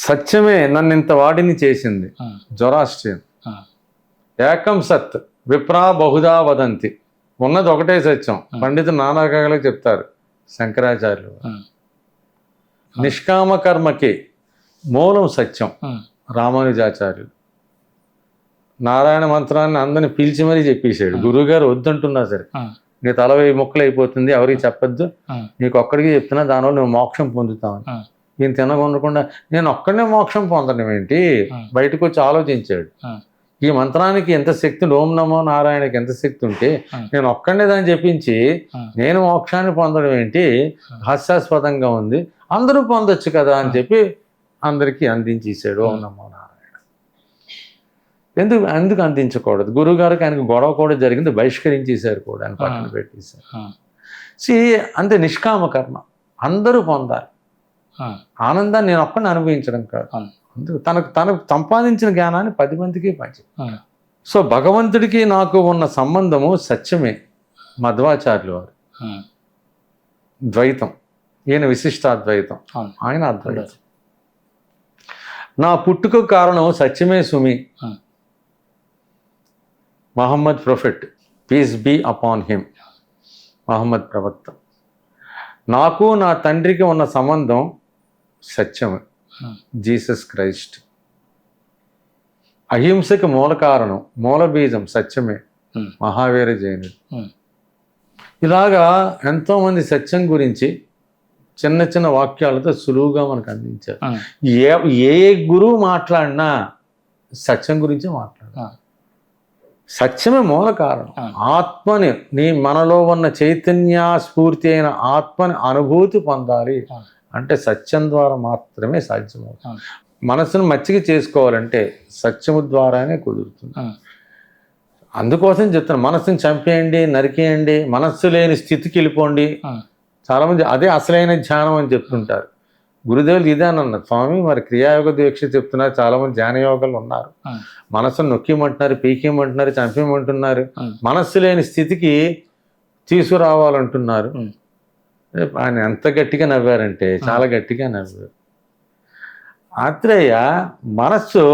సత్యమే నన్ను ఇంత వాడిని చేసింది జొరాస్ట్రియన్. ఏకం సత్ విప్రా బహుదా వదంతి. ఉన్నది ఒకటే సత్యం, పండితులు నానా రకాలుగా చెప్తారు శంకరాచార్యులు. నిష్కామ కర్మకి మూలం సత్యం రామానుజాచార్యులు. నారాయణ మంత్రాన్ని అందరిని పిలిచి మరీ చెప్పేశాడు. గురువుగారు వద్దంటున్నా సరే, నీ తల 1000 ముక్కలు అయిపోతుంది, ఎవరికి చెప్పొద్దు, నీకు ఒక్కడికి చెప్తున్నా, దానివల్ల నువ్వు మోక్షం పొందుతావని. ఈయన తినకుండా నేను ఒక్కడనే మోక్షం పొందడం ఏంటి, బయటకు వచ్చి ఆలోచించాడు. ఈ మంత్రానికి ఎంత శక్తి, ఓం నమో నారాయణకి ఎంత శక్తి ఉంటే నేను ఒక్కడనే దాన్ని చెప్పించి నేను మోక్షాన్ని పొందడం ఏంటి, హాస్యాస్పదంగా ఉంది, అందరూ పొందొచ్చు కదా అని చెప్పి అందరికీ అందించేశాడు ఓం నమో నారాయణ. ఎందుకు అందించకూడదు? గురువుగారికి ఆయనకు గొడవ కూడా జరిగింది, బహిష్కరించేశారు కూడా, ఆయన పక్కన పెట్టేశారు. అంతే నిష్కామ కర్మ, అందరూ పొందాలి ఆనందాన్ని. నేను ఒక్కడిని అనుభవించడం కాదు, తనకు సంపాదించిన జ్ఞానాన్ని 10 మందికి పంచి. సో భగవంతుడికి నాకు ఉన్న సంబంధము సత్యమే. మధ్వాచార్యులు వారు ద్వైతం, ఈయన విశిష్టాద్వైతం, ఆయన అద్వైతం. నా పుట్టుక కారణం సత్యమే సుమి. Muhammad prophet, peace be upon him, Muhammad ప్రవక్త. నాకు నా తండ్రికి ఉన్న సంబంధం సత్యమే, జీసస్ క్రైస్ట్. అహింసకి మూల కారణం, మూల బీజం సత్యమే, మహావీర జైనుడు. ఇలాగా ఎంతోమంది సత్యం గురించి చిన్న చిన్న వాక్యాలతో సులువుగా మనకు అందించారు. ఏ గురువు మాట్లాడినా సత్యం గురించే మాట్లాడారు. సత్యమే మూల కారణం. ఆత్మని, మనలో ఉన్న చైతన్య స్ఫూర్తి అయిన ఆత్మని అనుభూతి పొందాలి అంటే సత్యం ద్వారా మాత్రమే సాధ్యమవుతుంది. మనసును మచ్చిక చేసుకోవాలంటే సత్యము ద్వారానే కుదురుతుంది. అందుకోసం చెప్తాను, మనసుని చంపేయండి, నరికేయండి, మనస్సు లేని స్థితికి వెళ్ళిపోండి. చాలామంది అదే అసలైన ధ్యానం అని చెప్తుంటారు. గురుదేవులు ఇదే అని అన్నారు. స్వామి మరి క్రియాయోగ దీక్ష చెప్తున్నారు, చాలామంది ధ్యాన యోగాలు ఉన్నారు, మనసును నొక్కిమంటున్నారు, పీకేయమంటున్నారు, చంపేయమంటున్నారు, మనస్సు లేని స్థితికి తీసుకురావాలంటున్నారు. ఆయన ఎంత గట్టిగా నవ్వారంటే చాలా గట్టిగా నవ్వారు. ఆత్రేయ మనస్సు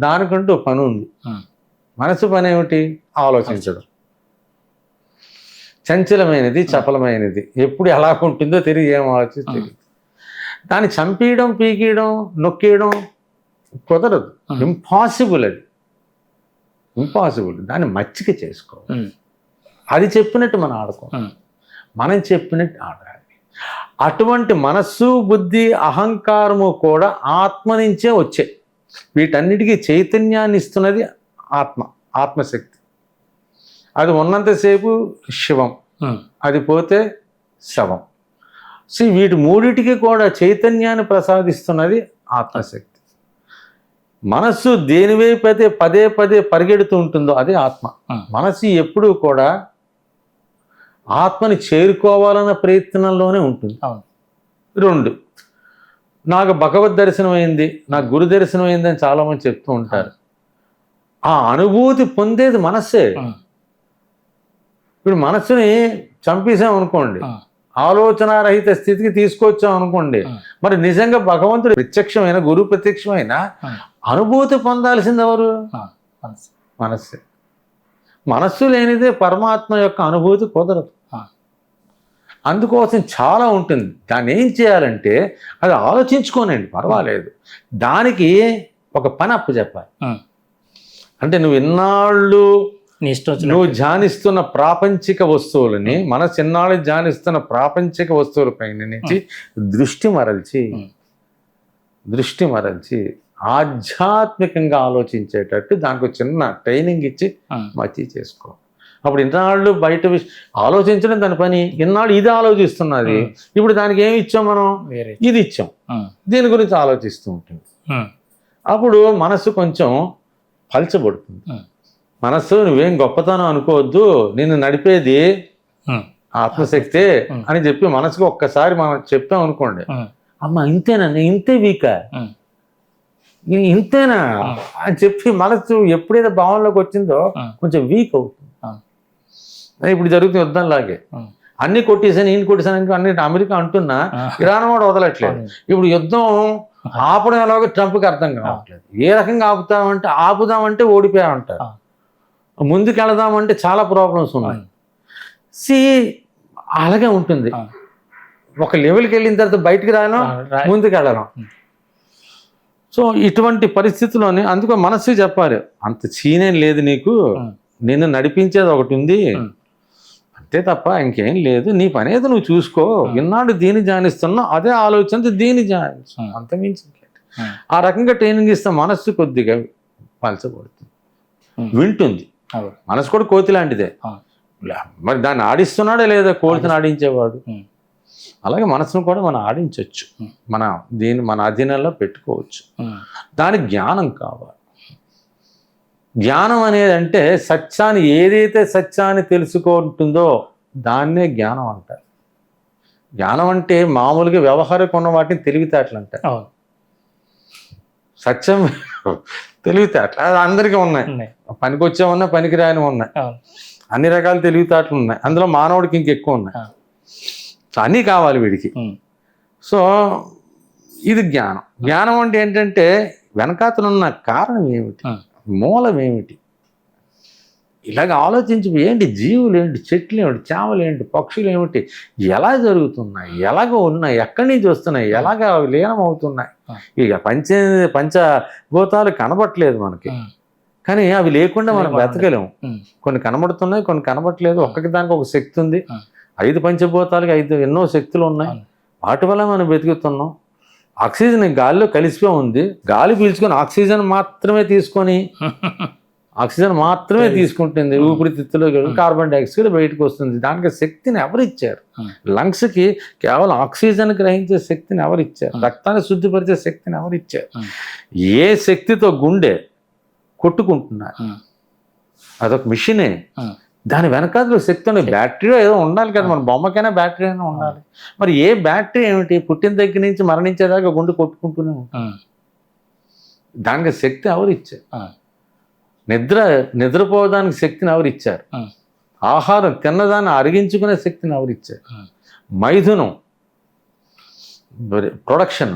దానికంటూ పని ఉంది. మనసు పని ఏమిటి? ఆలోచించడం. చంచలమైనది, చపలమైనది, ఎప్పుడు ఎలా ఉంటుందో తెలియదు, ఏం ఆలోచించి తెలియదు. దాన్ని చంపేయడం, పీకేయడం, నొక్కేయడం కుదరదు, ఇంపాసిబుల్. అది ఇంపాసిబుల్. దాన్ని మచ్చిక చేసుకోవాలి. అది చెప్పినట్టు మనం ఆడుకోవాలి, మనం చెప్పినట్టు ఆడాలి. అటువంటి మనస్సు, బుద్ధి, అహంకారము కూడా ఆత్మ నుంచే వచ్చాయి. వీటన్నిటికీ చైతన్యాన్ని ఇస్తున్నది ఆత్మ, ఆత్మశక్తి. అది ఉన్నంతసేపు శివం, అది పోతే శవం. సో వీటి మూడిటికి కూడా చైతన్యాన్ని ప్రసాదిస్తున్నది ఆత్మశక్తి. మనస్సు దేనివైపు అయితే పదే పదే పరిగెడుతూ ఉంటుందో అదే ఆత్మ. మనసు ఎప్పుడూ కూడా ఆత్మని చేరుకోవాలన్న ప్రయత్నంలోనే ఉంటుంది. 2, నాకు భగవద్ దర్శనం అయింది, నాకు గురు దర్శనం అయింది అని చాలా మంది చెప్తూ ఉంటారు. ఆ అనుభూతి పొందేది మనస్సే. ఇప్పుడు మనస్సుని చంపేసాం అనుకోండి, ఆలోచనారహిత స్థితికి తీసుకొచ్చాం అనుకోండి, మరి నిజంగా భగవంతుడు ప్రత్యక్షమైన గురు ప్రత్యక్షమైన అనుభూతి పొందాల్సింది ఎవరు? మనస్సే. మనస్సు లేనిదే పరమాత్మ యొక్క అనుభూతి కుదరదు. అందుకోసం చాలా ఉంటుంది. దాన్ని ఏం చేయాలంటే అది ఆలోచించుకోనండి, పర్వాలేదు. దానికి ఒక పని అప్పు చెప్పాలి. అంటే నువ్వు ఎన్నాళ్ళు నువ్వు ధ్యానిస్తున్న ప్రాపంచిక వస్తువులని, మనసు ఎన్నాళ్ళు ధ్యానిస్తున్న ప్రాపంచిక వస్తువులపై నుంచి దృష్టి మరల్చి ఆధ్యాత్మికంగా ఆలోచించేటట్టు దానికి చిన్న ట్రైనింగ్ ఇచ్చి మచ్చి చేసుకో. అప్పుడు ఇన్నాళ్ళు బయట ఆలోచించడం దాని పని, ఇన్నాళ్ళు ఇది ఆలోచిస్తున్నది, ఇప్పుడు దానికి ఏమి ఇచ్చాం మనం? ఇది ఇచ్చాం, దీని గురించి ఆలోచిస్తూ ఉంటుంది. అప్పుడు మనసు కొంచెం పల్చబడుతుంది. మనస్సు నువ్వేం గొప్పతనం అనుకోవద్దు, నిన్ను నడిపేది ఆత్మశక్తే అని చెప్పి మనసుకు ఒక్కసారి మనం చెప్పాం అనుకోండి, అమ్మ ఇంతేనా, ఇంతే వీకా, ఇంతేనా అని చెప్పి మనసు ఎప్పుడైతే భావనలోకి వచ్చిందో కొంచెం వీక్ అవుతుంది. ఇప్పుడు జరుగుతున్న యుద్ధంలాగే అన్ని కొట్టేసాను, ఈయన కొట్టేసాను అన్ని అమెరికా అంటున్నా, ఇరాన్ కూడా వదలట్లేదు. ఇప్పుడు యుద్ధం ఆపడం ఎలాగో ట్రంప్కి అర్థం కావట్లేదు. ఏ రకంగా ఆపుదామంటే ఓడిపోయామంటారు, ముందుకు వెళదామంటే చాలా ప్రాబ్లమ్స్ ఉన్నాయి. అలాగే ఉంటుంది. ఒక లెవెల్కి వెళ్ళిన తర్వాత బయటికి రాయడం, ముందుకు వెళ్ళడం. సో ఇటువంటి పరిస్థితుల్లోనే అందుకో మనసు చెప్పాలి, అంత చీనేం లేదు నీకు, నిన్ను నడిపించేది ఒకటి ఉంది అంతే తప్ప ఇంకేం లేదు, నీ పని ఏదో నువ్వు చూసుకో, ఇన్నాడు దీన్ని ధ్యానిస్తున్నావు, అదే ఆలోచన దీన్ని ధ్యానిస్తు, అంతమించి ఆ రకంగా ట్రైనింగ్ ఇస్తే మనస్సు కొద్దిగా పలచబడుతుంది, వింటుంది. మనసు కూడా కోతి లాంటిదే, మరి దాన్ని ఆడిస్తున్నాడే లేదా కోతిని ఆడించేవాడు. అలాగే మనసును కూడా మనం ఆడించవచ్చు, మన అధీనంలో పెట్టుకోవచ్చు. దానికి జ్ఞానం కావాలి. జ్ఞానం అనేది అంటే సత్యాన్ని, ఏదైతే సత్యాన్ని తెలుసుకుంటుందో దాన్నే జ్ఞానం అంటారు. జ్ఞానం అంటే మామూలుగా వ్యవహారిక ఉన్న వాటిని తెలివితేటలు అంటారు. సత్యం తెలివితేటలు అది అందరికీ ఉన్నాయి, పనికొచ్చే ఉన్నాయి, పనికి రాని ఉన్నాయి, అన్ని రకాల తెలివితేటలు ఉన్నాయి. అందులో మానవుడికి ఇంకెక్కువ ఉన్నాయి. సో అన్నీ కావాలి వీడికి. సో ఇది జ్ఞానం. జ్ఞానం అంటే ఏంటంటే వెనకాతనున్న కారణం ఏమిటి, మూలం ఏమిటి, ఇలాగ ఆలోచించి ఏంటి, జీవులు ఏంటి, చెట్లు ఏమిటి, చేమలు ఏంటి, పక్షులు ఏమిటి, ఎలా జరుగుతున్నాయి, ఎలాగ ఉన్నాయి, ఎక్కడి నుంచి వస్తున్నాయి, ఎలాగ లీనం అవుతున్నాయి. ఇక పంచభూతాలు కనబట్టలేదు మనకి, కానీ అవి లేకుండా మనం బ్రతకలేము. కొన్ని కనబడుతున్నాయి, కొన్ని కనబట్టలేదు. ఒక్కకి దానికి ఒక శక్తి ఉంది. 5 పంచభూతాలకి 5 ఎన్నో శక్తులు ఉన్నాయి. వాటి వల్ల మనం బ్రతుకుతున్నాం. ఆక్సిజన్ గాలిలో కలిసిపోయి ఉంది, గాలి పీల్చుకొని ఆక్సిజన్ మాత్రమే తీసుకుంటుంది. ఊపిరితిత్తులో కార్బన్ డైఆక్సైడ్ బయటకు వస్తుంది. దానికి శక్తిని ఎవరిచ్చారు? లంగ్స్కి కేవలం ఆక్సిజన్ గ్రహించే శక్తిని ఎవరిచ్చారు? రక్తాన్ని శుద్ధిపరిచే శక్తిని ఎవరిచ్చారు? ఏ శక్తితో గుండె కొట్టుకుంటున్నారు, అదొక మిషనే. దాని వెనకాల శక్తి ఉంది. బ్యాటరీ ఏదో ఉండాలి కదా, మన బొమ్మకైనా బ్యాటరీ అయినా ఉండాలి. మరి ఏ బ్యాటరీ ఏమిటి? పుట్టిన దగ్గర నుంచి మరణించేదాకా గుండె కొట్టుకుంటూనే ఉంటుంది. దానికి శక్తి ఎవరు ఇచ్చారు? నిద్రపోవడానికి శక్తిని ఎవరు ఇచ్చారు? ఆహారం తిన్నదాన్ని అరిగించుకునే శక్తిని ఎవరు ఇచ్చారు? మైథునం, ప్రొడక్షన్,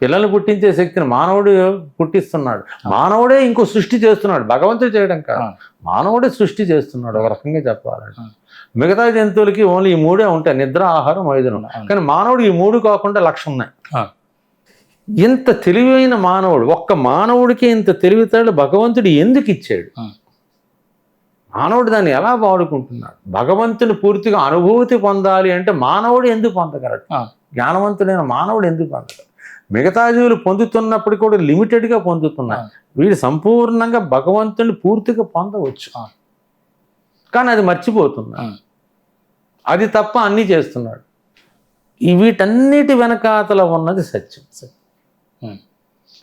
పిల్లల్ని పుట్టించే శక్తిని మానవుడు పుట్టిస్తున్నాడు. మానవుడే ఇంకో సృష్టి చేస్తున్నాడు, భగవంతుడు చేయడం కాదు, మానవుడే సృష్టి చేస్తున్నాడు ఒక రకంగా చెప్పాలంటే. మిగతా జంతువులకి ఓన్లీ ఈ 3 ఉంటాయి, నిద్ర, ఆహారం, మైథునం. కానీ మానవుడు ఈ 3 కాకుండా 1,00,000 ఉన్నాయి. ఇంత తెలివైన మానవుడు, ఒక్క మానవుడికి ఇంత తెలివితేటలు భగవంతుడు ఎందుకు ఇచ్చాడు? మానవుడు దాన్ని ఎలా వాడుకుంటున్నాడు? భగవంతుని పూర్తిగా అనుభూతి పొందాలి అంటే మానవుడు ఎందుకు పొందగలడు? జ్ఞానవంతుడైన మానవుడు ఎందుకు పొందగలడు? మిగతా జీవులు పొందుతున్నప్పుడు కూడా లిమిటెడ్గా పొందుతున్నాయి. వీడు సంపూర్ణంగా భగవంతుని పూర్తిగా పొందవచ్చు, కానీ అది మర్చిపోతున్నాడు. అది తప్ప అన్నీ చేస్తున్నాడు. వీటన్నిటి వెనకాతల ఉన్నది సత్యం.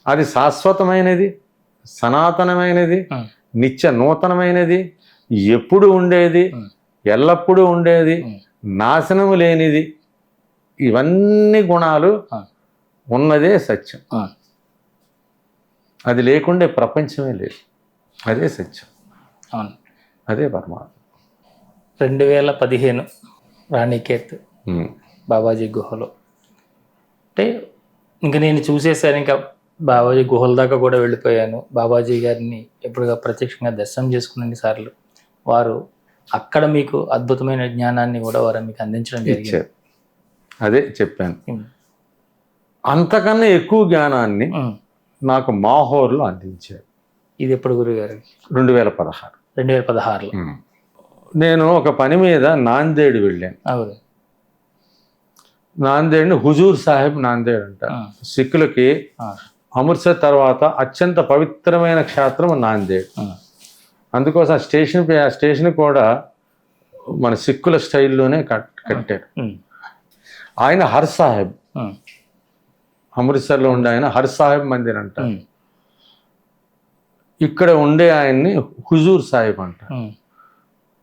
అది శాశ్వతమైనది, సనాతనమైనది, నిత్య నూతనమైనది, ఎప్పుడు ఉండేది, ఎల్లప్పుడూ ఉండేది, నాశనము లేనిది. ఇవన్నీ గుణాలు ఉన్నదే సత్యం, ఆ, అది లేకుండే ప్రపంచమే లేదు, అదే సత్యం, అవును. అదే పరమాత్మ. 2015 రాణికేత్ ఉమ్. బాబాజీ గుహలో అంటే ఇంక నేను చూసేసాను, ఇంకా బాబాజీ గుహల దాకా కూడా వెళ్ళిపోయాను. బాబాజీ గారిని ఎప్పుడుగా ప్రత్యక్షంగా దర్శనం చేసుకున్న సార్లు వారు అక్కడ మీకు అద్భుతమైన జ్ఞానాన్ని కూడా వారు మీకు అందించడం జరిగింది. ఇచ్చారు, అదే చెప్పాను. ఉమ్, అంతకన్నా ఎక్కువ జ్ఞానాన్ని ఉమ్. నాకు మాహోర్లో అందించారు. ఇది ఎప్పుడు గురుగారు? 2016. 2016లో. నేను ఒక పని మీద నాందేడ్ వెళ్ళాను. అవును. నాందేడ్ని హుజూర్ సాహెబ్ నాందేడ్ అంట. ఆ, సిక్కులకి ఆ, అమృత్సర్ తర్వాత అత్యంత పవిత్రమైన క్షేత్రం నాందేడ్. ఆ, అందుకోసం ఆ స్టేషన్ కూడా మన సిక్కుల స్టైల్లోనే కట్టారు. ఉమ్, ఆయన హర్ సాహెబ్, ఉమ్, అమృత్సర్లో ఉండే ఆయన హర్ సాహెబ్ మందిర్ అంట. ఉమ్, ఇక్కడ ఉండే ఆయన్ని హుజూర్ సాహెబ్ అంట. ఉమ్,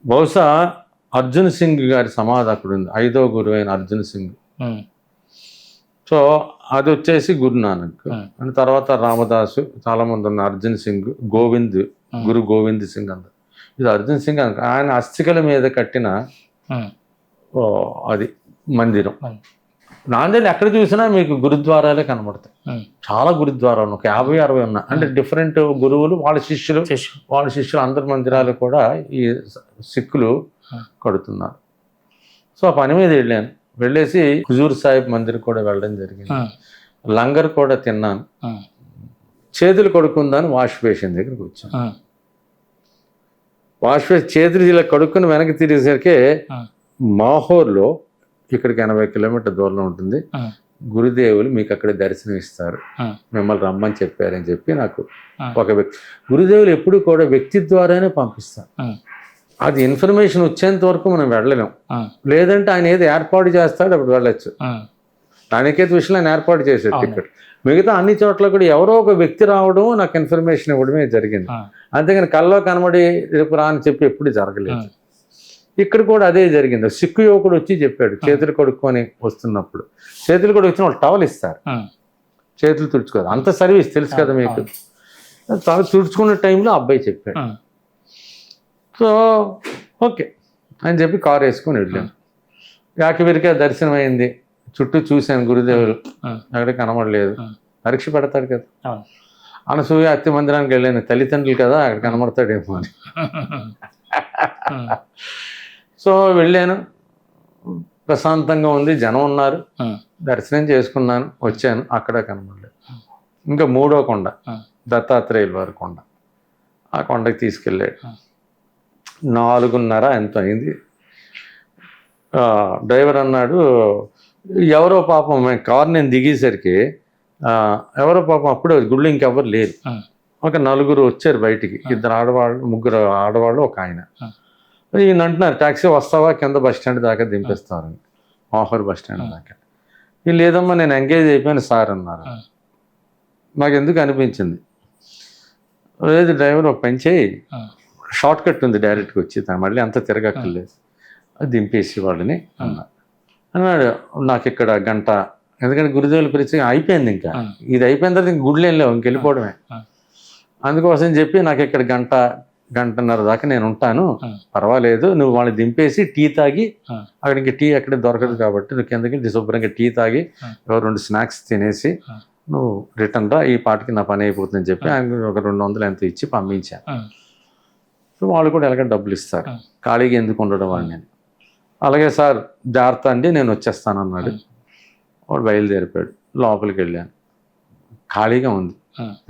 బహుశా అర్జున్ సింగ్ గారి సమాధి అక్కడ ఉంది, 5వ గురువు అయిన అర్జున్ సింగ్. ఉమ్, సో అది వచ్చేసి గురునానక్. అండ్ తర్వాత రామదాసు, చాలా మంది ఉన్నారు, అర్జున్ సింగ్, గోవింద్, గురు గోవింద్ సింగ్ అంత. ఇది అర్జున్ సింగ్ ఆయన అస్థికల మీద కట్టిన ఉమ్, అది మందిరం. ఉమ్, నాందేడ్ ఎక్కడ చూసినా మీకు గురుద్వారాలే కనబడతాయి. ఉమ్. చాలా గురుద్వారాలు, ఒక 50-60 ఉన్నాయి. అంటే డిఫరెంట్ గురువులు, వాళ్ళ శిష్యులు అందరి మందిరాలు కూడా ఈ సిక్కులు కడుతున్నారు. సో ఆ పని మీద వెళ్ళేసి హుజూర్ సాహిబ్ మందిర్ కూడా వెళ్ళడం జరిగింది. లంగర్ కూడా తిన్నాను. చేతులు కడుక్కుందాని వాష్ బేసిన్ దగ్గరికి వచ్చాను. వాష్ బేసిన్ చేతులు ఇలా కడుక్కుని వెనక్కి తిరిగేసరికి మాహోర్లో, ఇక్కడికి 80 కిలోమీటర్ దూరంలో ఉంటుంది, గురుదేవులు మీకు అక్కడ దర్శనం ఇస్తారు, మిమ్మల్ని రమ్మని చెప్పారని చెప్పి నాకు ఒక వ్యక్తి. గురుదేవులు ఎప్పుడు కూడా వ్యక్తి ద్వారానే పంపిస్తారు. అది ఇన్ఫర్మేషన్ వచ్చేంత వరకు మనం వెళ్ళలేం. లేదంటే ఆయన ఏది ఏర్పాటు చేస్తాడు అప్పుడు వెళ్ళచ్చు. దానికైతే విషయంలో ఆయన ఏర్పాటు చేసేది టికెట్. మిగతా అన్ని చోట్ల కూడా ఎవరో ఒక వ్యక్తి రావడం, నాకు ఇన్ఫర్మేషన్ ఇవ్వడమే జరిగింది. అంతేగాని కల్లో కనబడి రేపు రా అని చెప్పి ఎప్పుడు జరగలేదు. ఇక్కడ కూడా అదే జరిగింది. సిక్కు యువకుడు వచ్చి చెప్పాడు, చేతులు కడుక్కొని వస్తున్నప్పుడు. చేతులు కూడా వచ్చిన వాళ్ళు టవల్ ఇస్తారు, చేతులు తుడుచుకోదు, అంత సర్వీస్ తెలుసు కదా మీకు. తల తుడుచుకునే టైంలో అబ్బాయి చెప్పాడు. సో ఓకే అని చెప్పి కారు వేసుకొని వెళ్ళాను. యాకివిరికే దర్శనం అయింది. చుట్టూ చూశాను, గురుదేవులు అక్కడ కనబడలేదు. పరీక్ష పెడతాడు కదా. అనసూయ అత్తి మందిరానికి వెళ్ళాను, తల్లిదండ్రులు కదా అక్కడ కనబడతాడేమో అని. సో వెళ్ళాను, ప్రశాంతంగా ఉంది, జనం ఉన్నారు, దర్శనం చేసుకున్నాను, వచ్చాను. అక్కడ కనబడలేదు. ఇంకా 3వ కొండ, దత్తాత్రేయుల వారి కొండ. ఆ కొండకి తీసుకెళ్ళాడు. 4:30 ఎంతో అయింది. డ్రైవర్ అన్నాడు, ఎవరో పాపం కారు నేను దిగేసరికి ఎవరో పాపం అప్పుడే గుళ్ళు ఇంకెవ్వరు లేరు. ఒక 4 వచ్చారు బయటికి, 2 ఆడవాళ్ళు, 3 ఆడవాళ్ళు, ఒక ఆయన. ఈయన అంటున్నారు, ట్యాక్సీ వస్తావా, కింద బస్ స్టాండ్ దాకా దింపేస్తారని. మాహోర్ బస్ స్టాండ్ దాకా. వీళ్ళు లేదమ్మా నేను ఎంగేజ్ అయిపోయాను సార్ అన్నారు. నాకు ఎందుకు అనిపించింది, లేదు డ్రైవర్ ఒక పని చేయి, షార్ట్ కట్ ఉంది డైరెక్ట్గా వచ్చి, మళ్ళీ అంత తిరగక్కర్లేదు, అది దింపేసి వాళ్ళని అన్నాడు. నాకు ఇక్కడ గంట, ఎందుకంటే గురుదేవుల పరిచయం అయిపోయింది, ఇంకా ఇది అయిపోయిన తర్వాత ఇంక గుడిలో ఏం లేవు, ఇంకెళ్ళిపోవడమే. అందుకోసం చెప్పి నాకు ఇక్కడ గంటన్నర దాకా నేను ఉంటాను, పర్వాలేదు, నువ్వు వాళ్ళని దింపేసి టీ తాగి, అక్కడ ఇంక టీ అక్కడే దొరకదు కాబట్టి నువ్వు కిందకి శుభ్రంగా టీ తాగి 2 స్నాక్స్ తినేసి నువ్వు రిటర్న్ రా, ఈ పాటికి నా పని అయిపోతుందని చెప్పి ఆయన ఒక 200 ఎంతో ఇచ్చి పంపించాను. సో వాళ్ళు కూడా ఎలాగ డబ్బులు ఇస్తారు, ఖాళీగా ఎందుకు ఉండడం అని. నేను అలాగే సార్ జాగ్రత్త అండి నేను వచ్చేస్తాను అన్నాడు. వాడు బయలుదేరిపోయాడు. లోపలికి వెళ్ళాను, ఖాళీగా ఉంది.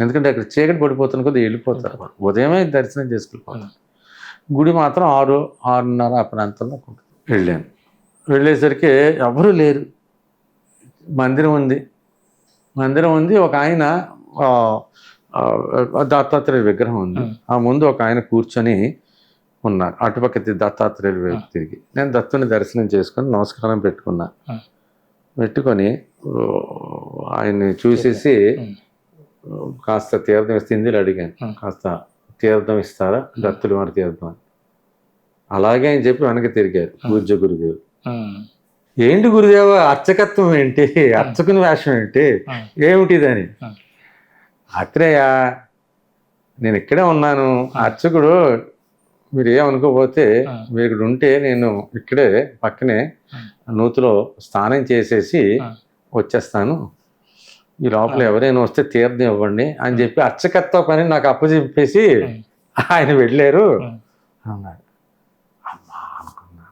ఎందుకంటే అక్కడ చీకటి పడిపోతున్న కొద్దిగా వెళ్ళిపోతారు, ఉదయమే దర్శనం చేసుకెళ్ళిపోతారు. గుడి మాత్రం 6:30 ఆ ప్రాంతంలో వెళ్ళాను. వెళ్ళేసరికి ఎవరూ లేరు. మందిరం ఉంది, ఒక ఆయన దత్తాత్రేయ విగ్రహం ఉంది, ఆ ముందు ఒక ఆయన కూర్చొని ఉన్నారు. అటుపక్క దత్తాత్రేయుల వైపు తిరిగి నేను దత్తుని దర్శనం చేసుకొని నమస్కారం పెట్టుకొని ఆయన్ని చూసేసి కాస్త తీర్థం ఇస్తే, హిందీలో అడిగాను, కాస్త తీర్థం ఇస్తారా దత్తులు వారి తీర్థం అని. అలాగే అని చెప్పి వెనక్కి తిరిగారు పూజ్య గురుదేవులు. ఏంటి గురుదేవ అర్చకత్వం ఏంటి, అర్చకుని వేషం ఏంటి, ఏమిటిదని. అత్రేయ నేను ఇక్కడే ఉన్నాను, అర్చకుడు మీరు ఏమనుకోపోతే మీరు ఇక్కడ ఉంటే నేను ఇక్కడే పక్కనే నూతిలో స్నానం చేసేసి వచ్చేస్తాను, ఈ లోపల ఎవరైనా వస్తే తీర్థం ఇవ్వండి అని చెప్పి అర్చకత్వ పని నాకు అప్పచెప్పేసి ఆయన వెళ్ళారు అన్నాడు. అమ్మా అనుకున్నా,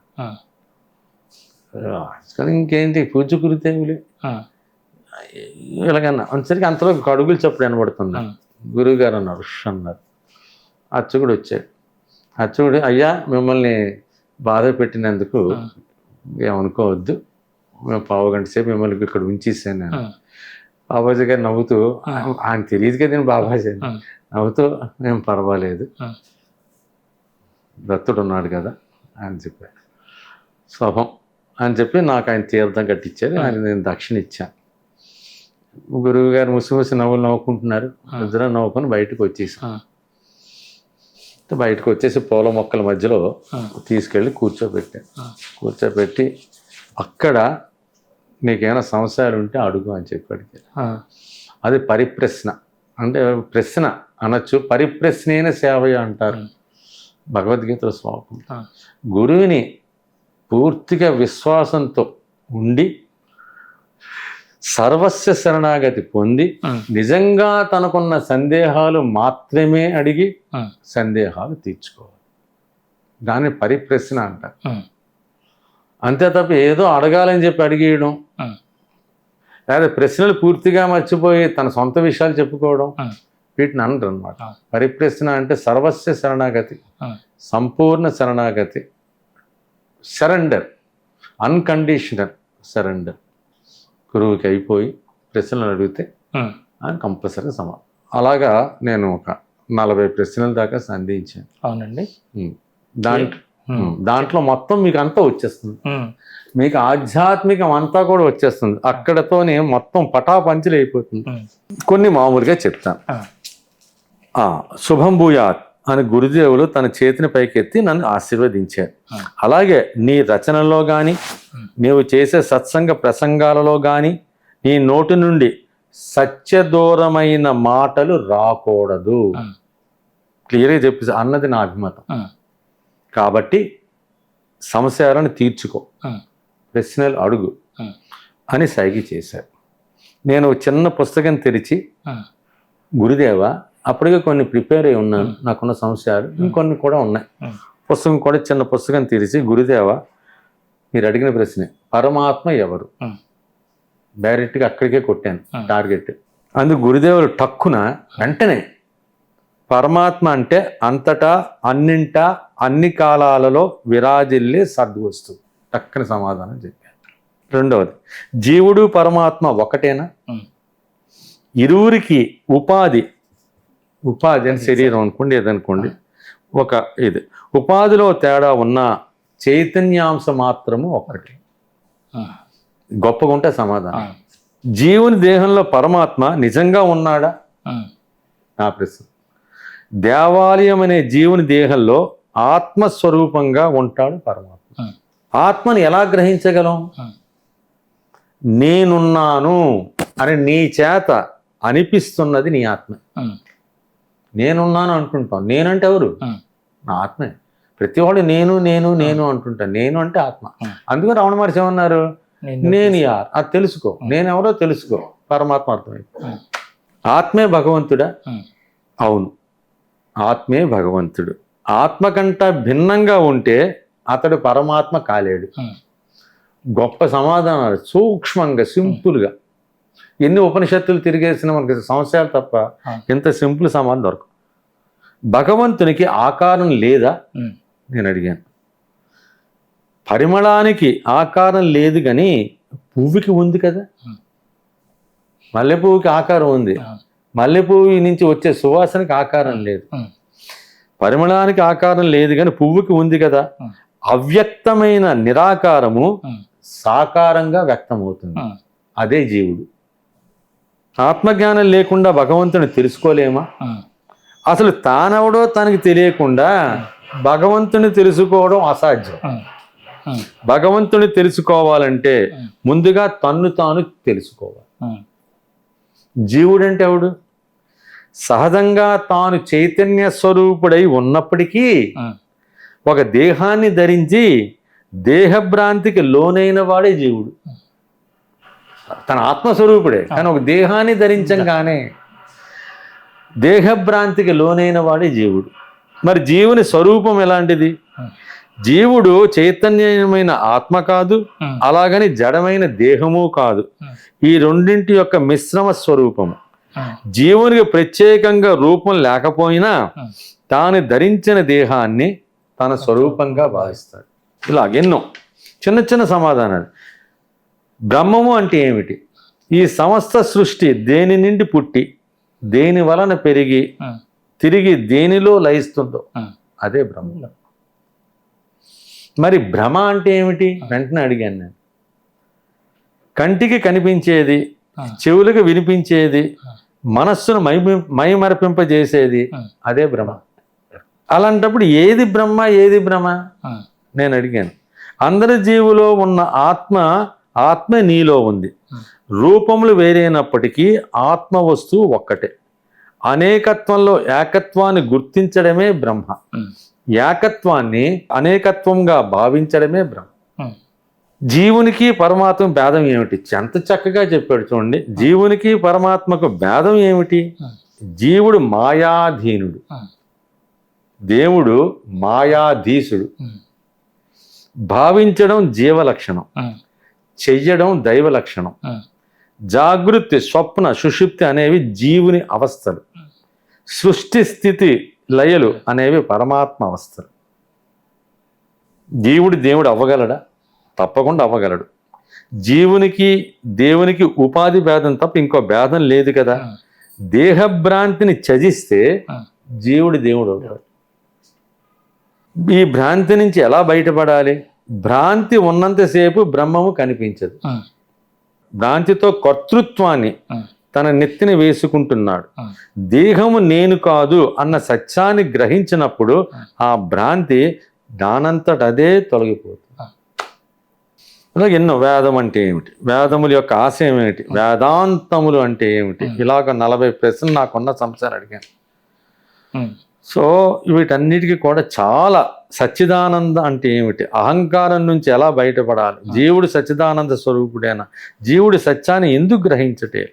ఇంకేంటి పూజ గురుదేవులే ఇలాగన్నా అనేసరికి అంతలో అడుగులు చప్పుడు వినబడుతుంది. గురువు గారు అన్నారు అన్నారు. అర్చకుడు వచ్చాడు. అర్చకుడు, అయ్యా మిమ్మల్ని బాధ పెట్టినందుకు ఏమనుకోవద్దు, మేము పావుగంట సేపు మిమ్మల్ని ఇక్కడ ఉంచేసాను నేను. బాబాజీ గారు నవ్వుతూ, ఆయన తెలియదు కదా నేను బాబాజీ నవ్వుతూ, మేము పర్వాలేదు దత్తుడు ఉన్నాడు కదా అని చెప్పాడు. శుభం అని చెప్పి నాకు ఆయన తీర్థం కట్టించారు. ఆయన నేను దక్షిణ ఇచ్చాను. గురువు గారు ముసి నవ్వులు నవ్వుకుంటున్నారు. ఇద్దరు నవ్వుకొని బయటకు వచ్చేసాం. బయటకు వచ్చేసి పూల మొక్కల మధ్యలో తీసుకెళ్ళి కూర్చోబెట్టి అక్కడ నీకేమైనా సమస్యలు ఉంటే అడుగు అని చెప్పాడు. అది పరిప్రశ్న అంటే ప్రశ్న అనొచ్చు, పరిప్రశ్నైన సేవయ అంటారు భగవద్గీతలో శ్లోకం. గురువుని పూర్తిగా విశ్వాసంతో ఉండి సర్వస్వ శరణాగతి పొంది నిజంగా తనకున్న సందేహాలు మాత్రమే అడిగి సందేహాలు తీర్చుకోవాలి. దాన్ని పరిప్రశ్న అంటారు. అంతే తప్ప ఏదో అడగాలని చెప్పి అడిగేయడం, లేదా ప్రశ్నలు పూర్తిగా మర్చిపోయి తన సొంత విషయాలు చెప్పుకోవడం, వీటిని అనరు అనమాట. పరిప్రశ్న అంటే సర్వస్వ శరణాగతి, సంపూర్ణ శరణాగతి, సరెండర్, అన్కండిషనల్ సరెండర్. గురువుకి అయిపోయి ప్రశ్నలు అడిగితే అని కంపల్సరీ సమాధానం. అలాగా నేను ఒక 40 ప్రశ్నల దాకా సంధించాను. అవునండి. దాంట్లో మొత్తం మీకు అంతా వచ్చేస్తుంది, మీకు ఆధ్యాత్మికం అంతా కూడా వచ్చేస్తుంది. అక్కడతోనే మొత్తం పటాపంచలు అయిపోతుంది. కొన్ని మామూలుగా చెప్తాను. శుభం భూయాత్ అని గురుదేవులు తన చేతిని పైకెత్తి నన్ను ఆశీర్వదించారు. అలాగే నీ రచనలో కానీ నీవు చేసే సత్సంగ ప్రసంగాలలో కానీ నీ నోటి నుండి సత్యదూరమైన మాటలు రాకూడదు. క్లియర్గా చెప్పి అన్నది నా అభిమతం. కాబట్టి సమస్యలను తీర్చుకో, ప్రశ్నలు అడుగు అని సైగ చేశారు. నేను చిన్న పుస్తకం తెరిచి, గురుదేవ అప్పటికే కొన్ని ప్రిపేర్ అయి ఉన్నాను, నాకున్న సమస్యలు ఇంకొన్ని కూడా ఉన్నాయి. పుస్తకం కూడా చిన్న పుస్తకం తెరిచి, గురుదేవ మీరు అడిగిన ప్రశ్నే పరమాత్మ ఎవరు, డైరెక్ట్గా అక్కడికే కొట్టాను టార్గెట్. అందుకు గురుదేవులు టక్కున వెంటనే పరమాత్మ అంటే అంతటా అన్నింటా అన్ని కాలాలలో విరాజిల్లే సద్వస్తువు, టక్కని సమాధానం చెప్పాను. రెండవది, జీవుడు పరమాత్మ ఒకటేనా? ఇరువురికి ఉపాధి అని శరీరం అనుకోండి, ఏదనుకోండి, ఒక ఇది ఉపాధిలో తేడా ఉన్న చైతన్యాంశ మాత్రము ఒకటి. గొప్పగా ఉంటే సమాధానం. జీవుని దేహంలో పరమాత్మ నిజంగా ఉన్నాడా? నా ప్రశ్న. దేవాలయం అనే జీవుని దేహంలో ఆత్మస్వరూపంగా ఉంటాడు పరమాత్మ. ఆత్మను ఎలా గ్రహించగలం? నేనున్నాను అని నీ చేత అనిపిస్తున్నది నీ ఆత్మ. నేనున్నాను అంటుంటాం. నేనంటే ఎవరు? నా ఆత్మే. ప్రతివాడు నేను నేను నేను అంటుంటాను. నేను అంటే ఆత్మ. అందుకని రమణ మహర్షి ఏమన్నారు? నేను యార్, అది తెలుసుకో, నేనెవరో తెలుసుకో, పరమాత్మ అర్థమైంది. ఆత్మే భగవంతుడా? అవును, ఆత్మే భగవంతుడు. ఆత్మ కంట భిన్నంగా ఉంటే అతడు పరమాత్మ కాలేడు. గొప్ప సమాధానాలు, సూక్ష్మంగా, సింపుల్గా. ఎన్ని ఉపనిషత్తులు తిరిగేసిన మనకి సంశయాలు తప్ప ఇంత సింపుల్ సమాధానం దొరకదు. భగవంతునికి ఆకారం లేదా? నేను అడిగాను. పరిమళానికి ఆకారం లేదు, కానీ పువ్వుకి ఉంది కదా. మల్లెపువ్వుకి ఆకారం ఉంది, మల్లెపువ్వు నుంచి వచ్చే సువాసనకి ఆకారం లేదు. పరిమళానికి ఆకారం లేదు, కానీ పువ్వుకి ఉంది కదా. అవ్యక్తమైన నిరాకారము సాకారంగా వ్యక్తమవుతుంది. అదే జీవుడు. ఆత్మజ్ఞానం లేకుండా భగవంతుని తెలుసుకోలేమా? అసలు తానెవడో తనకి తెలియకుండా భగవంతుని తెలుసుకోవడం అసాధ్యం. భగవంతుని తెలుసుకోవాలంటే ముందుగా తన్ను తాను తెలుసుకోవాలి. జీవుడంటే ఎవడు? సహజంగా తాను చైతన్య స్వరూపుడై ఉన్నప్పటికీ ఒక దేహాన్ని ధరించి దేహభ్రాంతికి లోనైన వాడే జీవుడు. తన ఆత్మస్వరూపుడే, కానీ ఒక దేహాన్ని ధరించంగానే దేహభ్రాంతికి లోనైన వాడే జీవుడు. మరి జీవుని స్వరూపం ఎలాంటిది? జీవుడు చైతన్యమైన ఆత్మ కాదు, అలాగని జడమైన దేహము కాదు. ఈ రెండింటి యొక్క మిశ్రమ స్వరూపము. జీవునికి ప్రత్యేకంగా రూపం లేకపోయినా తాను ధరించిన దేహాన్ని తన స్వరూపంగా భావిస్తాడు. ఇలాగెన్నో చిన్న చిన్న సమాధానాలు. బ్రహ్మము అంటే ఏమిటి? ఈ సమస్త సృష్టి దేని నుండి పుట్టి దేని వలన పెరిగి తిరిగి దేనిలో లయిస్తుందో అదే బ్రహ్మ. మరి భ్రమ అంటే ఏమిటి? వెంటనే అడిగాను నేను. కంటికి కనిపించేది, చెవులకు వినిపించేది, మనస్సును మైమరపింపజేసేది అదే భ్రమ. అలాంటప్పుడు ఏది బ్రహ్మ, ఏది భ్రమ నేను అడిగాను. అందరి జీవులో ఉన్న ఆత్మ నీలో ఉంది. రూపములు వేరైనప్పటికీ ఆత్మ వస్తువు ఒక్కటే. అనేకత్వంలో ఏకత్వాన్ని గుర్తించడమే బ్రహ్మ. ఏకత్వాన్ని అనేకత్వంగా భావించడమే బ్రహ్మ. జీవునికి పరమాత్మ భేదం ఏమిటి? ఎంత చక్కగా చెప్పాడు చూడండి. జీవునికి పరమాత్మకు భేదం ఏమిటి? జీవుడు మాయాధీనుడు, దేవుడు మాయాధీసుడు. భావించడం జీవ లక్షణం, చెయ్యడం దైవ లక్షణం. జాగృతి, స్వప్న, సుషుప్తి అనేవి జీవుని అవస్థలు. సృష్టి, స్థితి, లయలు అనేవి పరమాత్మ అవస్థలు. దేవుడు అవ్వగలడా? తప్పకుండా అవ్వగలడు. జీవునికి దేవునికి ఉపాధి భేదం తప్ప ఇంకో భేదం లేదు కదా. దేహభ్రాంతిని త్యజిస్తే దేవుడు అవుతాడు. ఈ భ్రాంతి నుంచి ఎలా బయటపడాలి? భ్రాంతి ఉన్నంతసేపు బ్రహ్మము కనిపించదు. భ్రాంతితో కర్తృత్వాన్ని తన నెత్తిని వేసుకుంటున్నాడు. దేహము నేను కాదు అన్న సత్యాన్ని గ్రహించినప్పుడు ఆ భ్రాంతి దానంతట అదే తొలగిపోతుంది. అలాగే ఎన్నో. వేదం అంటే ఏమిటి? వేదముల యొక్క ఆశయం ఏమిటి? వేదాంతములు అంటే ఏమిటి? ఇలాగ 40 ప్రశ్నలు నాకున్న సంశయాలు అడిగాను. సో వీటన్నిటికీ కూడా చాలా సచ్చిదానంద అంటే ఏమిటి? అహంకారం నుంచి ఎలా బయటపడాలి? జీవుడు సచ్చిదానంద స్వరూపుడేనా? జీవుడి సత్యాన్ని ఎందుకు గ్రహించటే?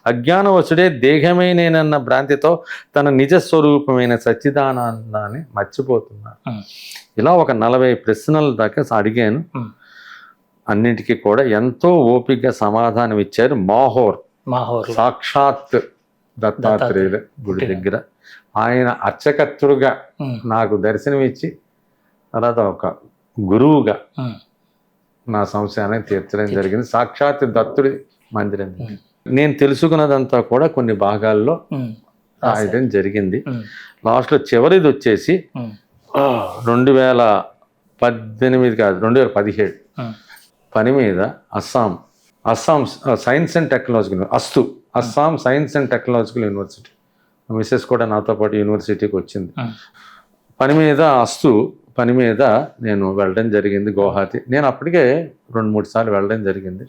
అజ్ఞానవశుడే దేహమే నేనన్న భ్రాంతితో తన నిజస్వరూపమైన సచ్చిదానందాన్ని మర్చిపోతున్నాడు. ఇలా ఒక 40 ప్రశ్నల దాకా అడిగాను. అన్నిటికీ కూడా ఎంతో ఓపిక సమాధానం ఇచ్చారు. మాహోర్ సాక్షాత్ దత్తాత్రేయుల గుడి దగ్గర ఆయన అర్చకత్తుడుగా నాకు దర్శనమిచ్చి తర్వాత ఒక గురువుగా నా సంశయాన్ని తీర్చడం జరిగింది. సాక్షాత్ దత్తుడి మందిరం. నేను తెలుసుకున్నదంతా కూడా కొన్ని భాగాల్లో రాయడం జరిగింది. లాస్ట్లో చివరిది వచ్చేసి 2018 కాదు 2017 పని మీద Assam science and technological Assam science and technological university. Mrs కూడా నాతో పాటు యూనివర్సిటీకి వచ్చింది. పని మీద నేను వెళ్ళడం జరిగింది గువాహతి. నేను అప్పటికే 2-3 సార్లు వెళ్ళడం జరిగింది.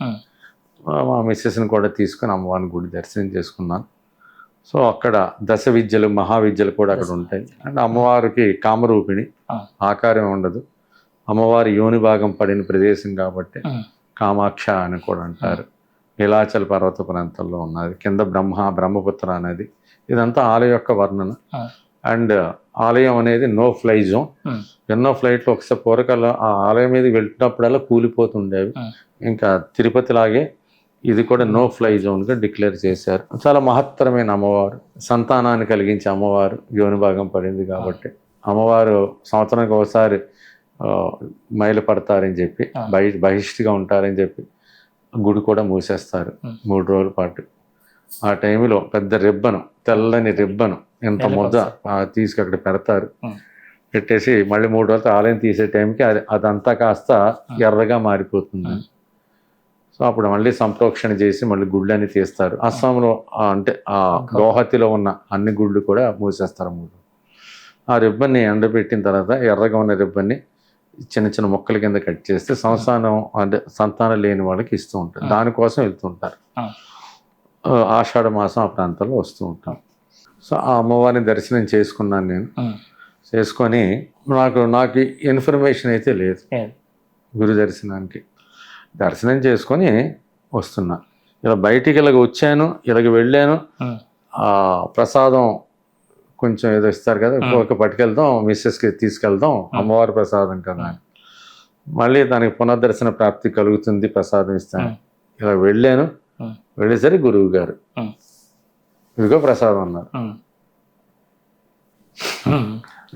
మా మిస్సెస్ని కూడా తీసుకుని అమ్మవారిని గుడి దర్శనం చేసుకున్నాను. సో అక్కడ దశ విద్యలు మహావిద్యలు కూడా అక్కడ ఉంటాయి. అంటే అమ్మవారికి కామరూపిణి, ఆకారం ఉండదు. అమ్మవారి యోని భాగం పడిన ప్రదేశం కాబట్టి కామాక్ష అని కూడా అంటారు. నీలాచల్ పర్వత ప్రాంతంలో ఉన్నది. కింద బ్రహ్మపుత్ర అనేది. ఇదంతా ఆలయం యొక్క వర్ణన. అండ్ ఆలయం అనేది నో ఫ్లై జోన్. ఎన్నో ఫ్లైట్లు ఒకసారి పూర్వకాలం ఆ ఆలయం మీద వెళ్తున్నప్పుడల్లా కూలిపోతుండేవి. ఇంకా తిరుపతి లాగే ఇది కూడా నో ఫ్లై జోన్గా డిక్లేర్ చేశారు. చాలా మహత్తరమైన అమ్మవారు, సంతానాన్ని కలిగించే అమ్మవారు. యోని భాగం పడింది కాబట్టి అమ్మవారు సంవత్సరానికి ఒకసారి మైలు పడతారని చెప్పి బహిష్టిగా ఉంటారని చెప్పి గుడి కూడా మూసేస్తారు 3 రోజుల పాటు. ఆ టైంలో పెద్ద రిబ్బను, తెల్లని రిబ్బను ఎంత ముద్ద తీసుకు అక్కడ పెడతారు. పెట్టేసి మళ్ళీ 3 రోజులతో ఆలయం తీసే టైంకి అదంతా కాస్త ఎర్రగా మారిపోతుంది. సో అప్పుడు మళ్ళీ సంప్రోక్షణ చేసి మళ్ళీ గుళ్ళని తీస్తారు. అస్సాంలో అంటే ఆ గౌహతిలో ఉన్న అన్ని గుళ్ళు కూడా మూసేస్తారు. 3 ఆ రిబ్బన్ని ఎండబెట్టిన తర్వాత ఎర్రగా ఉన్న రిబ్బన్ని చిన్న చిన్న మొక్కల కింద కట్ చేస్తే సంతానం లేని వాళ్ళకి ఇస్తూ ఉంటారు. దానికోసం వెళ్తుంటారు. ఆషాఢ మాసం ఆ ప్రాంతంలో వస్తూ ఉంటాం. సో ఆ అమ్మవారిని దర్శనం చేసుకున్నాను నేను. చేసుకొని నాకు ఇన్ఫర్మేషన్ అయితే లేదు గురు దర్శనానికి. దర్శనం చేసుకొని వస్తున్నా. ఇలా బయటికి ఇలాగ వచ్చాను, ఇలాగ వెళ్ళాను. ప్రసాదం కొంచెం ఏదో ఇస్తారు కదా, ఒక పట్టుకెళ్తాం, మిస్సెస్కి తీసుకెళ్తాం, అమ్మవారి ప్రసాదం కదా అని. మళ్ళీ దానికి పునర్దర్శన ప్రాప్తి కలుగుతుంది, ప్రసాదం ఇస్తాను. ఇలా వెళ్ళాను. వెళ్ళేసరికి గురువు గారు ఇదిగో ప్రసాదం అన్నారు.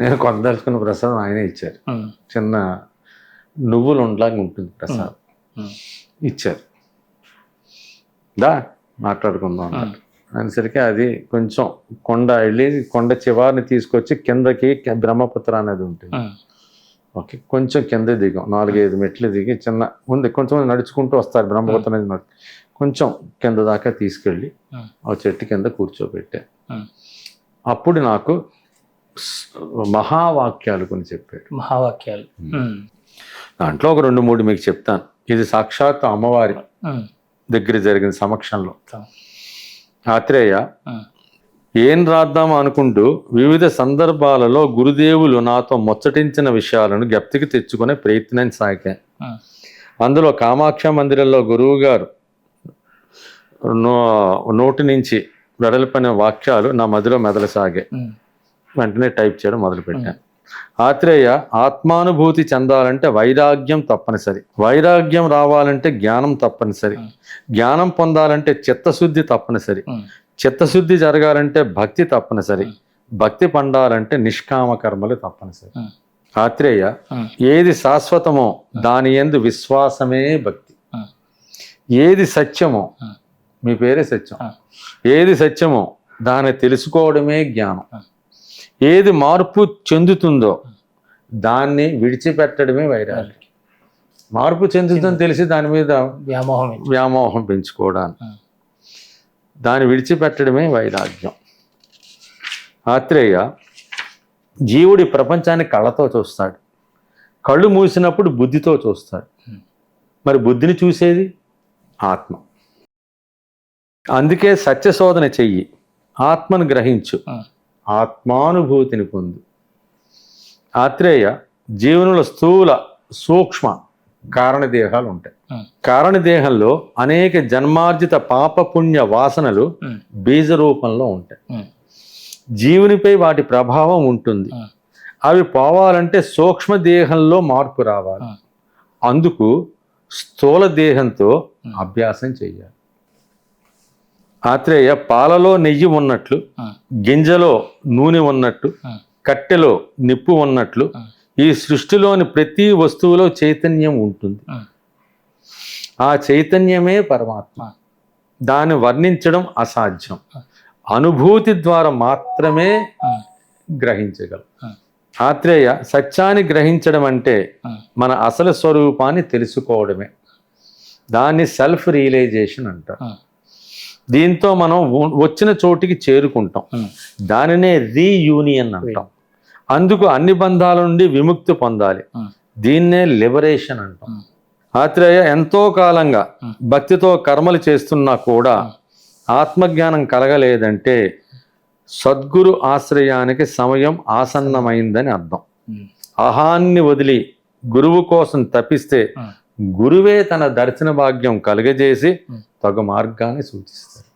నేను కొనదలుచుకున్న ప్రసాదం ఆయనే ఇచ్చారు. చిన్న నువ్వులు ఉండలాగా ఉంటుంది ప్రసాదం. ఇచ్చారు. మాట్లాడుకుందాం అన్నట్టు అనేసరికి అది కొంచెం కొండ చివరిని తీసుకొచ్చి కిందకి బ్రహ్మపుత్ర అనేది ఉంటుంది. ఓకే, కొంచెం కింద దిగాం, 4-5 మెట్లు దిగి చిన్న ఉంది, కొంచెం నడుచుకుంటూ వస్తారు. బ్రహ్మపుత్ర అనేది కొంచెం కింద దాకా తీసుకెళ్ళి ఆ చెట్టు కింద కూర్చోబెట్టా. అప్పుడు నాకు మహావాక్యాలు కొన్ని చెప్పాడు. మహావాక్యాలు దాంట్లో ఒక 2-3 మీకు చెప్తాను. ఇది సాక్షాత్ అమ్మవారి దగ్గర జరిగిన సమక్షంలో. ఆత్రేయ, ఏం రాద్దాం అనుకుంటూ వివిధ సందర్భాలలో గురుదేవులు నాతో ముచ్చటించిన విషయాలను జ్ఞప్తికి తెచ్చుకునే ప్రయత్నం సాగా. అందులో కామాక్ష మందిరంలో గురువు గారు నోటి నుంచి వెడల్పైన వాక్యాలు నా మదిలో మెదలసాగాయి. వెంటనే టైప్ చేయడం మొదలుపెట్టాను. ఆత్రేయ, ఆత్మానుభూతి చెందాలంటే వైరాగ్యం తప్పనిసరి. వైరాగ్యం రావాలంటే జ్ఞానం తప్పనిసరి. జ్ఞానం పొందాలంటే చిత్తశుద్ధి తప్పనిసరి. చిత్తశుద్ధి జరగాలంటే భక్తి తప్పనిసరి. భక్తి పండాలంటే నిష్కామ కర్మలు తప్పనిసరి. ఆత్రేయ, ఏది శాశ్వతమో దాని యందు విశ్వాసమే భక్తి. ఏది సత్యమో, మీ పేరే సత్యం, ఏది సత్యమో దాన్ని తెలుసుకోవడమే జ్ఞానం. ఏది మార్పు చెందుతుందో దాన్ని విడిచిపెట్టడమే వైరాగ్యం. మార్పు చెందుతుందని తెలిసి దాని మీద వ్యామోహం పెంచుకోవడానికి, దాన్ని విడిచిపెట్టడమే వైరాగ్యం. ఆత్రేయ, జీవుడి ప్రపంచాన్ని కళ్ళతో చూస్తాడు. కళ్ళు మూసినప్పుడు బుద్ధితో చూస్తాడు. మరి బుద్ధిని చూసేది ఆత్మ. అందుకే సత్యశోధన చెయ్యి, ఆత్మను గ్రహించు, ఆత్మానుభూతిని పొందు. ఆత్రేయ, జీవనంలో స్థూల సూక్ష్మ కారణదేహాలు ఉంటాయి. కారణదేహంలో అనేక జన్మార్జిత పాపపుణ్య వాసనలు బీజ రూపంలో ఉంటాయి. జీవునిపై వాటి ప్రభావం ఉంటుంది. అవి పోవాలంటే సూక్ష్మదేహంలో మార్పు రావాలి. అందుకు స్థూల దేహంతో అభ్యాసం చెయ్యాలి. ఆత్రేయ, పాలలో నెయ్యి ఉన్నట్లు, గింజలో నూనె ఉన్నట్టు, కట్టెలో నిప్పు ఉన్నట్లు ఈ సృష్టిలోని ప్రతి వస్తువులో చైతన్యం ఉంటుంది. ఆ చైతన్యమే పరమాత్మ. దాన్ని వర్ణించడం అసాధ్యం. అనుభూతి ద్వారా మాత్రమే గ్రహించగలం. ఆత్రేయ, సత్యాన్ని గ్రహించడం అంటే మన అసలు స్వరూపాన్ని తెలుసుకోవడమే. దాన్ని సెల్ఫ్ రియలైజేషన్ అంటారు. దీంతో మనం వచ్చిన చోటికి చేరుకుంటాం. దానినే రీయూనియన్ అంటాం. అందుకు అన్ని బంధాల నుండి విముక్తి పొందాలి. దీన్నే లిబరేషన్ అంటాం. ఆత్రేయ, ఎంతో కాలంగా భక్తితో కర్మలు చేస్తున్నా కూడా ఆత్మజ్ఞానం కలగలేదంటే సద్గురు ఆశ్రయానికి సమయం ఆసన్నమైందని అర్థం. అహాన్ని వదిలి గురువు కోసం తప్పిస్తే గురువే తన దర్శన భాగ్యం కలుగజేసి తగు మార్గాన్ని సూచిస్తారు.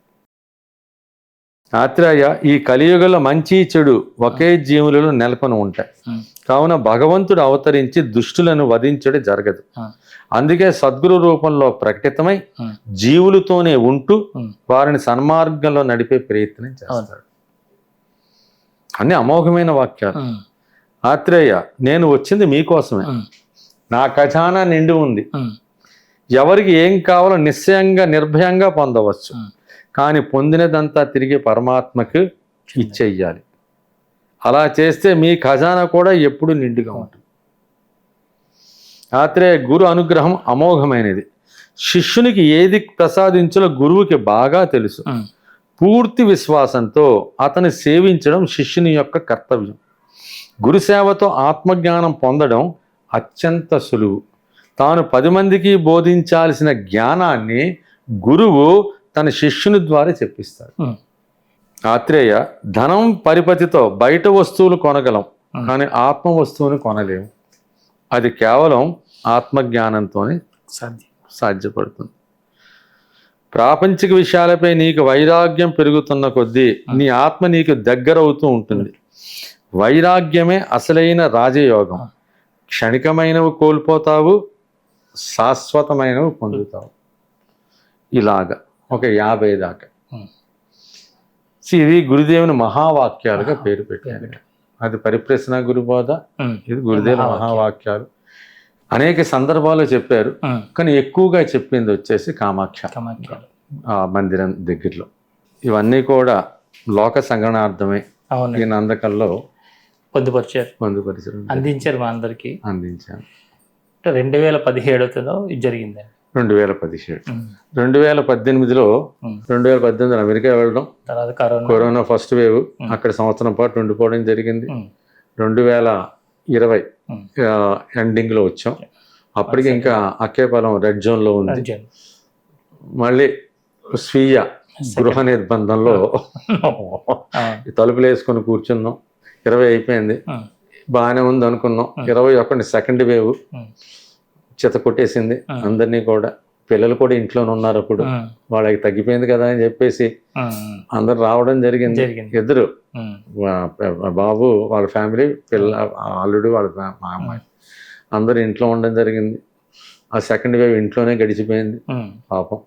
ఆత్రేయ, ఈ కలియుగంలో మంచి చెడు ఒకే జీవులలో నెలకొని ఉంటాయి. కావున భగవంతుడు అవతరించి దుష్టులను వధించడం జరగదు. అందుకే సద్గురు రూపంలో ప్రకటితమై జీవులతోనే ఉంటూ వారిని సన్మార్గంలో నడిపే ప్రయత్నం చేస్తాడు. అన్ని అమోఘమైన వాక్యాలు. ఆత్రేయ, నేను వచ్చింది మీకోసమే. నా ఖజానా నిండి ఉంది. ఎవరికి ఏం కావాలో నిశ్చయంగా నిర్భయంగా పొందవచ్చు. కానీ పొందినదంతా తిరిగి పరమాత్మకు ఇచ్చేయాలి. అలా చేస్తే మీ ఖజానా కూడా ఎప్పుడు నిండుగా ఉంటుంది. ఆత్రేయ, గురు అనుగ్రహం అమోఘమైనది. శిష్యునికి ఏది ప్రసాదించాలో గురువుకి బాగా తెలుసు. పూర్తి విశ్వాసంతో అతను సేవించడం శిష్యుని యొక్క కర్తవ్యం. గురుసేవతో ఆత్మజ్ఞానం పొందడం అత్యంత సులువు. తాను 10 మందికి బోధించాల్సిన జ్ఞానాన్ని గురువు తన శిష్యుని ద్వారా చెప్పిస్తాడు. ఆత్రేయ, ధనం పరిపతితో బయట వస్తువులు కొనగలం, కానీ ఆత్మ వస్తువుని కొనలేము. అది కేవలం ఆత్మజ్ఞానంతోనే సాధ్యపడుతుంది. ప్రాపంచిక విషయాలపై నీకు వైరాగ్యం పెరుగుతున్న కొద్దీ నీ ఆత్మ నీకు దగ్గరవుతూ ఉంటుంది. వైరాగ్యమే అసలైన రాజయోగం. క్షణికమైనవి కోల్పోతావు, శాశ్వతమైనవి పొందుతావు. ఇలాగా ఒక 50 దాకా. ఇది గురుదేవుని మహావాక్యాలుగా పేరు పెట్టారు. అది పరిప్రశ్న గురుబోధ, ఇది గురుదేవుని మహావాక్యాలు. అనేక సందర్భాల్లో చెప్పారు, కానీ ఎక్కువగా చెప్పింది వచ్చేసి కామాఖ్య మందిరం దగ్గరలో. ఇవన్నీ కూడా లోక సంగణార్థమే ఈ నందకల్లో పొందుపరిచారు, అందించారు మా అందరికి. అందించాను. 2017లో ఇది జరిగింది. 2017 2018లో 2018 అమెరికా వెళ్ళడం, తర్వాత కరోనా ఫస్ట్ వేవ్, అక్కడ సంవత్సరం పాటు ఉండిపోవడం జరిగింది. 2020 ఎండింగ్లో వచ్చాం. అప్పటికి ఇంకా అక్కేపాలెం రెడ్ జోన్లో ఉంది. మళ్ళీ స్వీయ గృహ నిర్బంధంలో తలుపులు వేసుకొని కూర్చున్నాం. 20 అయిపోయింది, బాగానే ఉంది అనుకున్నాం. 21 సెకండ్ వేవ్ చెత్త కొట్టేసింది అందరినీ కూడా. పిల్లలు కూడా ఇంట్లోనే ఉన్నారు. అప్పుడు వాళ్ళకి తగ్గిపోయింది కదా అని చెప్పేసి అందరు రావడం జరిగింది. ఇద్దరు బాబు, వాళ్ళ ఫ్యామిలీ, పిల్ల, అల్లుడు, వాళ్ళ మా అమ్మాయి అందరూ ఇంట్లో ఉండడం జరిగింది. ఆ సెకండ్ వేవ్ ఇంట్లోనే గడిచిపోయింది పాపం.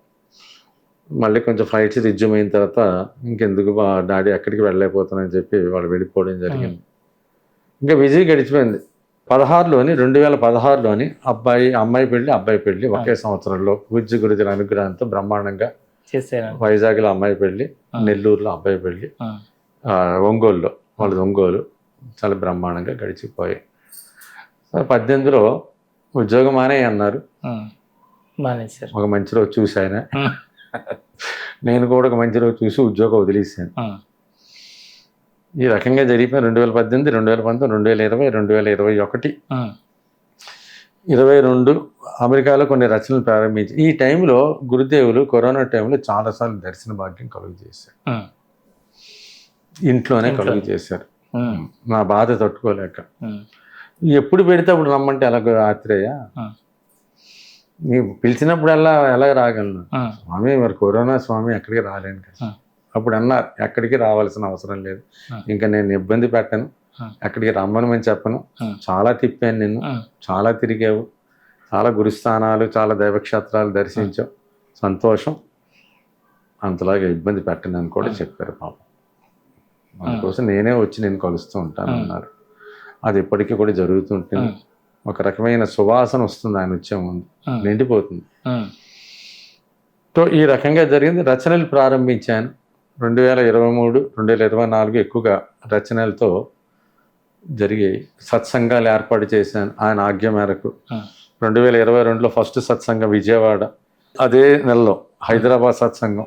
మళ్ళీ కొంచెం ఫ్లైట్స్ రిజ్యూమ్ తర్వాత ఇంకెందుకు డాడీ ఎక్కడికి వెళ్ళలేకపోతానని చెప్పి వాళ్ళు వెళ్ళిపోవడం జరిగింది. ఇంకా బిజీ గడిచిపోయింది. 2016లోని అమ్మాయి పెళ్లి ఒకే సంవత్సరంలో పూజ్య గురుజుల అనుగ్రహంతో బ్రహ్మాండంగా చేశారు. వైజాగ్లో అమ్మాయి పెళ్లి, నెల్లూరులో అబ్బాయి పెళ్లి, ఒంగోలులో వాళ్ళది ఒంగోలు, చాలా బ్రహ్మాండంగా గడిచిపోయాయి. 18లో ఉద్యోగం మానే అన్నారు. ఒక మంచి రోజు చూసి ఆయన, నేను కూడా ఒక మంచి రోజు చూసి ఉద్యోగం వదిలేసాను. ఈ రకంగా జరిగిపోయి 2018, 2019, 2020, 2021, 22 అమెరికాలో కొన్ని రచనలు ప్రారంభించి. ఈ టైంలో గురుదేవులు కరోనా టైంలో చాలాసార్లు దర్శన భాగ్యం కలుగు చేశారు. ఇంట్లోనే కలుగు చేశారు. నా బాధ తట్టుకోలేక ఎప్పుడు పెడితే అప్పుడు రమ్మంటే ఎలాగో ఆత్రేయ, నీవు పిలిచినప్పుడల్లా ఎలా రాగలను స్వామి, మరి కరోనా స్వామి ఎక్కడికి రాలేను కదా. అప్పుడు అన్నారు, ఎక్కడికి రావాల్సిన అవసరం లేదు, ఇంకా నేను ఇబ్బంది పెట్టను, ఎక్కడికి రమ్మని చెప్పను, చాలా తిప్పాను నిన్ను, చాలా తిరిగావు, చాలా గురుస్థానాలు, చాలా దైవక్షేత్రాలు దర్శించావు, సంతోషం, అంతలాగా ఇబ్బంది పెట్టను అని కూడా చెప్పారు పాపం. అందుకోసం నేనే వచ్చి నేను కలుస్తూ ఉంటాను అన్నారు. అది ఇప్పటికీ కూడా జరుగుతుంటుంది. ఒక రకమైన సువాసన వస్తుంది ఆయన వచ్చే ముందు, నిండిపోతుంది. సో ఈ రకంగా జరిగింది. రచనలు ప్రారంభించాను 2023, 2024 ఎక్కువగా రచనలతో జరిగాయి. సత్సంగాలు ఏర్పాటు చేశాను ఆయన ఆజ్ఞ మేరకు. 2022లో ఫస్ట్ సత్సంగం విజయవాడ, అదే నెలలో హైదరాబాద్ సత్సంగం,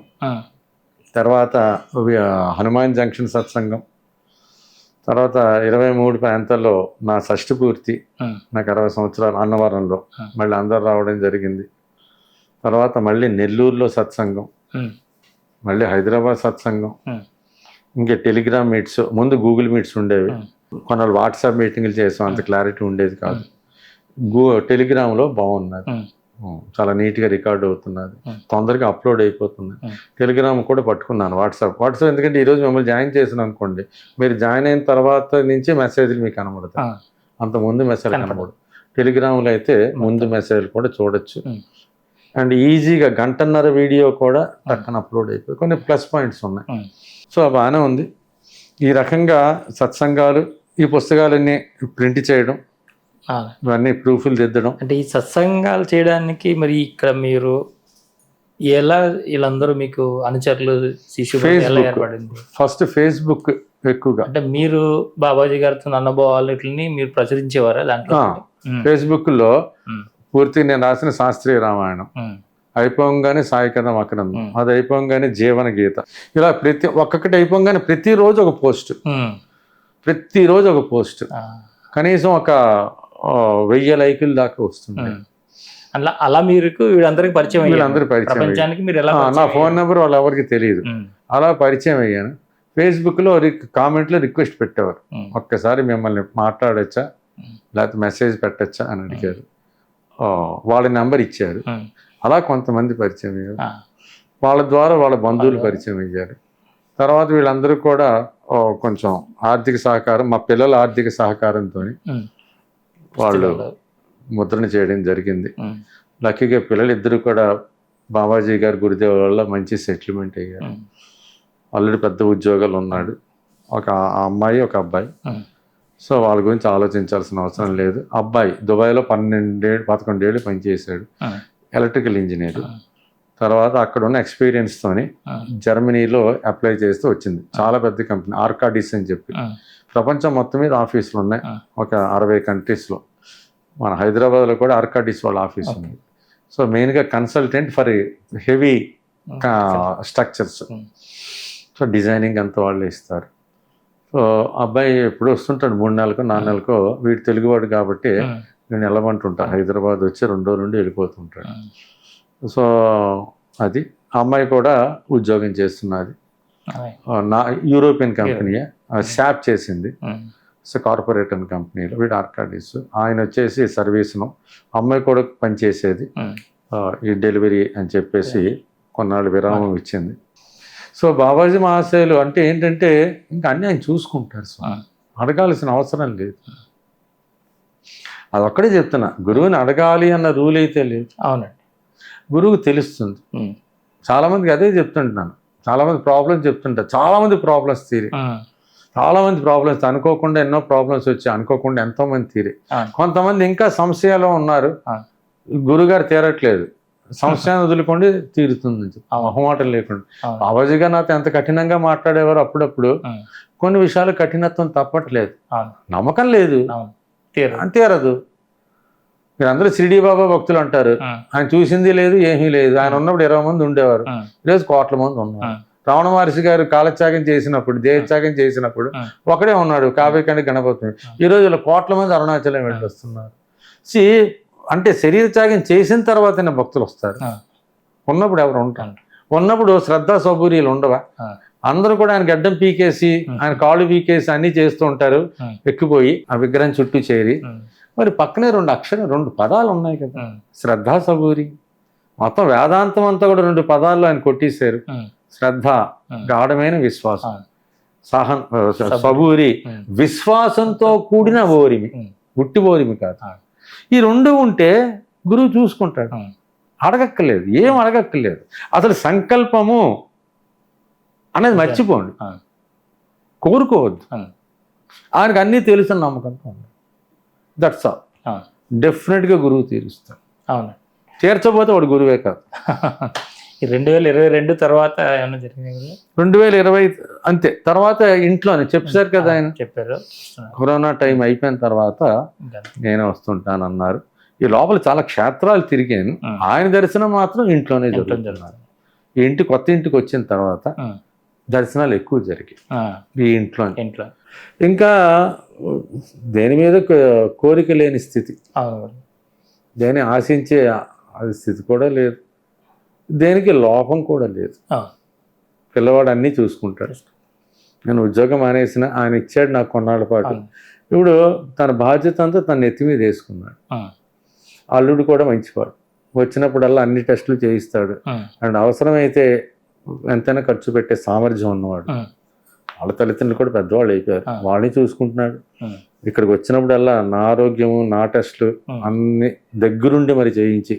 తర్వాత హనుమాన్ జంక్షన్ సత్సంగం, తర్వాత 23 ప్రాంతాల్లో నా షష్ఠి పూర్తి, నాకు 60 సంవత్సరాలు అన్నవరంలో మళ్ళీ అందరు రావడం జరిగింది. తర్వాత మళ్ళీ నెల్లూరులో సత్సంగం, మళ్ళీ హైదరాబాద్ సత్సంగం, ఇంకా టెలిగ్రామ్ మీట్స్, ముందు గూగుల్ మీట్స్ ఉండేవి, కొన్నాళ్ళు వాట్సాప్ మీటింగ్లు చేసాం, అంత క్లారిటీ ఉండేది కాదు. టెలిగ్రామ్లో బాగున్నది, చాలా నీట్గా రికార్డ్ అవుతున్నది, తొందరగా అప్లోడ్ అయిపోతుంది. టెలిగ్రామ్ కూడా పట్టుకున్నాను. వాట్సాప్ ఎందుకంటే ఈరోజు మిమ్మల్ని జాయిన్ చేసిన అనుకోండి, మీరు జాయిన్ అయిన తర్వాత నుంచి మెసేజ్లు మీకు కనబడతాయి, అంత ముందు మెసేజ్ కనబడదు. టెలిగ్రామ్లో అయితే ముందు మెసేజ్లు కూడా చూడొచ్చు. అండ్ ఈజీగా 1.5 గంట వీడియో కూడా టక్కన అప్లోడ్ అయిపోయి కొన్ని ప్లస్ పాయింట్స్ ఉన్నాయి. సో బాగానే ఉంది. ఈ రకంగా సత్సంగాలు, ఈ పుస్తకాలన్నీ ప్రింట్ చేయడం, ఇవన్నీ ప్రూఫ్లు దిద్దడం. అంటే ఈ సత్సంగాలు చేయడానికి మరి ఇక్కడ మీరు ఎలా, వీళ్ళందరూ మీకు అనుచరులు, శిష్యులు ఎలా ఏర్పడింది? ఫస్ట్ ఫేస్బుక్ ఎక్కువగా, అంటే మీరు బాబాజీ గారితో అనుభవాలు వీటిని మీరు ప్రచురించేవారా దాంట్లో? ఫేస్బుక్లో పూర్తిగా నేను రాసిన శాస్త్రీయ రామాయణం అయిపోగానే సాయికథం అక్రందం, అది అయిపోగానే జీవన గీత, ఇలా ఒక్కొక్కటి అయిపోగానే ప్రతిరోజు ఒక పోస్ట్, కనీసం 1000 లైకుల దాకా వస్తుంది. అలా అలా మీకు వీళ్ళందరికీ పరిచయం అయ్యారు. వీళ్ళందరూ పరిచయం ప్రపంచానికి మీరు ఎలా నా పరిచయం ఫోన్ నెంబర్ వాళ్ళు ఎవరికి తెలియదు. అలా పరిచయం అయ్యాను. ఫేస్బుక్లో కామెంట్లో రిక్వెస్ట్ పెట్టేవారు, ఒక్కసారి మిమ్మల్ని మాట్లాడచ్చా లేకపోతే మెసేజ్ పెట్టచ్చా అని అడిగారు. వాళ్ళ నెంబర్ ఇచ్చారు. అలా కొంతమంది పరిచయం అయ్యారు. వాళ్ళ ద్వారా వాళ్ళ బంధువులు పరిచయం అయ్యారు. తర్వాత వీళ్ళందరూ కూడా కొంచెం ఆర్థిక సహకారం, మా పిల్లల ఆర్థిక సహకారంతో వాళ్ళు ముద్రణ చేయడం జరిగింది. లక్కీగా పిల్లలు ఇద్దరు కూడా బాబాజీ గారు గురుదేవ్ వల్ల మంచి సెటిల్మెంట్ అయ్యారు. ఆల్రెడీ పెద్ద ఉద్యోగాలు ఉన్నాడు. ఒక అమ్మాయి ఒక అబ్బాయి. సో వాళ్ళ గురించి ఆలోచించాల్సిన అవసరం లేదు. అబ్బాయి దుబాయ్లో 11 ఏళ్ళు పనిచేశాడు, ఎలక్ట్రికల్ ఇంజనీర్. తర్వాత అక్కడ ఉన్న ఎక్స్పీరియన్స్తోని జర్మనీలో అప్లై చేస్తూ వచ్చింది. చాలా పెద్ద కంపెనీ ఆర్కాడిస్ అని చెప్పి ప్రపంచం మొత్తం మీద ఆఫీసులు ఉన్నాయి, ఒక 60 కంట్రీస్లో. మన హైదరాబాద్లో కూడా ఆర్కాడిస్ వాళ్ళ ఆఫీస్ ఉంది. సో మెయిన్గా consultant for heavy structures. So designing అంతా వాళ్ళే ఇస్తారు. సో అబ్బాయి ఎప్పుడు వస్తుంటాడు, 3 నెలలకో 4 నెలలకో. వీడు తెలుగువాడు కాబట్టి నేను వెళ్ళమంటుంటా, హైదరాబాద్ వచ్చి 2 రోజుల నుండి వెళ్ళిపోతుంటాడు. సో అది అమ్మాయి కూడా ఉద్యోగం చేస్తున్నది. నా యూరోపియన్ కంపెనీ శాప్ చేసింది. సో కార్పొరేట్ కంపెనీలో వీడు ఆర్కాడిస్. ఆయన వచ్చేసి సర్వీస్ను, అమ్మాయి కూడా పనిచేసేది ఈ డెలివరీ అని చెప్పేసి కొన్నాళ్ళు విరామం ఇచ్చింది. సో బాబాజీ మహాశయులు అంటే ఏంటంటే ఇంకా అన్నీ ఆయన చూసుకుంటారు. సో అడగాల్సిన అవసరం లేదు. అదొక్కడే చెప్తున్నా, గురువుని అడగాలి అన్న రూల్ అయితే లేదు. అవునండి, గురువుకు తెలుస్తుంది. చాలామందికి అదే చెప్తుంటున్నాను. చాలామంది ప్రాబ్లమ్స్ చెప్తుంటారు. చాలామంది ప్రాబ్లమ్స్ తీరే, చాలామంది ప్రాబ్లమ్స్ అనుకోకుండా ఎన్నో ప్రాబ్లమ్స్ వచ్చాయి, అనుకోకుండా ఎంతోమంది తీరే. కొంతమంది ఇంకా సంశయాలు ఉన్నారు, గురుగారు తీరట్లేదు, సంశయాన్ని వదులుకోండి తీరుతుందని చెప్పి మొహమాటం లేకుండా. బాబాజీ గారు నాతో ఎంత కఠినంగా మాట్లాడేవారు అప్పుడప్పుడు. కొన్ని విషయాలు కఠినత్వం తప్పట్లేదు, నమ్మకం లేదు తీరదు. మీరు అందరూ షిరిడీ బాబా భక్తులు అంటారు, ఆయన చూసింది లేదు ఏమీ లేదు. ఆయన ఉన్నప్పుడు 20 మంది ఉండేవారు, ఈరోజు కోట్ల మంది ఉన్నారు. రమణ మహర్షి గారు కాలత్యాగం చేసినప్పుడు, దేహత్యాగం చేసినప్పుడు ఒకడే ఉన్నాడు, కావ్యకండి గణపతి. ఈ రోజు ఇలా కోట్ల మంది అరుణాచలం వెళ్ళి వస్తున్నారు. అంటే శరీర త్యాగం చేసిన తర్వాతనే భక్తులు వస్తారు. ఉన్నప్పుడు ఎవరు ఉంటారు? ఉన్నప్పుడు శ్రద్ధా సౌకర్యాలు ఉండవా? అందరూ కూడా ఆయన గడ్డం పీకేసి, ఆయన కాళ్ళు పీకేసి అన్ని చేస్తూ ఉంటారు. ఎక్కిపోయి ఆ విగ్రహం చుట్టూ చేరి, మరి పక్కనే 2 పదాలు ఉన్నాయి కదా, శ్రద్ధా సబూరి. మొత్తం వేదాంతం అంతా కూడా 2 పదాల్లో ఆయన కొట్టేశారు. శ్రద్ధ గాఢమైన విశ్వాసం, సబూరి విశ్వాసంతో కూడిన ఓరిమి, గుట్టి ఓరిమి కాదు. ఈ 2 ఉంటే గురువు చూసుకుంటాడు. అడగక్కర్లేదు, ఏం అడగక్కర్లేదు. అసలు సంకల్పము అనేది మర్చిపోండి, కోరుకోవద్దు. ఆయనకు అన్నీ తెలుసు నమ్మకంతో ఉంది. That's all. డెఫినెట్గా గురువు తీరుస్తాడు. అవును, తీర్చబోతే వాడు గురువే కాదు. 2022 తర్వాత ఏమన్నా జరిగింది? 2020 అంతే. తర్వాత ఇంట్లోనే చెప్పారు కదా ఆయన, చెప్పారు. కరోనా టైం అయిపోయిన తర్వాత నేనే వస్తుంటానన్నారు. ఈ లోపల చాలా క్షేత్రాలు తిరిగాను. ఆయన దర్శనం మాత్రం ఇంట్లోనే జరుగుతున్నారు. ఈ కొత్త ఇంటికి వచ్చిన తర్వాత దర్శనాలు ఎక్కువ జరిగాయి ఈ ఇంట్లో. ఇంకా దేని మీద కోరిక లేని స్థితి, దేని ఆశించే స్థితి కూడా లేదు, దేనికి లోపం కూడా లేదు. పిల్లవాడు అన్నీ చూసుకుంటాడు. నేను ఉద్యోగం మానేసిన, ఆయన ఇచ్చాడు నాకు కొన్నాళ్ళ పాటు. ఇప్పుడు తన బాధ్యత అంతా తన ఎత్తి మీద వేసుకున్నాడు. అల్లుడు కూడా మంచివాడు, వచ్చినప్పుడల్లా అన్ని టెస్టులు చేయిస్తాడు. అండ్ అవసరమైతే ఎంతైనా ఖర్చు పెట్టే సామర్థ్యం ఉన్నవాడు. వాళ్ళ తల్లిదండ్రులు కూడా పెద్దవాళ్ళు అయిపోయారు, వాళ్ళని చూసుకుంటున్నాడు. ఇక్కడికి వచ్చినప్పుడల్లా నా ఆరోగ్యము, నా టెస్టులు అన్ని దగ్గరుండి మరి చేయించి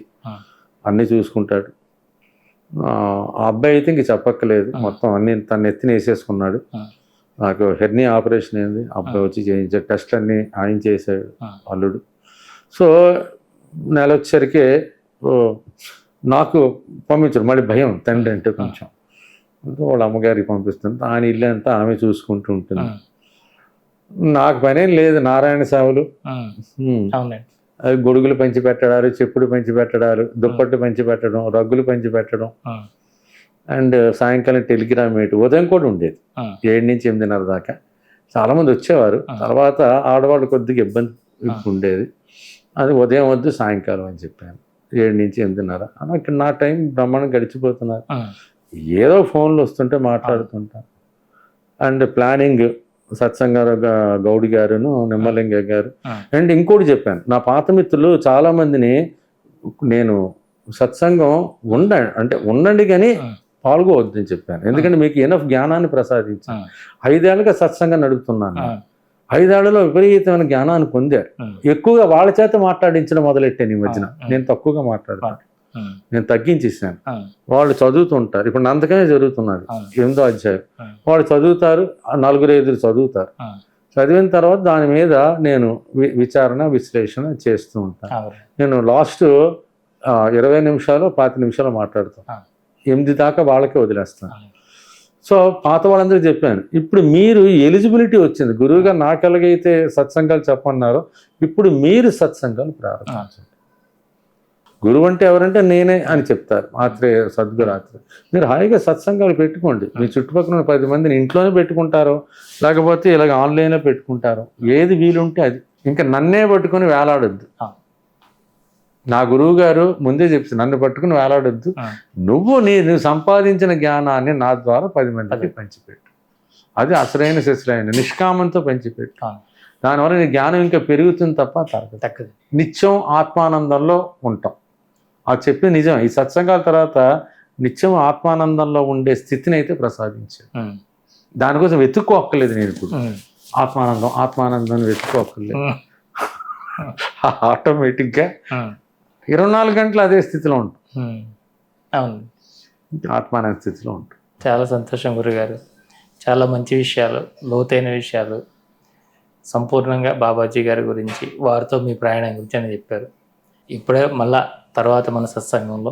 అన్నీ చూసుకుంటాడు. ఆ అబ్బాయి అయితే ఇంక చెప్పక్కలేదు, మొత్తం అన్ని తన ఎత్తిని వేసేసుకున్నాడు. నాకు హెర్నియా ఆపరేషన్ అయింది, అబ్బాయి వచ్చి చేయించాడు. టెస్ట్ అన్ని ఆయన చేశాడు అల్లుడు. సో నెల వచ్చేసరికి నాకు పంపించారు. మళ్ళీ భయం తండ్రి అంటే కొంచెం, వాళ్ళ అమ్మగారికి పంపిస్తుంది. ఆయన ఇల్లు అంతా ఆమె చూసుకుంటూ ఉంటుంది. నాకు పనేం లేదు, నారాయణ సేవలు, గొడుగులు పంచి పెట్టడాలు, చెప్పులు పంచి పెట్టడాలు, దుప్పట్టు పంచి పెట్టడం, రగ్గులు పంచి పెట్టడం. అండ్ సాయంకాలం టెలిగ్రామ్ వేయటం. ఉదయం కూడా ఉండేది 7 నుంచి 8:30 దాకా. చాలామంది వచ్చేవారు. తర్వాత ఆడవాళ్ళు కొద్దిగా ఇబ్బంది ఇప్పుడు ఉండేది. అది ఉదయం వద్దు సాయంకాలం అని చెప్పాను. 7 నుంచి 8:30 అలా ఇక్కడ నా టైం బ్రహ్మాండం గడిచిపోతున్నారు. ఏదో ఫోన్లు వస్తుంటే మాట్లాడుతుంటాను. అండ్ ప్లానింగ్ సత్సంగారు గౌడి గారును నిమ్మలింగ గారు. అండ్ ఇంకోటి చెప్పాను, నా పాత మిత్రులు చాలామందిని నేను సత్సంగం ఉండండి కానీ పాల్గొవద్దని చెప్పాను. ఎందుకంటే మీకు ఎనఫ్ జ్ఞానాన్ని ప్రసాదించాను. 5 ఏళ్ళుగా సత్సంగం నడుపుతున్నాను. 5 ఏళ్లలో విపరీతమైన జ్ఞానాన్ని పొందారు. ఎక్కువగా వాళ్ళ చేత మాట్లాడించడం మొదలెట్టాను ఈ మధ్యన. నేను తక్కువగా మాట్లాడతాను, నేను తగ్గించేసాను. వాళ్ళు చదువుతుంటారు. ఇప్పుడు నందకమే జరుగుతున్నది 8వ అధ్యాయం. వాళ్ళు చదువుతారు, 4-5 చదువుతారు. చదివిన తర్వాత దాని మీద నేను విచారణ విశ్లేషణ చేస్తూ ఉంటాను. నేను లాస్ట్ 20 నిమిషాలు 25 నిమిషాలు మాట్లాడుతాను. 8 దాకా వాళ్ళకే వదిలేస్తాను. సో పాత వాళ్ళందరూ చెప్పాను, ఇప్పుడు మీరు ఎలిజిబిలిటీ వచ్చింది. గురువుగారు నాకు ఎలాగైతే సత్సంగాలు చెప్పన్నారో ఇప్పుడు మీరు సత్సంగాలు ప్రారంభించండి. గురువు అంటే ఎవరంటే నేనే అని చెప్తారు సద్గురు ఆత్రేయ. మీరు హాయిగా సత్సంగాలు పెట్టుకోండి. మీ చుట్టుపక్కల 10 మందిని ఇంట్లోనే పెట్టుకుంటారో లేకపోతే ఇలాగ ఆన్లైన్లో పెట్టుకుంటారో, ఏది వీలుంటే అది. ఇంకా నన్నే పట్టుకొని వేలాడొద్దు. నా గురువు గారు ముందే చెప్పి నన్ను పట్టుకుని వేలాడొద్దు. నువ్వు సంపాదించిన జ్ఞానాన్ని నా ద్వారా 10 మందికి పంచిపెట్టు. అది అసలైన శిశులైన నిష్కామంతో పంచిపెట్టు. దానివల్ల నీ జ్ఞానం ఇంకా పెరుగుతుంది తప్ప తగ్గదు. నిత్యం ఆత్మానందంలో ఉంటాం. అది చెప్పి నిజం. ఈ సత్సంగాల తర్వాత నిత్యం ఆత్మానందంలో ఉండే స్థితిని అయితే ప్రసాదించాడు. దానికోసం వెతుక్కోక్కర్లేదు. నేను ఇప్పుడు ఆత్మానందం వెతుక్కోక్కర్లేదు. ఆటోమేటిక్గా 24 గంటలు అదే స్థితిలో ఉంటాం. అవును, ఆత్మానంద స్థితిలో ఉంటాం. చాలా సంతోషం గురుగారు. చాలా మంచి విషయాలు, లోతైన విషయాలు సంపూర్ణంగా బాబాజీ గారి గురించి, వారితో మీ ప్రయాణం గురించి అని చెప్పారు. ఇప్పుడే మళ్ళా తర్వాత మన సత్సంగంలో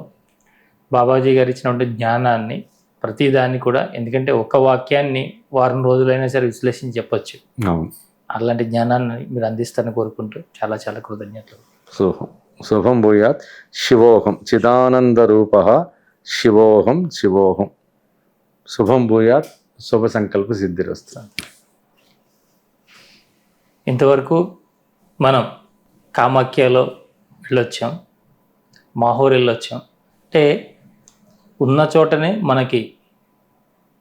బాబాజీ గారు ఇచ్చినటువంటి జ్ఞానాన్ని ప్రతిదాన్ని కూడా, ఎందుకంటే ఒక వాక్యాన్ని వారం రోజులైనా సరే విశ్లేషించి చెప్పొచ్చు. అలాంటి జ్ఞానాన్ని మీరు అందిస్తారని కోరుకుంటూ చాలా చాలా కృతజ్ఞతలు. శుభం భూయాత్. శివోహం చిదానంద రూప శివోహం శివోహం. శుభం భూయాత్. శుభ సంకల్ప సిద్ధిరస్తు. ఇంతవరకు మనం కామాఖ్యలో వెళ్ళొచ్చాం, మాహూర్ వెళ్ళొచ్చాం. అంటే ఉన్న చోటనే మనకి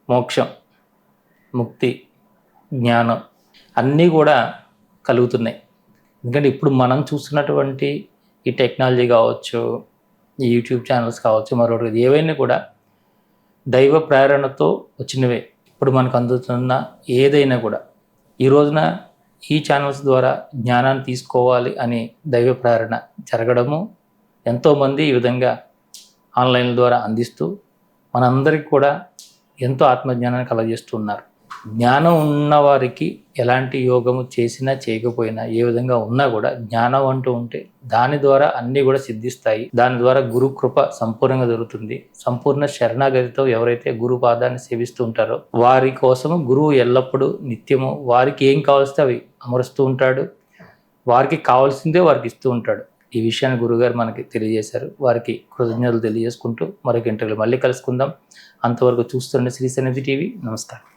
మోక్షం, ముక్తి, జ్ఞానం అన్నీ కూడా కలుగుతున్నాయి. ఎందుకంటే ఇప్పుడు మనం చూస్తున్నటువంటి ఈ టెక్నాలజీ కావచ్చు, ఈ యూట్యూబ్ ఛానల్స్ కావచ్చు, మరొకటి ఏవైనా కూడా దైవ ప్రేరణతో వచ్చినవే. ఇప్పుడు మనకు అందుతున్న ఏదైనా కూడా ఈ రోజున ఈ ఛానల్స్ ద్వారా జ్ఞానాన్ని తీసుకోవాలి అని దైవ ప్రేరణ జరగడము, ఎంతోమంది ఈ విధంగా ఆన్లైన్ ద్వారా అందిస్తూ మనందరికీ కూడా ఎంతో ఆత్మజ్ఞానాన్ని కలగజేస్తున్నారు. జ్ఞానం ఉన్నవారికి ఎలాంటి యోగము చేసినా చేయకపోయినా, ఏ విధంగా ఉన్నా కూడా జ్ఞానం అంటూ ఉంటే దాని ద్వారా అన్నీ కూడా సిద్ధిస్తాయి. దాని ద్వారా గురు కృప సంపూర్ణంగా దొరుకుతుంది. సంపూర్ణ శరణాగతితో ఎవరైతే గురు పాదాన్ని సేవిస్తూ ఉంటారో వారి కోసము గురువు ఎల్లప్పుడూ నిత్యము వారికి ఏం కావాల్స్తే అవి అమరుస్తూ ఉంటాడు. వారికి కావాల్సిందే వారికి ఇస్తూ ఉంటాడు. ఈ విషయాన్ని గురుగారు మనకి తెలియజేశారు. వారికి కృతజ్ఞతలు తెలియజేసుకుంటూ మరొక ఇంటర్వ్యూలో మళ్ళీ కలుసుకుందాం. అంతవరకు చూస్తుండే శ్రీ సన్నిధి టీవీ. నమస్కారం.